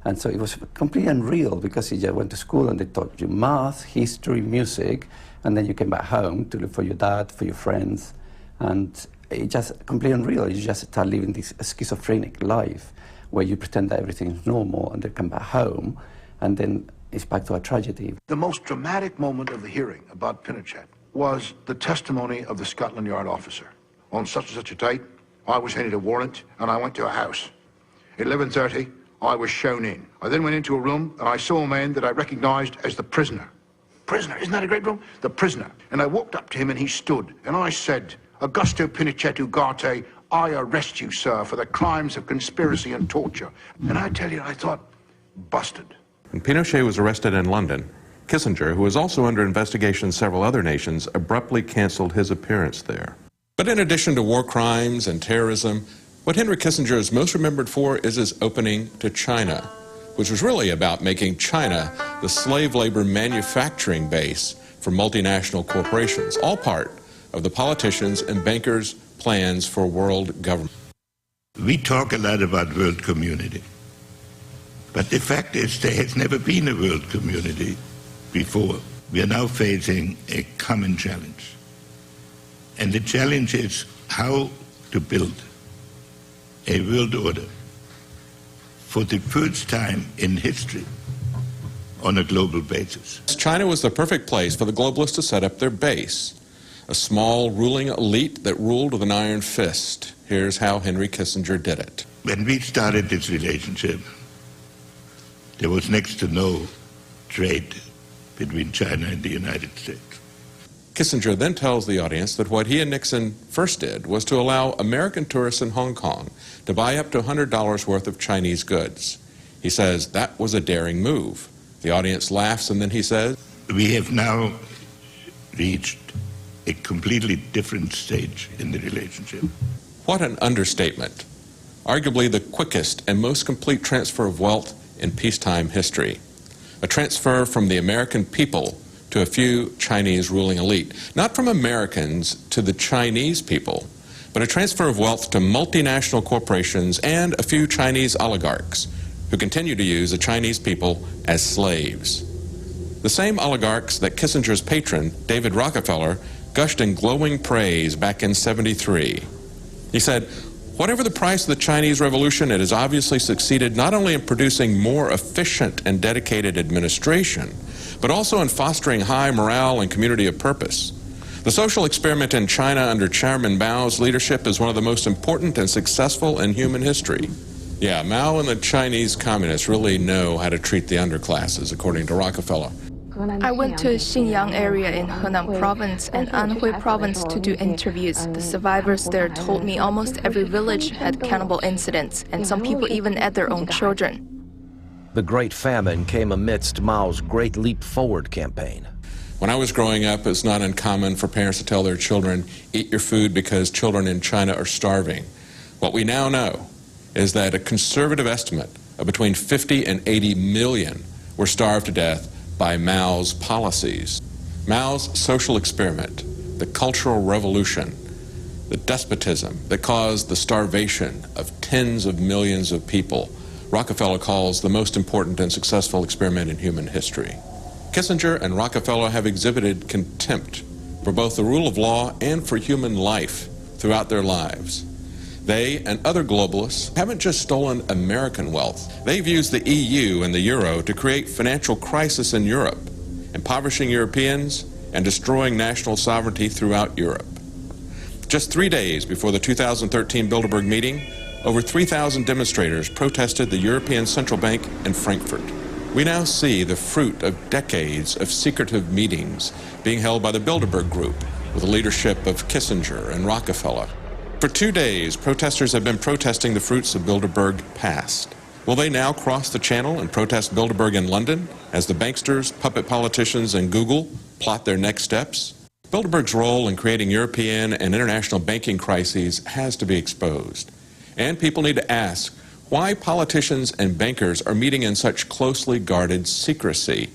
And so it was completely unreal because you just went to school and they taught you math, history, music, and then you came back home to look for your dad, for your friends, and it's just completely unreal. You just start living this schizophrenic life where you pretend that everything is normal and then come back home and then it's back to a tragedy. The most dramatic moment of the hearing about Pinochet was the testimony of the Scotland Yard officer. On such and such a date, I was handed a warrant and I went to a house. At 11:30, I was shown in. I then went into a room and I saw a man that I recognized as the prisoner. Prisoner, isn't that a great room? The prisoner. And I walked up to him and he stood. And I said, Augusto Pinochet Ugarte, I arrest you, sir, for the crimes of conspiracy and torture. And I tell you, I thought, busted. When Pinochet was arrested in London, Kissinger, who was also under investigation in several other nations, abruptly canceled his appearance there. But in addition to war crimes and terrorism, what Henry Kissinger is most remembered for is his opening to China, which was really about making China the slave labor manufacturing base for multinational corporations, all part of the politicians' and bankers' plans for world government. We talk a lot about world community, but the fact is there has never been a world community before. We are now facing a common challenge. And the challenge is how to build a world order for the first time in history on a global basis. China was the perfect place for the globalists to set up their base, a small ruling elite that ruled with an iron fist. Here's how Henry Kissinger did it. When we started this relationship, there was next to no trade between China and the United States. Kissinger then tells the audience that what he and Nixon first did was to allow American tourists in Hong Kong to buy up to $100 worth of Chinese goods. He says that was a daring move. The audience laughs, and then he says, we have now reached a completely different stage in the relationship. What an understatement. Arguably the quickest and most complete transfer of wealth in peacetime history. A transfer from the American people to a few Chinese ruling elite. Not from Americans to the Chinese people, but a transfer of wealth to multinational corporations and a few Chinese oligarchs who continue to use the Chinese people as slaves. The same oligarchs that Kissinger's patron, David Rockefeller, gushed in glowing praise back in '73. He said, whatever the price of the Chinese Revolution, it has obviously succeeded not only in producing more efficient and dedicated administration, but also in fostering high morale and community of purpose. The social experiment in China under Chairman Mao's leadership is one of the most important and successful in human history. Yeah, Mao and the Chinese communists really know how to treat the underclasses, according to Rockefeller. I went to Xinjiang area in Henan province and Anhui province to do interviews. The survivors there told me almost every village had cannibal incidents, and some people even ate their own children. The Great Famine came amidst Mao's Great Leap Forward campaign. When I was growing up, it's not uncommon for parents to tell their children, eat your food because children in China are starving. What we now know is that a conservative estimate of between 50 and 80 million were starved to death by Mao's policies. Mao's social experiment, the Cultural Revolution, the despotism that caused the starvation of tens of millions of people, Rockefeller calls the most important and successful experiment in human history. Kissinger and Rockefeller have exhibited contempt for both the rule of law and for human life throughout their lives. They and other globalists haven't just stolen American wealth. They've used the EU and the euro to create financial crisis in Europe, impoverishing Europeans and destroying national sovereignty throughout Europe. Just 3 days before the 2013 Bilderberg meeting, over 3,000 demonstrators protested the European Central Bank in Frankfurt. We now see the fruit of decades of secretive meetings being held by the Bilderberg Group with the leadership of Kissinger and Rockefeller. For 2 days, protesters have been protesting the fruits of Bilderberg past. Will they now cross the channel and protest Bilderberg in London as the banksters, puppet politicians, and Google plot their next steps? Bilderberg's role in creating European and international banking crises has to be exposed. And people need to ask why politicians and bankers are meeting in such closely guarded secrecy.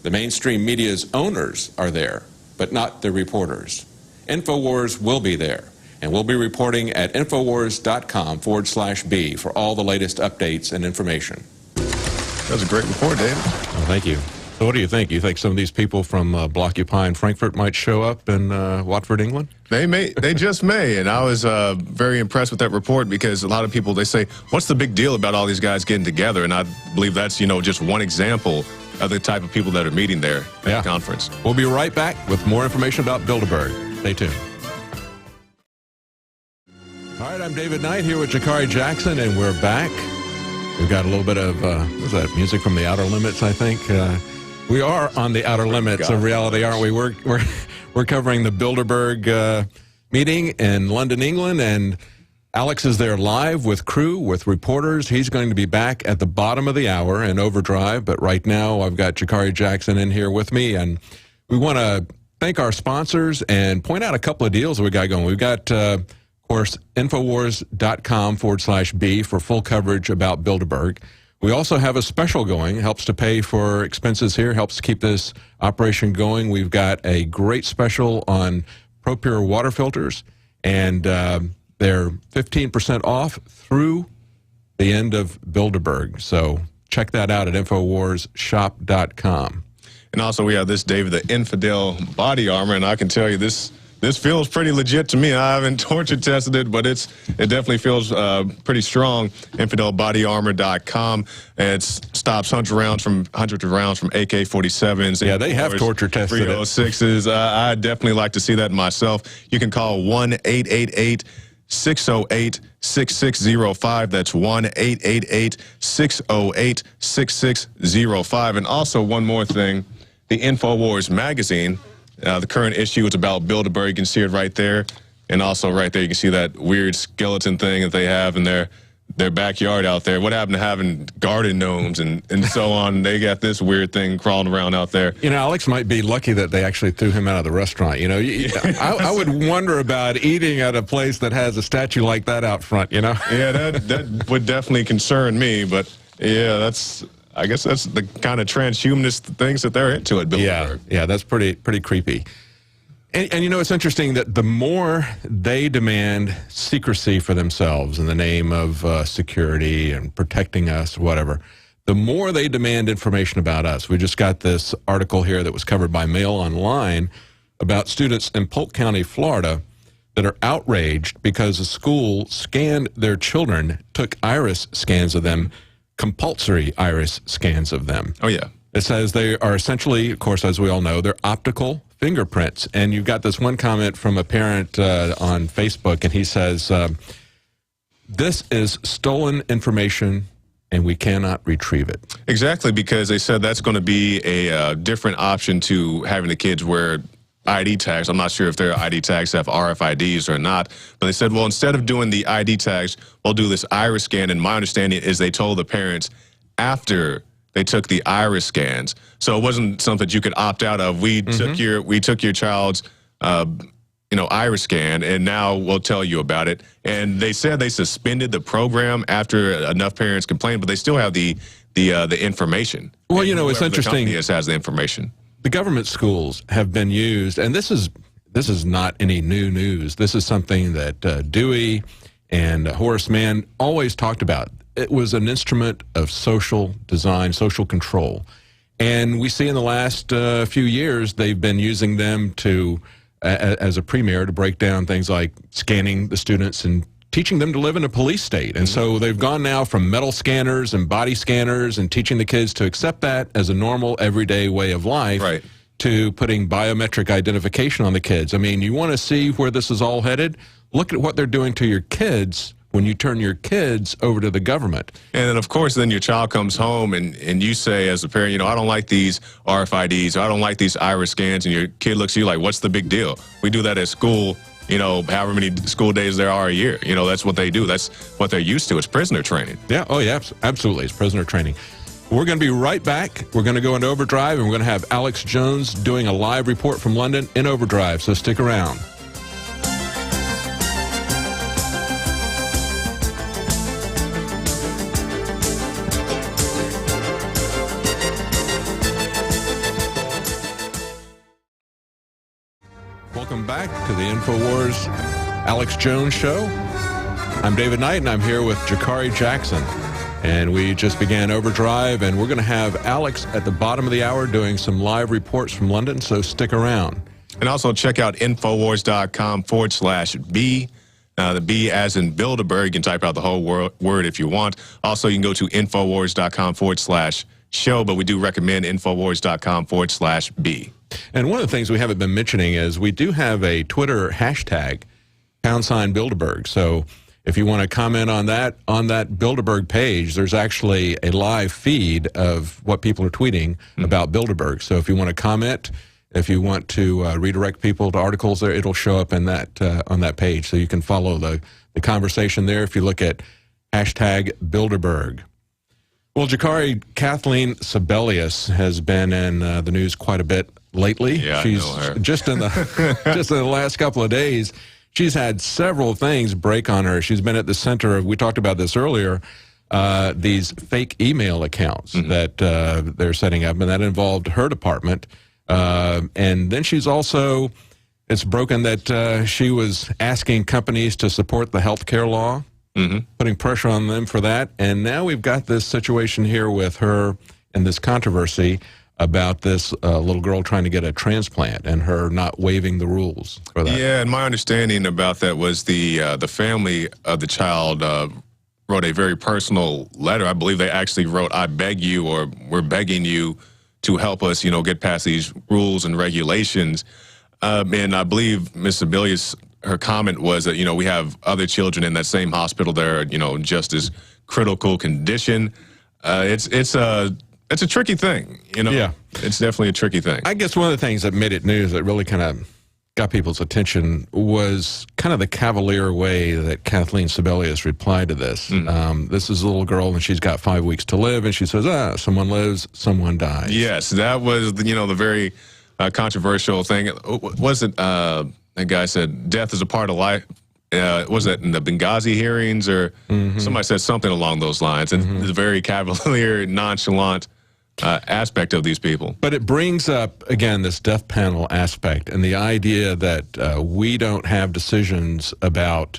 The mainstream media's owners are there, but not the reporters. Infowars will be there, and we'll be reporting at infowars.com/B for all the latest updates and information. That was a great report, David. Well, thank you. So what do you think? You think some of these people from Blockupy in Frankfurt might show up in Watford, England? They may. They just may. And I was very impressed with that report because a lot of people, they say, what's the big deal about all these guys getting together? And I believe that's, just one example of the type of people that are meeting there at the conference. We'll be right back with more information about Bilderberg. Stay tuned. All right, I'm David Knight here with Jakari Jackson, and we're back. We've got a little bit of, what's that, music from the Outer Limits, I think. We are on the outer limits of reality, aren't we? We're covering the Bilderberg meeting in London, England, and Alex is there live with crew, with reporters. He's going to be back at the bottom of the hour in overdrive, but right now I've got Jakari Jackson in here with me, and we want to thank our sponsors and point out a couple of deals that we got going. We've got, of course, Infowars.com/B for full coverage about Bilderberg. We also have a special going, helps to pay for expenses here, helps to keep this operation going. We've got a great special on ProPure water filters, and they're 15% off through the end of Bilderberg. So check that out at InfoWarsShop.com. And also we have this, David, the Infidel body armor, and I can tell you this feels pretty legit to me. I haven't torture tested it, but it definitely feels pretty strong. InfidelBodyArmor.com. It stops hundreds of rounds from AK-47s. Yeah, they have torture tested 306s. I'd definitely like to see that myself. You can call 1-888-608-6605. That's 1-888-608-6605. And also one more thing, the Infowars magazine. The current issue is about Bilderberg. You can see it right there. And also right there, you can see that weird skeleton thing that they have in their backyard out there. What happened to having garden gnomes and so on? They got this weird thing crawling around out there. Alex might be lucky that they actually threw him out of the restaurant. I would wonder about eating at a place that has a statue like that out front, Yeah, that would definitely concern me. But, yeah, I guess that's the kind of transhumanist things that they're into at Bilderberg. Yeah, that's pretty creepy. And it's interesting that the more they demand secrecy for themselves in the name of security and protecting us, whatever, the more they demand information about us. We just got this article here that was covered by Mail Online about students in Polk County, Florida, that are outraged because a school scanned their children, took iris scans of them, compulsory iris scans of them. Oh, yeah. It says they are essentially, of course, as we all know, they're optical fingerprints. And you've got this one comment from a parent on Facebook, and he says, this is stolen information, and we cannot retrieve it. Exactly, because they said that's going to be a different option to having the kids wear ID tags. I'm not sure if their ID tags have RFIDs or not, but they said, well, instead of doing the ID tags, we'll do this iris scan. And my understanding is they told the parents after they took the iris scans. So it wasn't something that you could opt out of. We took your child's iris scan, and now we'll tell you about it. And they said they suspended the program after enough parents complained, but they still have the information. Well, it's interesting. The company has the information. The government schools have been used, and this is not any new news. This is something that Dewey and Horace Mann always talked about. It was an instrument of social design, social control. And we see in the last few years, they've been using them to, as a premier, to break down things like scanning the students and teaching them to live in a police state. And so they've gone now from metal scanners and body scanners and teaching the kids to accept that as a normal, everyday way of life, to putting biometric identification on the kids. I mean, you want to see where this is all headed? Look at what they're doing to your kids when you turn your kids over to the government. And then, of course, then your child comes home and you say as a parent, I don't like these RFIDs, or I don't like these iris scans, and your kid looks at you like, what's the big deal? We do that at school, however many school days there are a year. That's what they do. That's what they're used to. It's prisoner training. Yeah, oh yeah, absolutely. It's prisoner training. We're going to be right back. We're going to go into overdrive, and we're going to have Alex Jones doing a live report from London in overdrive, so stick around. Welcome back to the Infowars Alex Jones Show. I'm David Knight, and I'm here with Jakari Jackson. And we just began Overdrive, and we're going to have Alex at the bottom of the hour doing some live reports from London, so stick around. And also check out Infowars.com/B. The B as in Bilderberg. You can type out the whole word if you want. Also, you can go to Infowars.com/show, but we do recommend Infowars.com/B. And one of the things we haven't been mentioning is we do have a Twitter hashtag, #Bilderberg. So if you want to comment on that Bilderberg page, there's actually a live feed of what people are tweeting about Bilderberg. So if you want to comment, if you want to redirect people to articles there, it'll show up in that on that page. So you can follow the conversation there if you look at #Bilderberg. Well, Jakari, Kathleen Sebelius has been in the news quite a bit lately. Yeah, she's I know her. just in the last couple of days, she's had several things break on her. She's been at the center of, we talked about this earlier, these fake email accounts that they're setting up, and that involved her department. And then she's also, it's broken that she was asking companies to support the health care law, putting pressure on them for that. And now we've got this situation here with her and this controversy about this little girl trying to get a transplant and her not waiving the rules for that. Yeah, and my understanding about that was the family of the child wrote a very personal letter. I believe they actually wrote, "I beg you," or "We're begging you to help us, get past these rules and regulations." And I believe Ms. Sebelius, her comment was that, we have other children in that same hospital that are, just as critical condition. It's a tricky thing, Yeah. It's definitely a tricky thing. I guess one of the things that made it news that really kind of got people's attention was kind of the cavalier way that Kathleen Sebelius replied to this. This is a little girl, and she's got 5 weeks to live, and she says, someone lives, someone dies. Yes, that was, the very controversial thing. Was it, that guy said, death is a part of life? Was it in the Benghazi hearings, or somebody said something along those lines? And the very cavalier, nonchalant aspect of these people. But it brings up, again, this death panel aspect and the idea that we don't have decisions about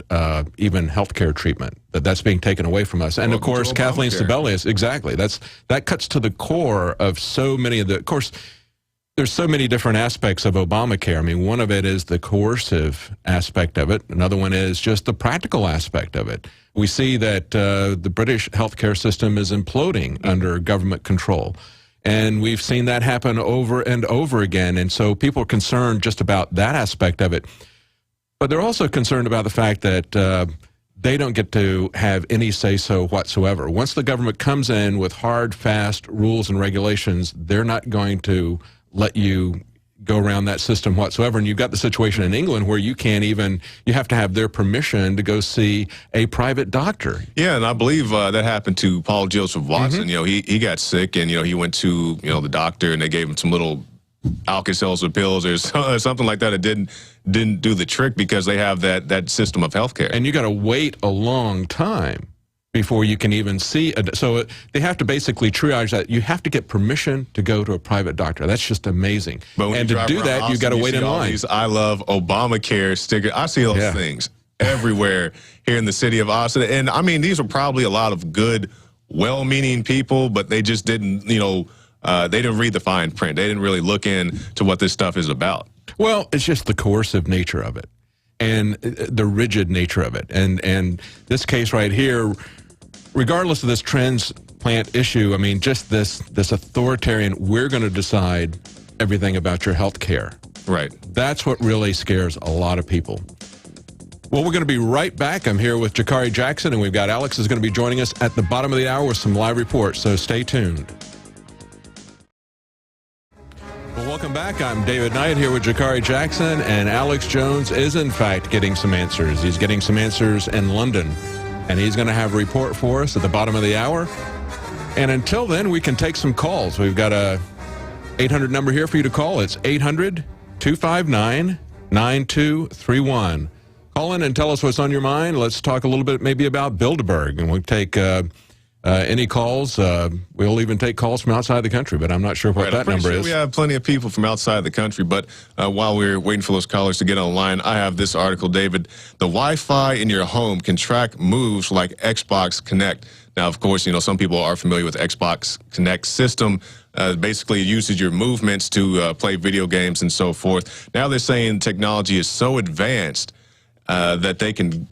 even healthcare treatment, that's being taken away from us. And, of course, Kathleen Sebelius, exactly. That cuts to the core of so many of the, of course, there's so many different aspects of Obamacare. I mean, one of it is the coercive aspect of it. Another one is just the practical aspect of it. We see that the British healthcare system is imploding under government control. And we've seen that happen over and over again. And so people are concerned just about that aspect of it. But they're also concerned about the fact that they don't get to have any say-so whatsoever. Once the government comes in with hard, fast rules and regulations, they're not going to let you go around that system whatsoever. And you've got the situation in England where you can't even, you have to have their permission to go see a private doctor. Yeah, and I believe that happened to Paul Joseph Watson. You know, he got sick, and, you know, he went to, you know, the doctor, and they gave him some little Alka-Seltzer pills or something like that. It didn't do the trick because they have that system of healthcare. And you got to wait a long time before you can even see. So they have to basically triage that. You have to get permission to go to a private doctor. That's just amazing. And to do that, you got to wait in line. These I love Obamacare stickers. I see those things everywhere here in the city of Austin. And I mean, these are probably a lot of good, well-meaning people, but they just didn't, you know, they didn't read the fine print. They didn't really look into what this stuff is about. Well, it's just the coercive nature of it and the rigid nature of it. And this case right here, regardless of this transplant issue, I mean, just this authoritarian, we're going to decide everything about your health care. Right. That's what really scares a lot of people. Well, we're going to be right back. I'm here with Jakari Jackson, and we've got Alex is going to be joining us at the bottom of the hour with some live reports, so stay tuned. Well, welcome back. I'm David Knight here with Jakari Jackson, and Alex Jones is, in fact, getting some answers. He's getting some answers in London, and he's going to have a report for us at the bottom of the hour. And until then, we can take some calls. We've got a 800 number here for you to call. It's 800-259-9231. Call in and tell us what's on your mind. Let's talk a little bit maybe about Bilderberg, and we'll take any calls. We'll even take calls from outside the country, but I'm not sure what that number is. We have plenty of people from outside the country, but while we're waiting for those callers to get online, I have this article, David. The Wi-Fi in your home can track moves like Xbox Connect. Now, of course, you know, some people are familiar with Xbox Connect system. Basically, it uses your movements to play video games and so forth. Now they're saying technology is so advanced that they can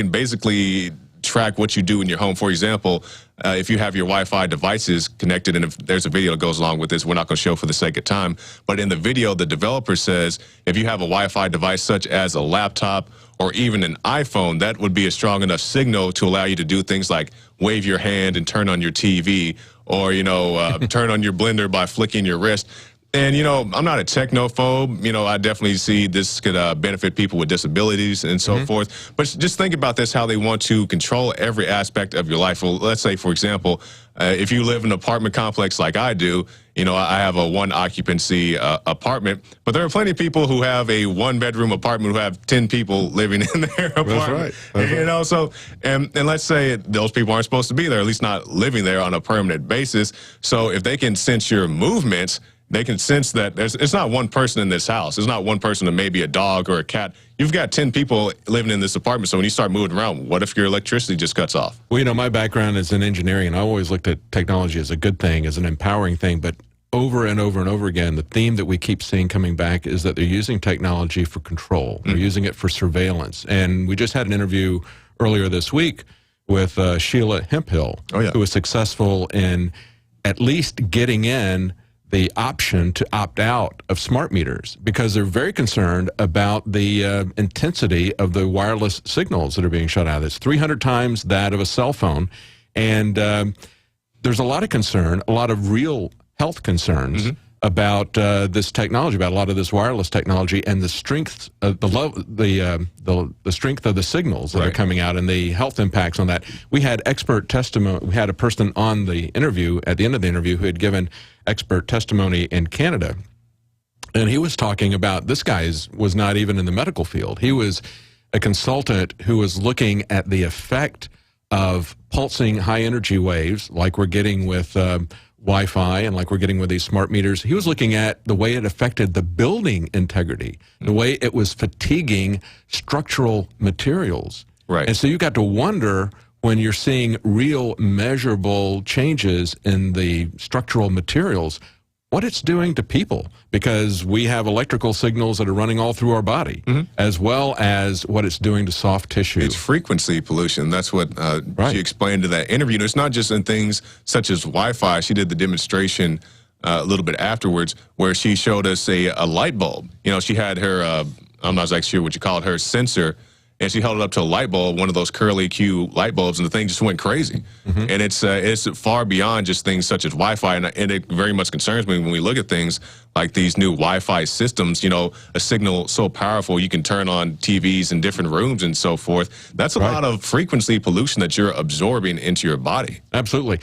basically track what you do in your home. For example, if you have your Wi-Fi devices connected, and if there's a video that goes along with this, we're not going to show for the sake of time, but in the video, the developer says if you have a Wi-Fi device such as a laptop or even an iPhone, that would be a strong enough signal to allow you to do things like wave your hand and turn on your TV, or, you know, turn on your blender by flicking your wrist. And, you know, I'm not a technophobe. You know, I definitely see this could benefit people with disabilities and so forth. But just think about this, how they want to control every aspect of your life. Well, let's say, for example, if you live in an apartment complex like I do, you know, I have a one-occupancy apartment, but there are plenty of people who have a one-bedroom apartment who have 10 people living in their apartment. That's right. You know, so, and let's say those people aren't supposed to be there, at least not living there on a permanent basis. So if they can sense your movements, they can sense that it's not one person in this house. It's not one person and maybe a dog or a cat. You've got 10 people living in this apartment, so when you start moving around, what if your electricity just cuts off? Well, you know, my background is in engineering, and I always looked at technology as a good thing, as an empowering thing, but over and over and over again, the theme that we keep seeing coming back is that they're using technology for control. They're using it for surveillance. And we just had an interview earlier this week with Sheila Hemphill, who was successful in at least getting in the option to opt out of smart meters because they're very concerned about the intensity of the wireless signals that are being shut out. It's 300 times that of a cell phone. And there's a lot of concern, a lot of real health concerns about this technology, about a lot of this wireless technology and the strength of the strength of the signals that are coming out and the health impacts on that. We had expert testimony. We had a person on the interview at the end of the interview who had given expert testimony in Canada, and he was talking about this guy was not even in the medical field. He was a consultant who was looking at the effect of pulsing high energy waves like we're getting with Wi-Fi and like we're getting with these smart meters. He was looking at the way it affected the building integrity, the way it was fatiguing structural materials. Right. And so you got to wonder, when you're seeing real measurable changes in the structural materials, what it's doing to people, because we have electrical signals that are running all through our body, as well as what it's doing to soft tissue. It's frequency pollution. That's what she explained to that interview. And it's not just in things such as Wi-Fi. She did the demonstration a little bit afterwards where she showed us a light bulb. You know, she had her, I'm not exactly sure what you call it, her sensor, and she held it up to a light bulb, one of those curly Q light bulbs, and the thing just went crazy. And it's far beyond just things such as Wi-Fi, and it very much concerns me when we look at things like these new Wi-Fi systems, you know, a signal so powerful you can turn on TVs in different rooms and so forth. That's a lot of frequency pollution that you're absorbing into your body. Absolutely.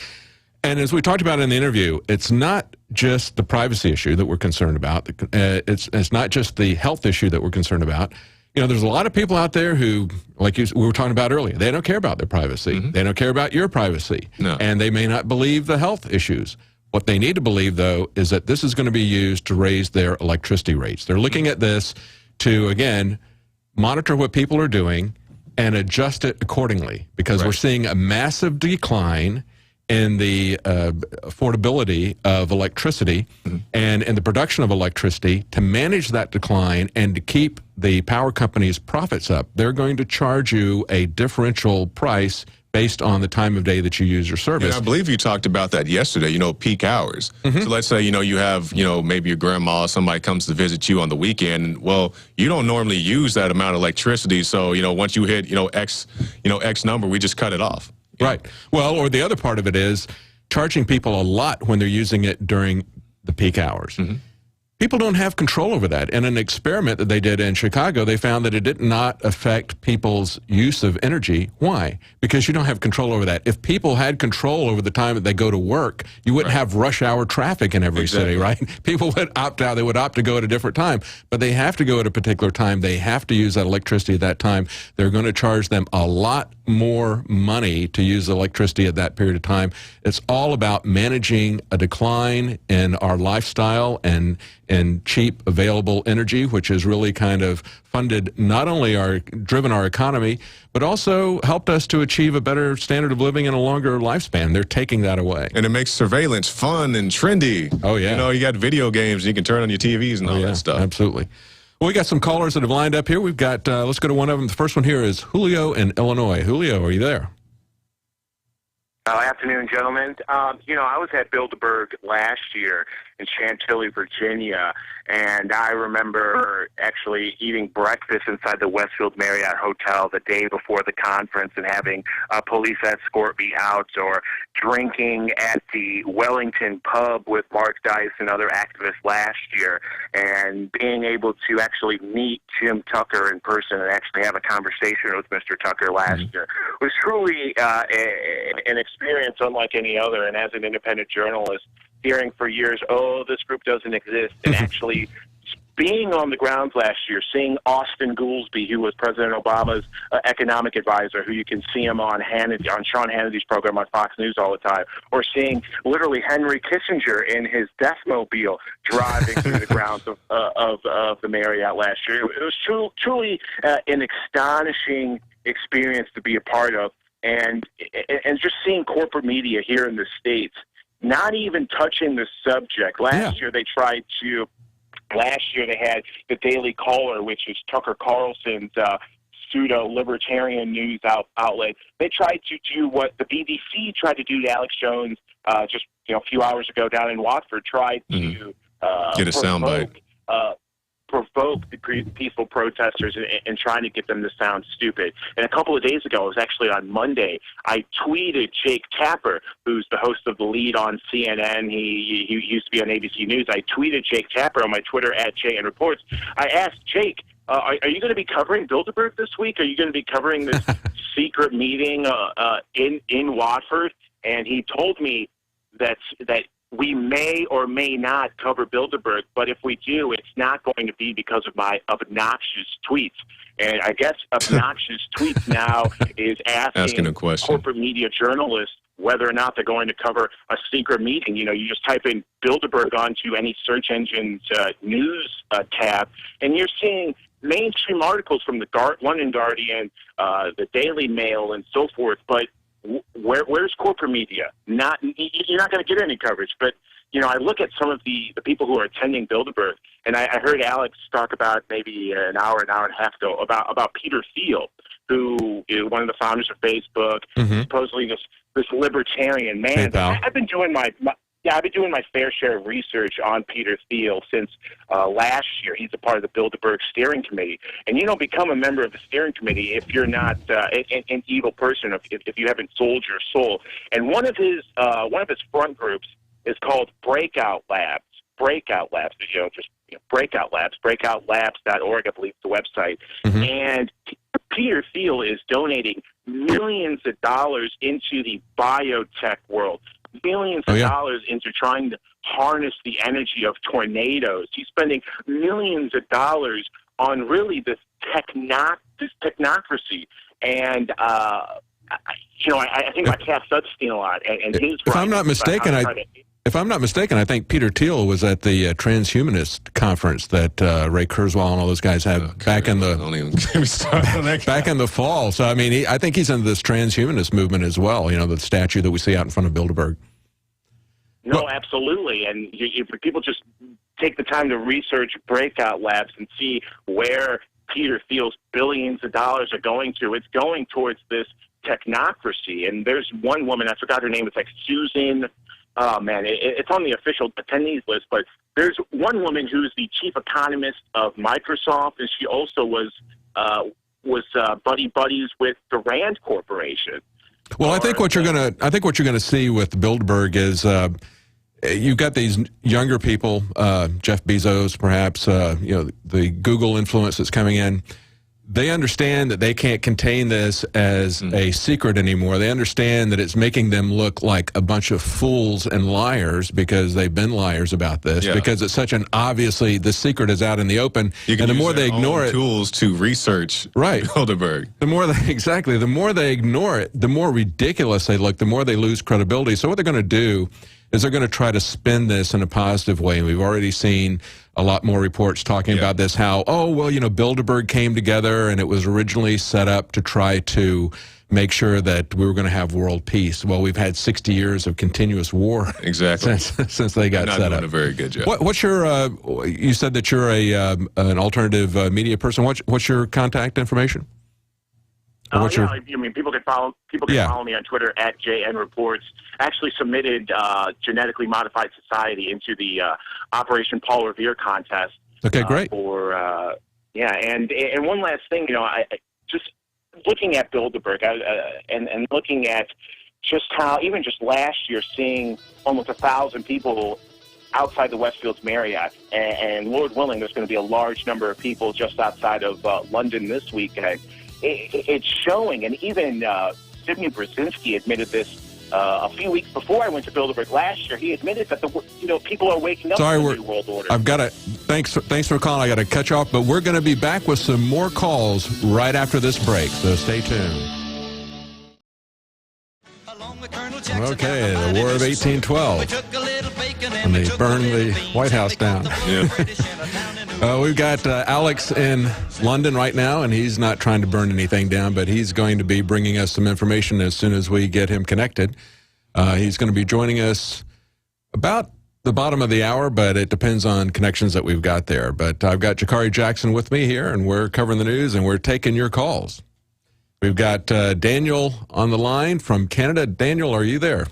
And as we talked about in the interview, it's not just the privacy issue that we're concerned about. It's not just the health issue that we're concerned about. You know, there's a lot of people out there who, like we were talking about earlier, they don't care about their privacy. They don't care about your privacy. And they may not believe the health issues. What they need to believe, though, is that this is going to be used to raise their electricity rates. They're looking at this to, again, monitor what people are doing and adjust it accordingly, because we're seeing a massive decline in the affordability of electricity and in the production of electricity. To manage that decline and to keep the power companies' profits up, they're going to charge you a differential price based on the time of day that you use your service. And I believe you talked about that yesterday, you know, peak hours. So let's say, you know, you have, you know, maybe your grandma, somebody comes to visit you on the weekend. Well, you don't normally use that amount of electricity. So, you know, once you hit, X number, we just cut it off. Right. Well, or the other part of it is charging people a lot when they're using it during the peak hours. People don't have control over that. In an experiment that they did in Chicago, they found that it did not affect people's use of energy. Why? Because you don't have control over that. If people had control over the time that they go to work, you wouldn't have rush hour traffic in every city, right? People would opt out. They would opt to go at a different time. But they have to go at a particular time. They have to use that electricity at that time. They're going to charge them a lot more money to use electricity at that period of time. It's all about managing a decline in our lifestyle and cheap available energy, which has really kind of funded not only driven our economy, but also helped us to achieve a better standard of living and a longer lifespan. They're taking that away. And it makes surveillance fun and trendy. Oh, yeah. You know, you got video games, you can turn on your TVs and all that stuff. Absolutely. Well, we got some callers that have lined up here. We've got, let's go to one of them. The first one here is Julio in Illinois. Julio, are you there? Afternoon, gentlemen. You know, I was at Bilderberg last year in Chantilly, Virginia, and I remember actually eating breakfast inside the Westfield Marriott Hotel the day before the conference and having a police escort me out, or drinking at the Wellington pub with Mark Dice and other activists last year, and being able to actually meet Jim Tucker in person and actually have a conversation with Mr. Tucker last year was truly an experience unlike any other. And as an independent journalist, hearing for years, oh, this group doesn't exist, and actually being on the grounds last year, seeing Austin Goolsbee, who was President Obama's economic advisor, who you can see him on Sean Hannity's program on Fox News all the time, or seeing literally Henry Kissinger in his Deathmobile driving through the grounds of the Marriott last year. It was truly an astonishing experience to be a part of, and just seeing corporate media here in the States not even touching the subject. Last year they had the Daily Caller, which is Tucker Carlson's pseudo-libertarian news outlet. They tried to do what the BBC tried to do to Alex Jones just a few hours ago down in Watford, tried to get a soundbite. Provoke the peaceful protesters and trying to get them to sound stupid. And a couple of days ago, it was actually on Monday, I tweeted Jake Tapper, who's the host of The Lead on CNN. He used to be on ABC News. I tweeted Jake Tapper on my Twitter at JNReports. I asked Jake, are you going to be covering Bilderberg this week? Are you going to be covering this secret meeting in Watford? And he told me that we may or may not cover Bilderberg, but if we do, it's not going to be because of my obnoxious tweets. And I guess obnoxious tweets now is asking a question. Corporate media journalists whether or not they're going to cover a secret meeting. You know, you just type in Bilderberg onto any search engine's news tab, and you're seeing mainstream articles from the London Guardian, the Daily Mail, and so forth, but where's corporate media? You're not going to get any coverage. But I look at some of the people who are attending Bilderberg, and I heard Alex talk about maybe an hour and a half ago about Peter Thiel, who is one of the founders of Facebook, supposedly this libertarian man. PayPal. I've been doing my Yeah, I've been doing my fair share of research on Peter Thiel since last year. He's a part of the Bilderberg steering committee. And you don't become a member of the steering committee if you're not an evil person, if you haven't sold your soul. And one of his front groups is called Breakout Labs. Breakout Labs, Breakout Labs, breakoutlabs.org, I believe, is the website. And Peter Thiel is donating millions of dollars into the biotech world. Millions of dollars into trying to harness the energy of tornadoes. He's spending millions of dollars on really this technocracy. And, I think my cat Sud's seen a lot. And his if I'm not mistaken, I think Peter Thiel was at the transhumanist conference that Ray Kurzweil and all those guys had back in the back in the fall. So I mean, I think he's into this transhumanist movement as well. You know, the statue that we see out in front of Bilderberg. No, absolutely. And if people just take the time to research Breakout Labs and see where Peter Thiel's billions of dollars are going to, it's going towards this technocracy. And there's one woman, I forgot her name, it's like Susan. Oh, man, it's on the official attendees list, but there's one woman who's the chief economist of Microsoft, and she also was buddies with the Rand Corporation. Well, I think what you're gonna see with Bilderberg is you've got these younger people, Jeff Bezos, perhaps, the Google influence that's coming in. They understand that they can't contain this as a secret anymore. They understand that it's making them look like a bunch of fools and liars because they've been liars about this, because it's such an obviously the secret is out in the open. You can and the use more they their ignore own it, tools to research Bilderberg. the more they ignore it, the more ridiculous they look, the more they lose credibility. So what they're going to do is they're going to try to spin this in a positive way. And we've already seen a lot more reports talking about this, how, Bilderberg came together and it was originally set up to try to make sure that we were going to have world peace. Well, we've had 60 years of continuous war since they got set up. Not doing a very good job. What's your, you said that you're an alternative media person. What's your contact information? People can follow me on Twitter at JNReports. Actually submitted genetically modified society into the Operation Paul Revere contest. Okay, great. And one last thing, I just looking at Bilderberg and looking at just how even just last year seeing almost 1,000 people outside the Westfields Marriott, and Lord willing, there's going to be a large number of people just outside of London this weekend. It's showing, and even Sidney Brzezinski admitted this a few weeks before I went to Bilderberg last year. He admitted that people are waking up to the New World Order. I've got to thanks for calling. I got to cut you off, but we're going to be back with some more calls right after this break. So stay tuned. Okay, the War of 1812, when they burned the White House down. We've got Alex in London right now, and he's not trying to burn anything down, but he's going to be bringing us some information as soon as we get him connected. He's going to be joining us about the bottom of the hour, but it depends on connections that we've got there. But I've got Jakari Jackson with me here, and we're covering the news, and we're taking your calls. We've got Daniel on the line from Canada. Daniel, are you there?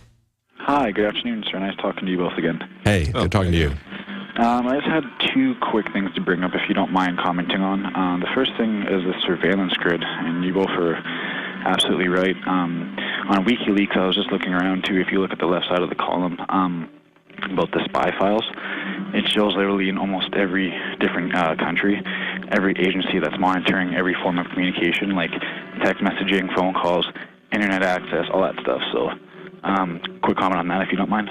Hi, good afternoon, sir. Nice talking to you both again. Hey, good talking to you. I just had two quick things to bring up, if you don't mind commenting on. The first thing is the surveillance grid, and you both are absolutely right. On WikiLeaks, I was just looking around, too. If you look at the left side of the column about the spy files, it shows literally in almost every different country, every agency that's monitoring every form of communication, like text messaging, phone calls, internet access, all that stuff. So, quick comment on that, if you don't mind.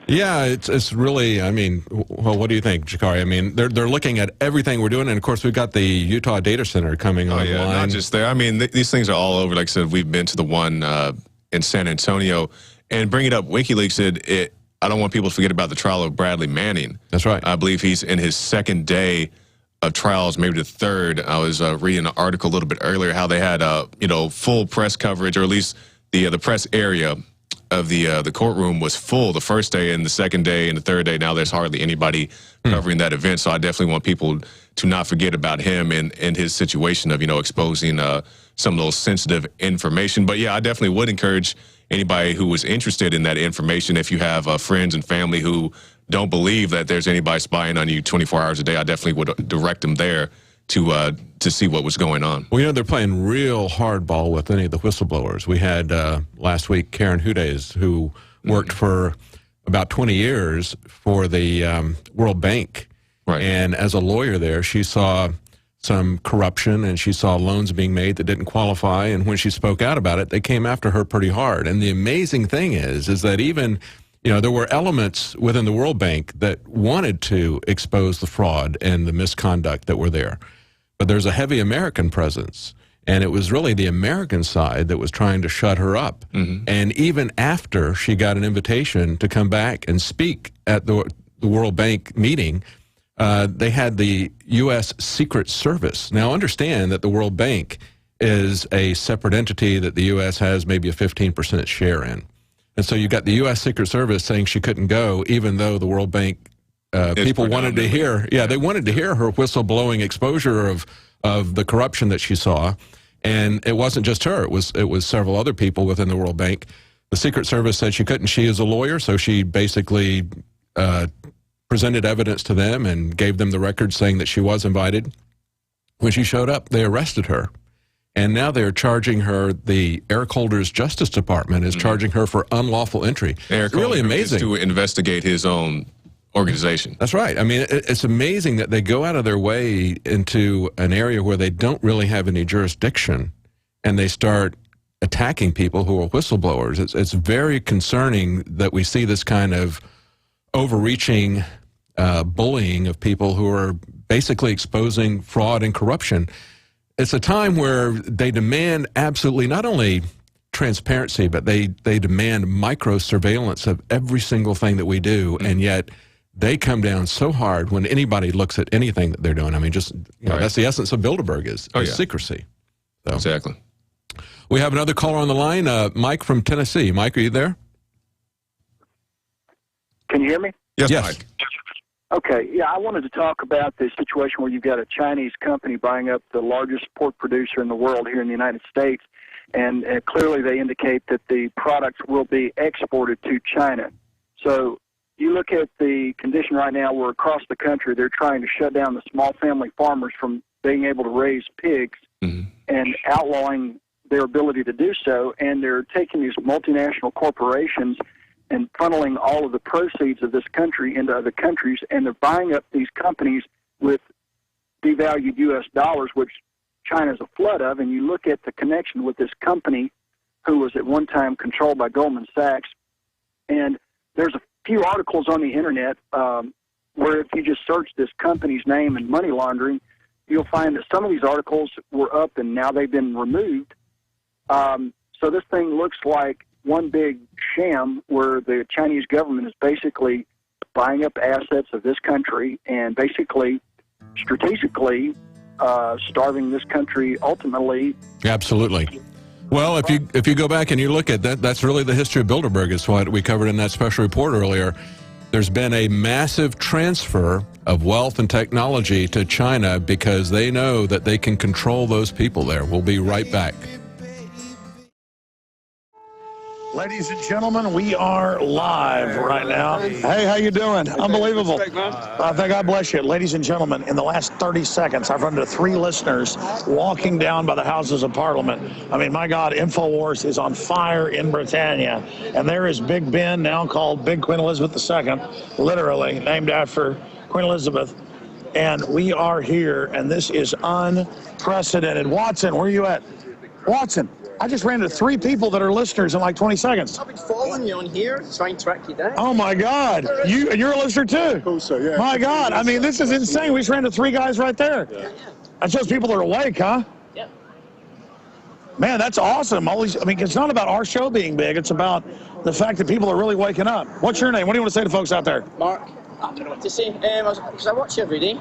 Yeah, it's really, well, what do you think, Jakari? I mean, they're looking at everything we're doing, and of course, we've got the Utah Data Center coming online. Yeah, not just there. I mean, these things are all over. Like I said, we've been to the one in San Antonio, and bringing up WikiLeaks, I don't want people to forget about the trial of Bradley Manning. That's right. I believe he's in his second day of trials, maybe the third. I was reading an article a little bit earlier how they had full press coverage, or at least the press area of the courtroom was full the first day, and the second day and the third day. Now there's hardly anybody covering that event. So I definitely want people to not forget about him and his situation of exposing some of those sensitive information. But yeah, I definitely would encourage anybody who was interested in that information, if you have friends and family who don't believe that there's anybody spying on you 24 hours a day, I definitely would direct them there to see what was going on. Well, you know, they're playing real hardball with any of the whistleblowers. We had last week Karen Hudes, who worked for about 20 years for the World Bank. Right. And as a lawyer there, she saw some corruption and she saw loans being made that didn't qualify. And when she spoke out about it, they came after her pretty hard. And the amazing thing is that even, you know, there were elements within the World Bank that wanted to expose the fraud and the misconduct that were there. But there's a heavy American presence. And it was really the American side that was trying to shut her up. And even after she got an invitation to come back and speak at the World Bank meeting, they had the U.S. Secret Service. Now, understand that the World Bank is a separate entity that the U.S. has maybe a 15% share in. And so you got the U.S. Secret Service saying she couldn't go, even though the World Bank people wanted to hear, they wanted to hear her whistleblowing exposure of the corruption that she saw. And it wasn't just her, it was several other people within the World Bank. The Secret Service said she couldn't. She is a lawyer, so she basically presented evidence to them and gave them the record saying that she was invited. When she showed up, they arrested her. And now they're charging her, the Eric Holder's Justice Department is charging her for unlawful entry. Eric It's really Holder amazing. is to investigate his own organization. That's right. I mean, it's amazing that they go out of their way into an area where they don't really have any jurisdiction, and they start attacking people who are whistleblowers. It's very concerning that we see this kind of overreaching bullying of people who are basically exposing fraud and corruption. It's a time where they demand absolutely not only transparency, but they demand micro surveillance of every single thing that we do, and yet they come down so hard when anybody looks at anything that they're doing. I mean, just that's the essence of Bilderberg is secrecy. So. Exactly. We have another caller on the line, Mike from Tennessee. Mike, are you there? Can you hear me? Yes. Mike. Okay, yeah, I wanted to talk about the situation where you've got a Chinese company buying up the largest pork producer in the world here in the United States, and clearly they indicate that the products will be exported to China. So you look at the condition right now where across the country they're trying to shut down the small family farmers from being able to raise pigs and outlawing their ability to do so, and they're taking these multinational corporations and funneling all of the proceeds of this country into other countries, and they're buying up these companies with devalued U.S. dollars, which China's a flood of. And you look at the connection with this company who was at one time controlled by Goldman Sachs, and there's a few articles on the internet where if you just search this company's name and money laundering, you'll find that some of these articles were up and now they've been removed. So this thing looks like one big sham where the Chinese government is basically buying up assets of this country and basically strategically starving this country ultimately. Absolutely. Well, if you go back and you look at that, that's really the history of Bilderberg. It's what we covered in that special report earlier. There's been a massive transfer of wealth and technology to China because they know that they can control those people there. We'll be right back. Ladies and gentlemen, we are live right now. Hey, how you doing? Unbelievable. God bless you. Ladies and gentlemen, in the last 30 seconds, I've run into 3 listeners walking down by the Houses of Parliament. I mean, my God, Infowars is on fire in Britannia. And there is Big Ben, now called Big Queen Elizabeth II, literally named after Queen Elizabeth. And we are here, and this is unprecedented. Watson, where are you at? Watson. I just ran into 3 people that are listeners in like 20 seconds. I've been following you on here, trying to track you down. Oh my God! You're a listener too. Also, yeah. My God! I mean, this is insane. We just ran into 3 guys right there. Yeah. That shows people are awake, huh? Yeah. Man, that's awesome. I mean, it's not about our show being big. It's about the fact that people are really waking up. What's your name? What do you want to say to folks out there? Mark. I don't know what to say. Because I watch you every day.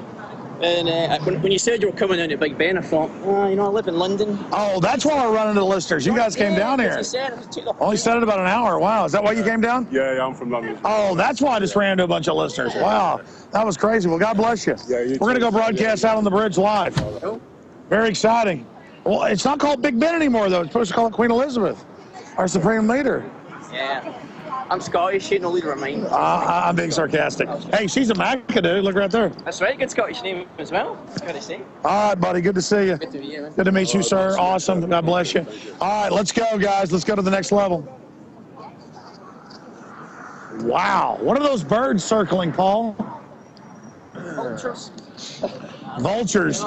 And when you said you were coming down to Big Ben, I thought, I live in London. Oh, that's why I run into the listeners. You guys came down here. Only said it about an hour. Wow, is that why you came down? Yeah, I'm from London. Oh, that's why I just ran into a bunch of listeners. Wow, that was crazy. Well, God bless you. Yeah, we're going to go broadcast out on the bridge live. Very exciting. Well, it's not called Big Ben anymore, though. It's supposed to call it Queen Elizabeth, our supreme leader. I'm Scottish, you know, leader of mine. I'm being sarcastic. Hey, she's a McAdoo. Look right there. That's right, good Scottish name as well. Good to see. All right, buddy. Good to see you. Good to meet you, man. Good to meet you, sir. Awesome. God bless you. All right, let's go, guys. Let's go to the next level. Wow. What are those birds circling, Paul? Vultures. Vultures.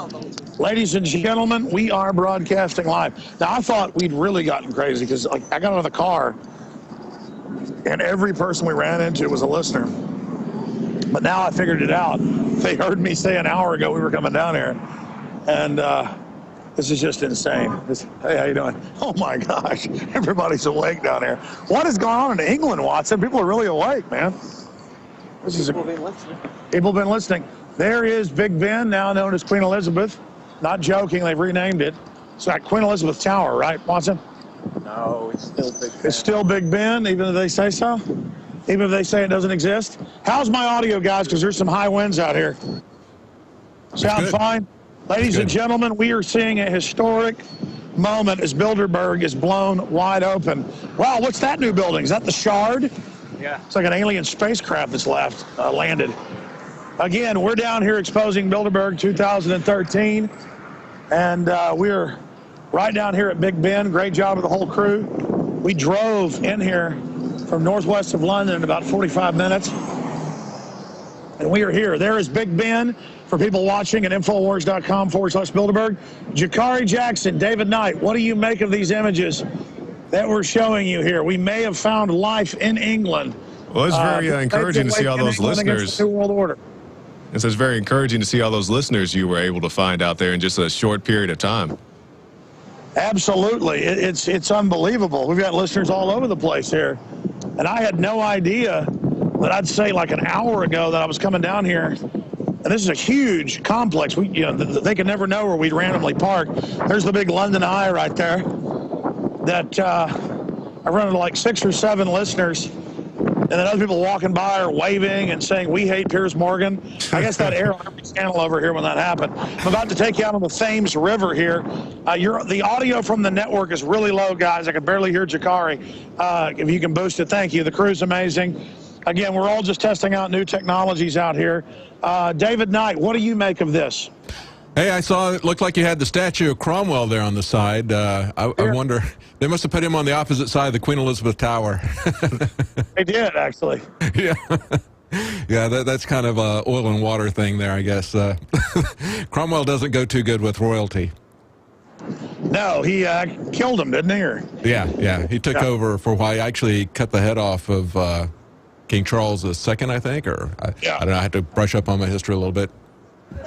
Ladies and gentlemen, we are broadcasting live. Now, I thought we'd really gotten crazy because like, I got out of the car and every person we ran into was a listener. But now I figured it out. They heard me say an hour ago we were coming down here. And this is just insane. Hey, how you doing? Oh, my gosh. Everybody's awake down here. What is going on in England, Watson? People are really awake, man. This is People have been listening. People have been listening. There is Big Ben, now known as Queen Elizabeth. Not joking, they've renamed it. It's like Queen Elizabeth Tower, right, Watson? No, it's still Big Ben. It's still Big Ben, even if they say so? Even if they say it doesn't exist? How's my audio, guys? Because there's some high winds out here. Sound fine? Ladies and gentlemen, we are seeing a historic moment as Bilderberg is blown wide open. Wow, what's that new building? Is that the Shard? Yeah. It's like an alien spacecraft that's landed. Again, we're down here exposing Bilderberg 2013, and we're right down here at Big Ben. Great job of the whole crew. We drove in here from northwest of London in about 45 minutes, and we are here. There is Big Ben for people watching at Infowars.com/Bilderberg. Jakari Jackson, David Knight, what do you make of these images that we're showing you here? We may have found life in England. Well, it's very encouraging to see all those listeners. The New World Order. And so it's very encouraging to see all those listeners you were able to find out there in just a short period of time. Absolutely. It's unbelievable. We've got listeners all over the place here. And I had no idea that I'd say like an hour ago that I was coming down here. And this is a huge complex. They could never know where we'd randomly park. There's the big London Eye right there. That I run into like 6 or 7 listeners. And then other people walking by are waving and saying, we hate Piers Morgan. I guess that air army scandal over here when that happened. I'm about to take you out on the Thames River here. The audio from the network is really low, guys. I can barely hear Jakari. If you can boost it, thank you. The crew's amazing. Again, we're all just testing out new technologies out here. David Knight, what do you make of this? Hey, I saw it looked like you had the statue of Cromwell there on the side. I wonder, they must have put him on the opposite side of the Queen Elizabeth Tower. They did, actually. Yeah. Yeah, that's kind of a oil and water thing there, I guess. Cromwell doesn't go too good with royalty. No, he killed him, didn't he? Yeah. He took over for a while. He actually cut the head off of King Charles II, I think. I don't know, I had to brush up on my history a little bit.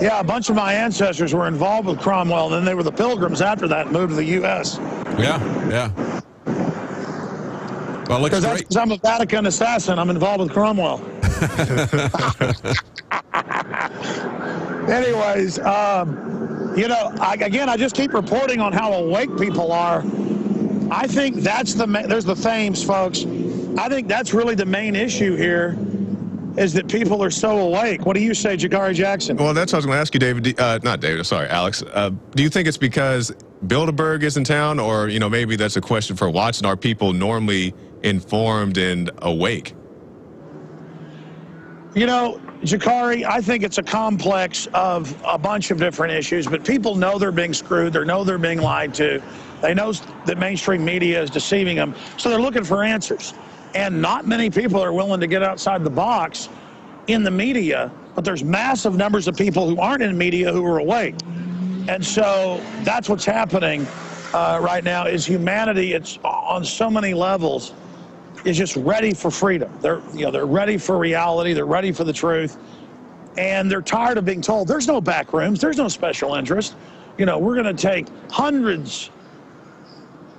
Yeah, a bunch of my ancestors were involved with Cromwell, and then they were the Pilgrims after that and moved to the U.S. Yeah. Well, looks great. Because I'm a Vatican assassin, I'm involved with Cromwell. Anyways, I just keep reporting on how awake people are. I think there's the Thames, folks. I think that's really the main issue here, is that people are so awake. What do you say, Jakari Jackson? Well, that's what I was going to ask you, David. Not David, sorry, Alex. Do you think it's because Bilderberg is in town, or maybe that's a question for Watson? Are people normally informed and awake? Jakari, I think it's a complex of a bunch of different issues, but people know they're being screwed. They know they're being lied to. They know that mainstream media is deceiving them, so they're looking for answers. And not many people are willing to get outside the box in the media, but there's massive numbers of people who aren't in media who are awake. And so that's what's happening right now, is humanity, it's on so many levels, is just ready for freedom. They're ready for reality. They're ready for the truth. And they're tired of being told there's no back rooms. There's no special interest. We're going to take hundreds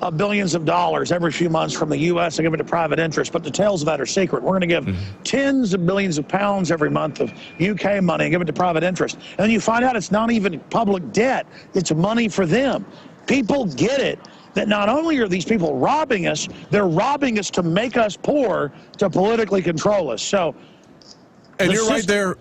of billions of dollars every few months from the U.S. and give it to private interests, but the details of that are secret. We're going to give tens of billions of pounds every month of UK money and give it to private interest. And then you find out it's not even public debt. It's money for them. People get it, that not only are these people robbing us, they're robbing us to make us poor, to politically control us. So, and you're right there.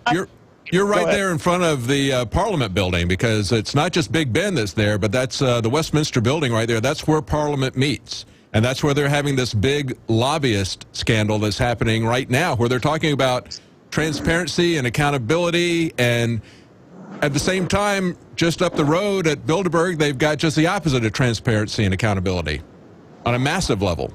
You're right there in front of the Parliament building, because it's not just Big Ben that's there, but that's the Westminster building right there. That's where Parliament meets. And that's where they're having this big lobbyist scandal that's happening right now, where they're talking about transparency and accountability, and at the same time, just up the road at Bilderberg, they've got just the opposite of transparency and accountability on a massive level.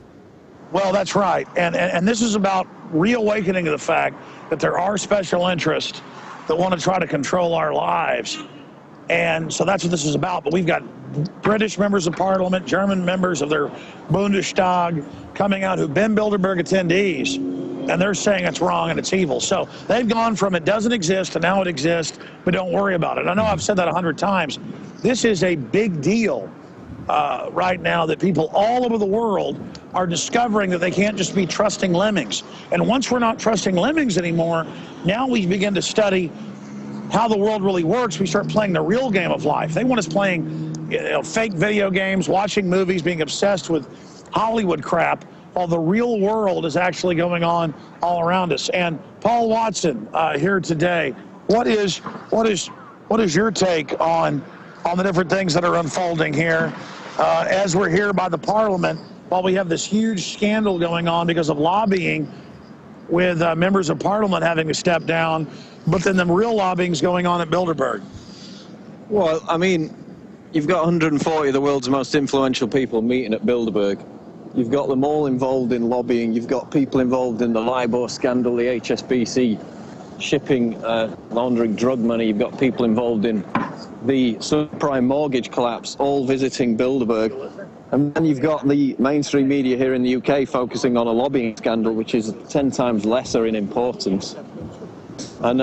Well, that's right. And this is about reawakening of the fact that there are special interests that want to try to control our lives. And so that's what this is about. But we've got British members of parliament, German members of their Bundestag coming out who've been Bilderberg attendees, and they're saying it's wrong and it's evil. So they've gone from it doesn't exist to now it exists, but don't worry about it. I know I've said that 100 times. This is a big deal right now, that people all over the world are discovering that they can't just be trusting lemmings. And once we're not trusting lemmings anymore, now we begin to study how the world really works. We start playing the real game of life. They want us playing fake video games, watching movies, being obsessed with Hollywood crap, while the real world is actually going on all around us. And Paul Watson here today, what is your take on the different things that are unfolding here as we're here by the Parliament, while we have this huge scandal going on because of lobbying with members of Parliament having to step down, but then the real lobbying's going on at Bilderberg? Well, I mean, you've got 140 of the world's most influential people meeting at Bilderberg. You've got them all involved in lobbying. You've got people involved in the LIBOR scandal, the HSBC shipping, laundering drug money. You've got people involved in the subprime mortgage collapse, all visiting Bilderberg. And then you've got the mainstream media here in the UK focusing on a lobbying scandal, which is 10 times lesser in importance. And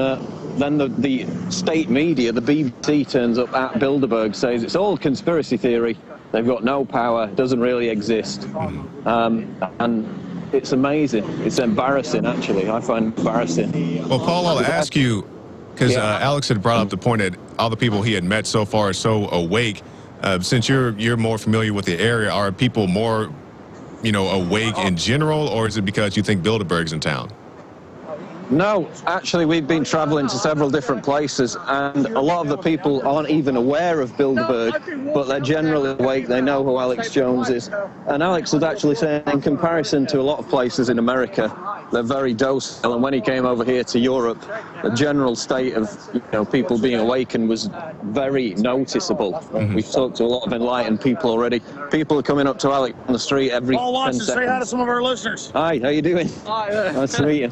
then the state media, the BBC, turns up at Bilderberg, says it's all conspiracy theory. They've got no power, doesn't really exist. And it's amazing. It's embarrassing, actually. I find it embarrassing. Well, Paul, I'll ask you, because Alex had brought up the point that all the people he had met so far are so awake. Since you're more familiar with the area, are people more, awake in general, or is it because you think Bilderberg's in town? No, actually, we've been traveling to several different places, and a lot of the people aren't even aware of Bilderberg, but they're generally awake. They know who Alex Jones is. And Alex was actually saying, in comparison to a lot of places in America, they're very docile. And when he came over here to Europe, the general state of people being awakened was very noticeable. Mm-hmm. We've talked to a lot of enlightened people already. People are coming up to Alex on the street every 10 seconds. Paul Watson, say hi to some of our listeners. Hi, how you doing? Hi. Nice to meet you.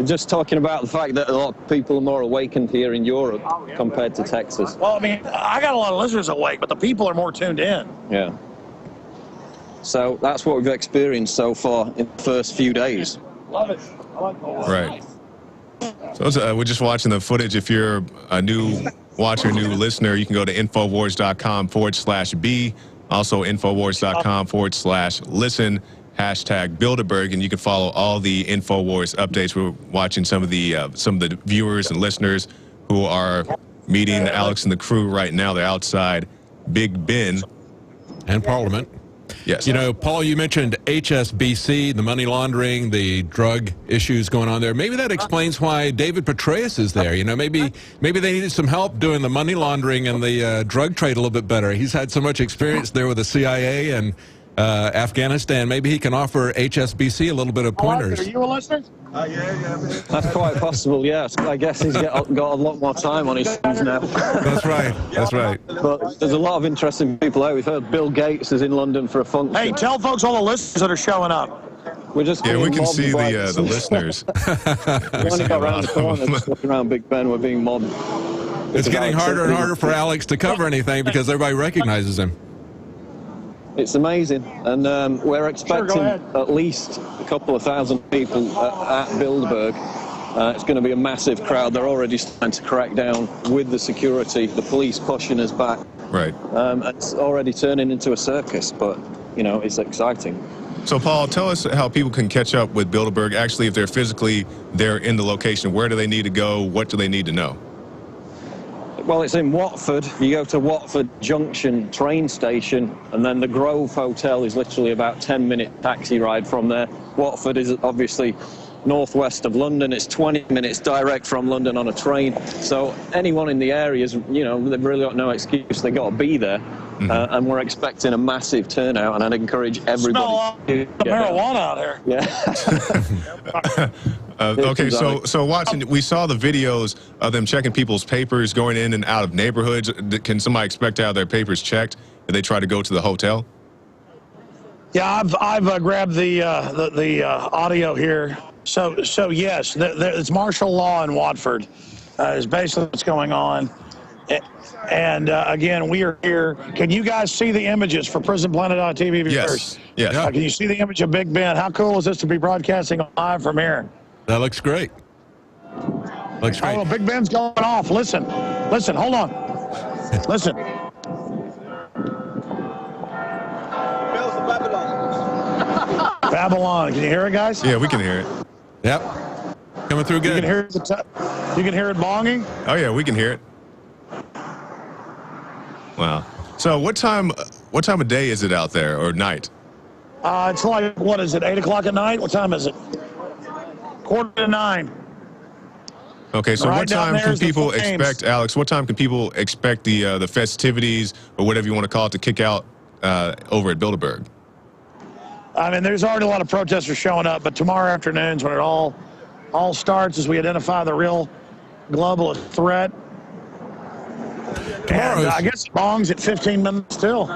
Just talking about the fact that a lot of people are more awakened here in Europe compared to Texas. Well, I mean, I got a lot of listeners awake, but the people are more tuned in. Yeah. So that's what we've experienced so far in the first few days. Love it. I like Right. So we're just watching the footage. If you're a new watcher, new listener, you can go to Infowars.com/B. Also, Infowars.com/listen. #Bilderberg, and you can follow all the Infowars updates. We're watching some of the viewers and listeners who are meeting Alex and the crew right now. They're outside Big Ben and Parliament. Yes. Paul, you mentioned HSBC, the money laundering, the drug issues going on there. Maybe that explains why David Petraeus is there. Maybe they needed some help doing the money laundering and the drug trade a little bit better. He's had so much experience there with the CIA and Afghanistan. Maybe he can offer HSBC a little bit of pointers. Are you a listener? Yeah. That's quite possible, yes. I guess he's got a lot more time on his hands now. That's right. But there's a lot of interesting people out. We've heard Bill Gates is in London for a function. Hey, tell folks all the listeners that are showing up. We're just we can see the listeners. We only got around the corner, just looking around Big Ben. We're being mobbed. It's getting harder and harder for Alex to cover anything because everybody recognizes him. It's amazing, and we're expecting at least a couple of thousand people at Bilderberg. It's going to be a massive crowd. They're already starting to crack down with the security, the police pushing us back. Right. It's already turning into a circus, but, it's exciting. So, Paul, tell us how people can catch up with Bilderberg. Actually, if they're physically there in the location, where do they need to go? What do they need to know? Well, it's in Watford. You go to Watford Junction train station, and then the Grove Hotel is literally about 10-minute taxi ride from there. Watford is obviously northwest of London. It's 20 minutes direct from London on a train. So anyone in the area is, you know, they've really got no excuse. They've got to be there. And we're expecting a massive turnout, and I'd encourage everybody to get marijuana out here. Yeah. Okay, so watching, we saw the videos of them checking people's papers, going in and out of neighborhoods. Can somebody expect to have their papers checked if they try to go to the hotel? Yeah, I've grabbed the audio here. So yes, it's martial law in Watford. Is basically what's going on. And again, we are here. Can you guys see the images for PrisonPlanet.tv viewers? Yes. Yes. Can you see the image of Big Ben? How cool is this to be broadcasting live from here? That looks great. Looks great. Oh, Big Ben's going off. Listen, hold on. Listen. Babylon. Can you hear it, guys? Yeah, we can hear it. Yep. Coming through good. You can hear it bonging? Oh, yeah, we can hear it. Wow. So what time of day is it out there, or night? It's like, what is it, 8 o'clock at night? What time is it? 8:45. Okay, so Right what time down can there's the people flames. expect, Alex, what time can people expect the festivities, or whatever you want to call it, to kick out over at Bilderberg? I mean, there's already a lot of protesters showing up, but tomorrow afternoon's when it all starts as we identify the real globalist threat. And I guess it bongs at 15 minutes till.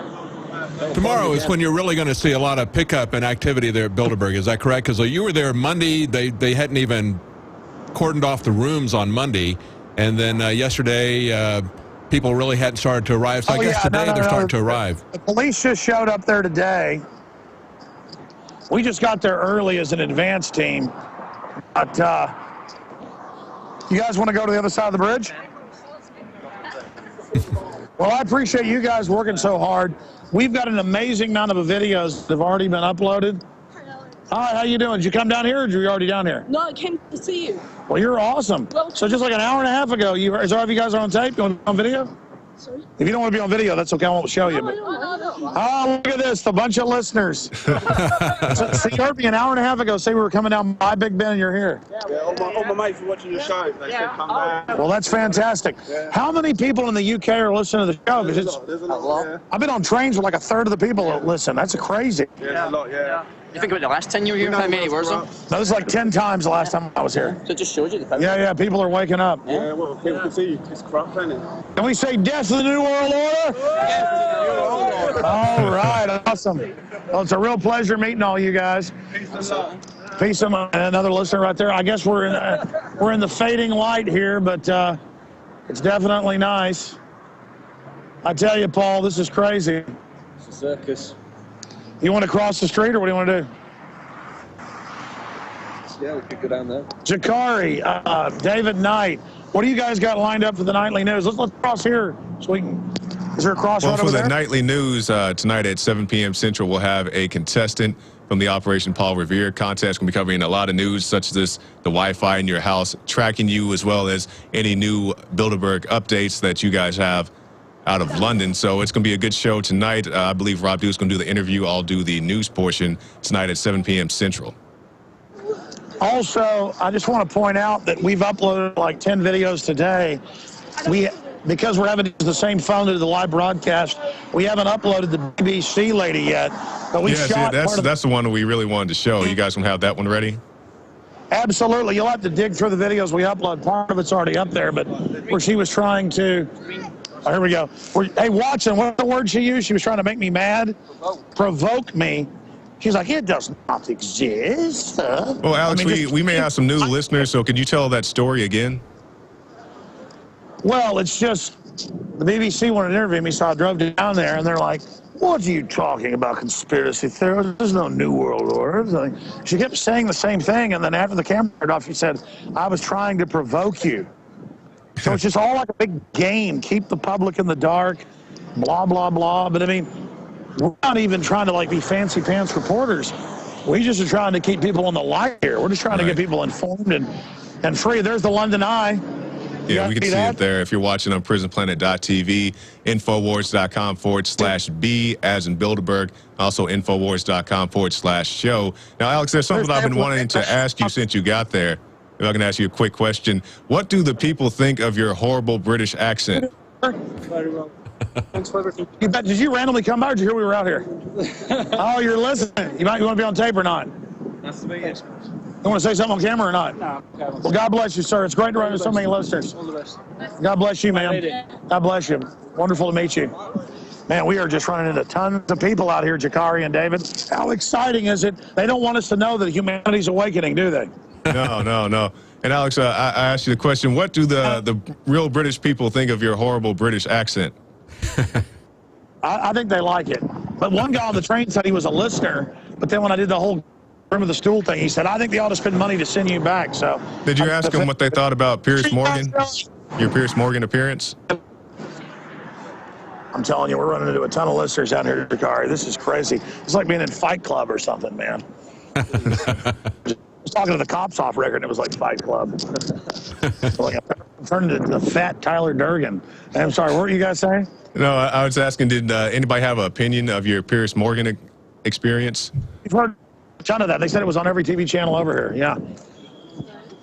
Tomorrow is when you're really going to see a lot of pickup and activity there at Bilderberg. Is that correct? Because you were there Monday. They hadn't even cordoned off the rooms on Monday. And then yesterday, people really hadn't started to arrive. So I guess today they're starting to arrive. The police just showed up there today. We just got there early as an advance team. But you guys want to go to the other side of the bridge? Well, I appreciate you guys working so hard. We've got an amazing amount of videos that have already been uploaded. Hi, how you doing? Did you come down here, or were you already down here? No, I came to see you. Well, you're awesome. So just like an hour and a half ago, is all of you guys are on tape? You want to be on video? Sorry? If you don't want to be on video, that's okay. I won't show you. But, oh, look at this. A bunch of listeners. So you heard me an hour and a half ago say we were coming down by Big Ben and you're here. Yeah, all my mates are watching your show. They said come back. Well, that's fantastic. How many people in the UK are listening to the show? There's a lot. I've been on trains with like a third of the people that listen. That's crazy. Yeah, there's a lot, yeah. You think about the last 10 you were here? How many were there? No, this is like 10 times the last time I was here. So it just showed you the power. Yeah, people are waking up. Yeah, well, people can see you. It's crap, isn't it? Can we say death to the New World Order? All right, awesome. Well, it's a real pleasure meeting all you guys. Peace and another listener right there. I guess we're in the fading light here, but it's definitely nice. I tell you, Paul, this is crazy. It's a circus. You want to cross the street, or what do you want to do? Yeah, we could go down there. Jakari, David Knight, what do you guys got lined up for the nightly news? Let's cross here so we can. Is there a crossroad Well, for over the there? nightly news tonight at 7 p.m. Central, we'll have a contestant from the Operation Paul Revere contest. We'll be covering a lot of news such as this, the Wi-Fi in your house, tracking you, as well as any new Bilderberg updates that you guys have out of London. So it's going to be a good show tonight. I believe Rob Duke's going to do the interview. I'll do the news portion tonight at 7 p.m. Central. Also, I just want to point out that we've uploaded like 10 videos today. Because we're having the same phone to do the live broadcast, we haven't uploaded the BBC lady yet. But we shot that's the one that we really wanted to show. You guys gonna have that one ready? Absolutely. You'll have to dig through the videos we upload. Part of it's already up there, but where she was trying to. Oh, here we go. Hey, Watson, what's the word she used? She was trying to make me mad. Provoke me. She's like, it does not exist. Well, Alex, we may have some new listeners, so could you tell that story again? Well, it's just the BBC wanted to interview me, so I drove down there, and they're like, what are you talking about, conspiracy theories? There's no New World Order. She kept saying the same thing, and then after the camera turned off, she said, I was trying to provoke you. So it's just all like a big game. Keep the public in the dark, blah, blah, blah. But, I mean, we're not even trying to, like, be fancy pants reporters. We just are trying to keep people in the light here. We're just trying to get people informed and free. There's the London Eye. Yeah, we can see it there if you're watching on prisonplanet.tv, Infowars.com/B as in Bilderberg, also Infowars.com/show. Now, Alex, there's something I've been wanting to ask you since you got there. If I can ask you a quick question. What do the people think of your horrible British accent? Very well. Thanks for everything. Did you randomly come by or did you hear we were out here? Oh, you're listening. You want to be on tape or not? Nice to meet you. You want to say something on camera or not? No. Okay. Well, God bless you, sir. It's great to run with so many listeners. All the best. God bless you, ma'am. God bless you. Wonderful to meet you. Man, we are just running into tons of people out here, Jakari and David. How exciting is it? They don't want us to know that humanity's awakening, do they? No. And Alex, I asked you the question, what do the real British people think of your horrible British accent? I think they like it. But one guy on the train said he was a listener, but then when I did the whole room of the stool thing, he said, I think they ought to spend money to send you back. So did you ask them what they thought about Piers Morgan? Your Piers Morgan appearance? I'm telling you, we're running into a ton of listeners out here, Jakari. This is crazy. It's like being in Fight Club or something, man. I was talking to the cops off record, and it was like Fight Club. Like, I'm turning to the fat Tyler Durgan. I'm sorry, what were you guys saying? No, I was asking, did anybody have an opinion of your Piers Morgan experience? You've heard a ton of that. They said it was on every TV channel over here, yeah.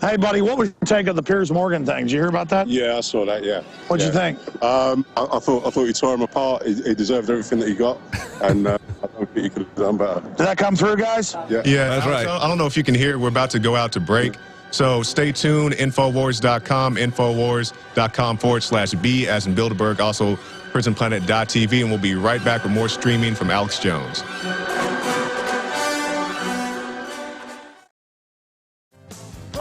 Hey, buddy, what was your take of the Piers Morgan thing? Did you hear about that? Yeah, I saw that, yeah. What'd you think? I thought you tore him apart. He deserved everything that he got, and I don't think he could have done better. Did that come through, guys? Yeah, that's right. I don't know if you can hear. We're about to go out to break. So stay tuned, Infowars.com, Infowars.com/B as in Bilderberg, also prisonplanet.tv, and we'll be right back with more streaming from Alex Jones.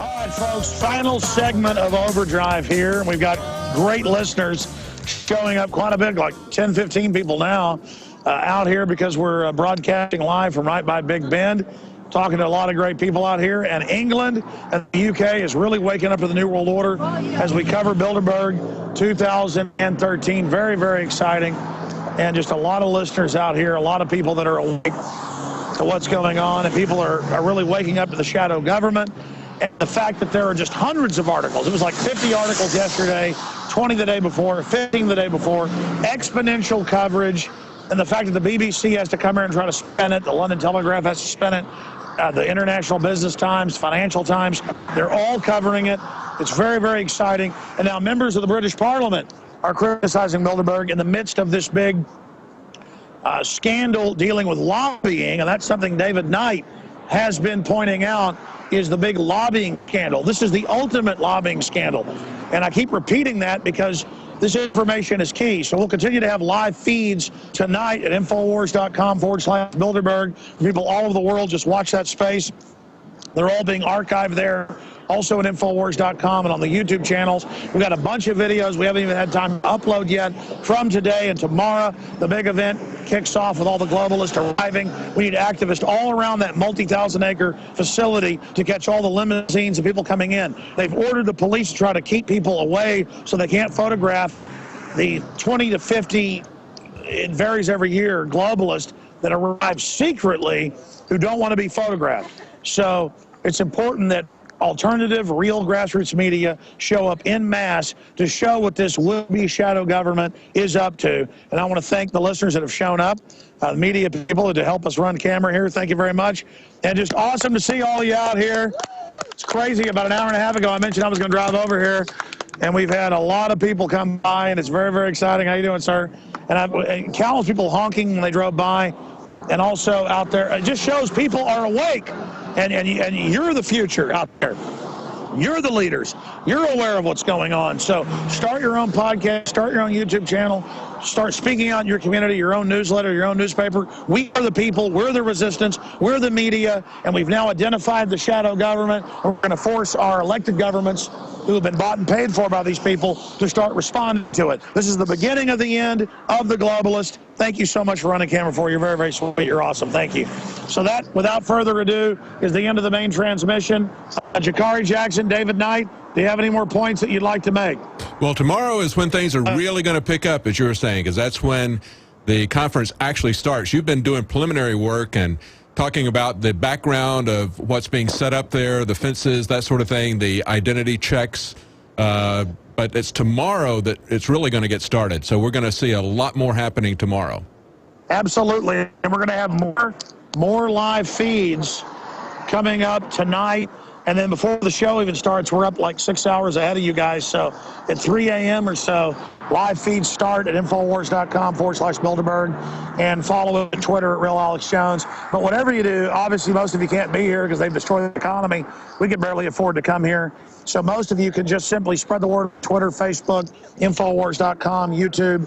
All right, folks, final segment of Overdrive here. We've got great listeners showing up quite a bit, like 10, 15 people now out here because we're broadcasting live from right by Big Bend. Talking to a lot of great people out here, and England and the UK is really waking up to the New World Order as we cover Bilderberg 2013. Very, very exciting, and just a lot of listeners out here, a lot of people that are awake to what's going on, and people are really waking up to the shadow government, and the fact that there are just hundreds of articles. It was like 50 articles yesterday, 20 the day before, 15 the day before, exponential coverage, and the fact that the BBC has to come here and try to spin it, the London Telegraph has to spin it, the International Business Times, Financial Times, they're all covering it. It's very, very exciting. And now members of the British Parliament are criticizing Bilderberg in the midst of this big scandal dealing with lobbying, and that's something David Knight has been pointing out is the big lobbying scandal. This is the ultimate lobbying scandal. And I keep repeating that because this information is key. So we'll continue to have live feeds tonight at Infowars.com/Bilderberg. People all over the world, just watch that space. They're all being archived there. Also at Infowars.com and on the YouTube channels. We've got a bunch of videos we haven't even had time to upload yet from today and tomorrow. The big event kicks off with all the globalists arriving. We need activists all around that multi-thousand-acre facility to catch all the limousines and people coming in. They've ordered the police to try to keep people away so they can't photograph the 20 to 50, it varies every year, globalists that arrive secretly who don't want to be photographed. So it's important that alternative, real grassroots media show up en masse to show what this would-be shadow government is up to. And I want to thank the listeners that have shown up, the media people to help us run camera here. Thank you very much. And just awesome to see all you out here. It's crazy. About an hour and a half ago, I mentioned I was going to drive over here, and we've had a lot of people come by, and it's very, very exciting. How you doing, sir? And countless people honking when they drove by. And also out there, it just shows people are awake, and you're the future out there. You're the leaders. You're aware of what's going on. So start your own podcast, start your own YouTube channel, start speaking out in your community, your own newsletter, your own newspaper. We are the people. We're the resistance. We're the media, and we've now identified the shadow government. We're going to force our elected governments who have been bought and paid for by these people to start responding to it. This is the beginning of the end of the globalist. Thank you so much for running camera for you. You're very, very sweet. You're awesome. Thank you. So that, without further ado, is the end of the main transmission. Jakari Jackson, David Knight, do you have any more points that you'd like to make? Well, tomorrow is when things are really going to pick up, as you were saying, because that's when the conference actually starts. You've been doing preliminary work and talking about the background of what's being set up there, the fences, that sort of thing, the identity checks, but it's tomorrow that it's really going to get started. So we're going to see a lot more happening tomorrow. Absolutely. And we're going to have more live feeds coming up tonight. And then before the show even starts, we're up like 6 hours ahead of you guys. So at 3 a.m. or so, live feeds start at Infowars.com/Bilderberg, and follow it on Twitter at Real Alex Jones. But whatever you do, obviously most of you can't be here because they've destroyed the economy. We can barely afford to come here. So most of you can just simply spread the word on Twitter, Facebook, Infowars.com, YouTube,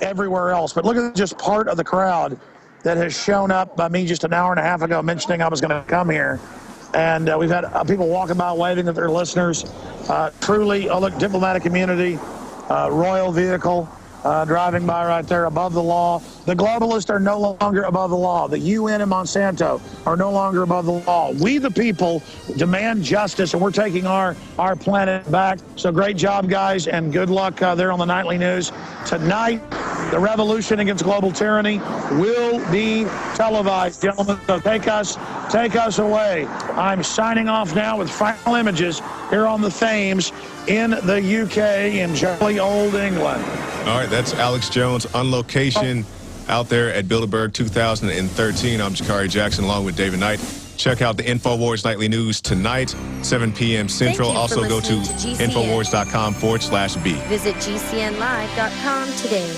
everywhere else. But look at just part of the crowd that has shown up by me just an hour and a half ago mentioning I was going to come here. And we've had people walking by waving at their listeners. Truly, oh, look, diplomatic immunity, royal vehicle driving by right there above the law. The globalists are no longer above the law. The UN and Monsanto are no longer above the law. We, the people, demand justice, and we're taking our planet back. So great job, guys, and good luck there on the Nightly News. Tonight, the revolution against global tyranny will be televised, gentlemen. So take us away. I'm signing off now with final images here on the Thames in the UK in jolly old England. All right, that's Alex Jones on location out there at Bilderberg 2013. I'm Jakari Jackson along with David Knight. Check out the Infowars Nightly News tonight, 7 p.m. Central. Also go to Infowars.com/B. Visit GCNlive.com today.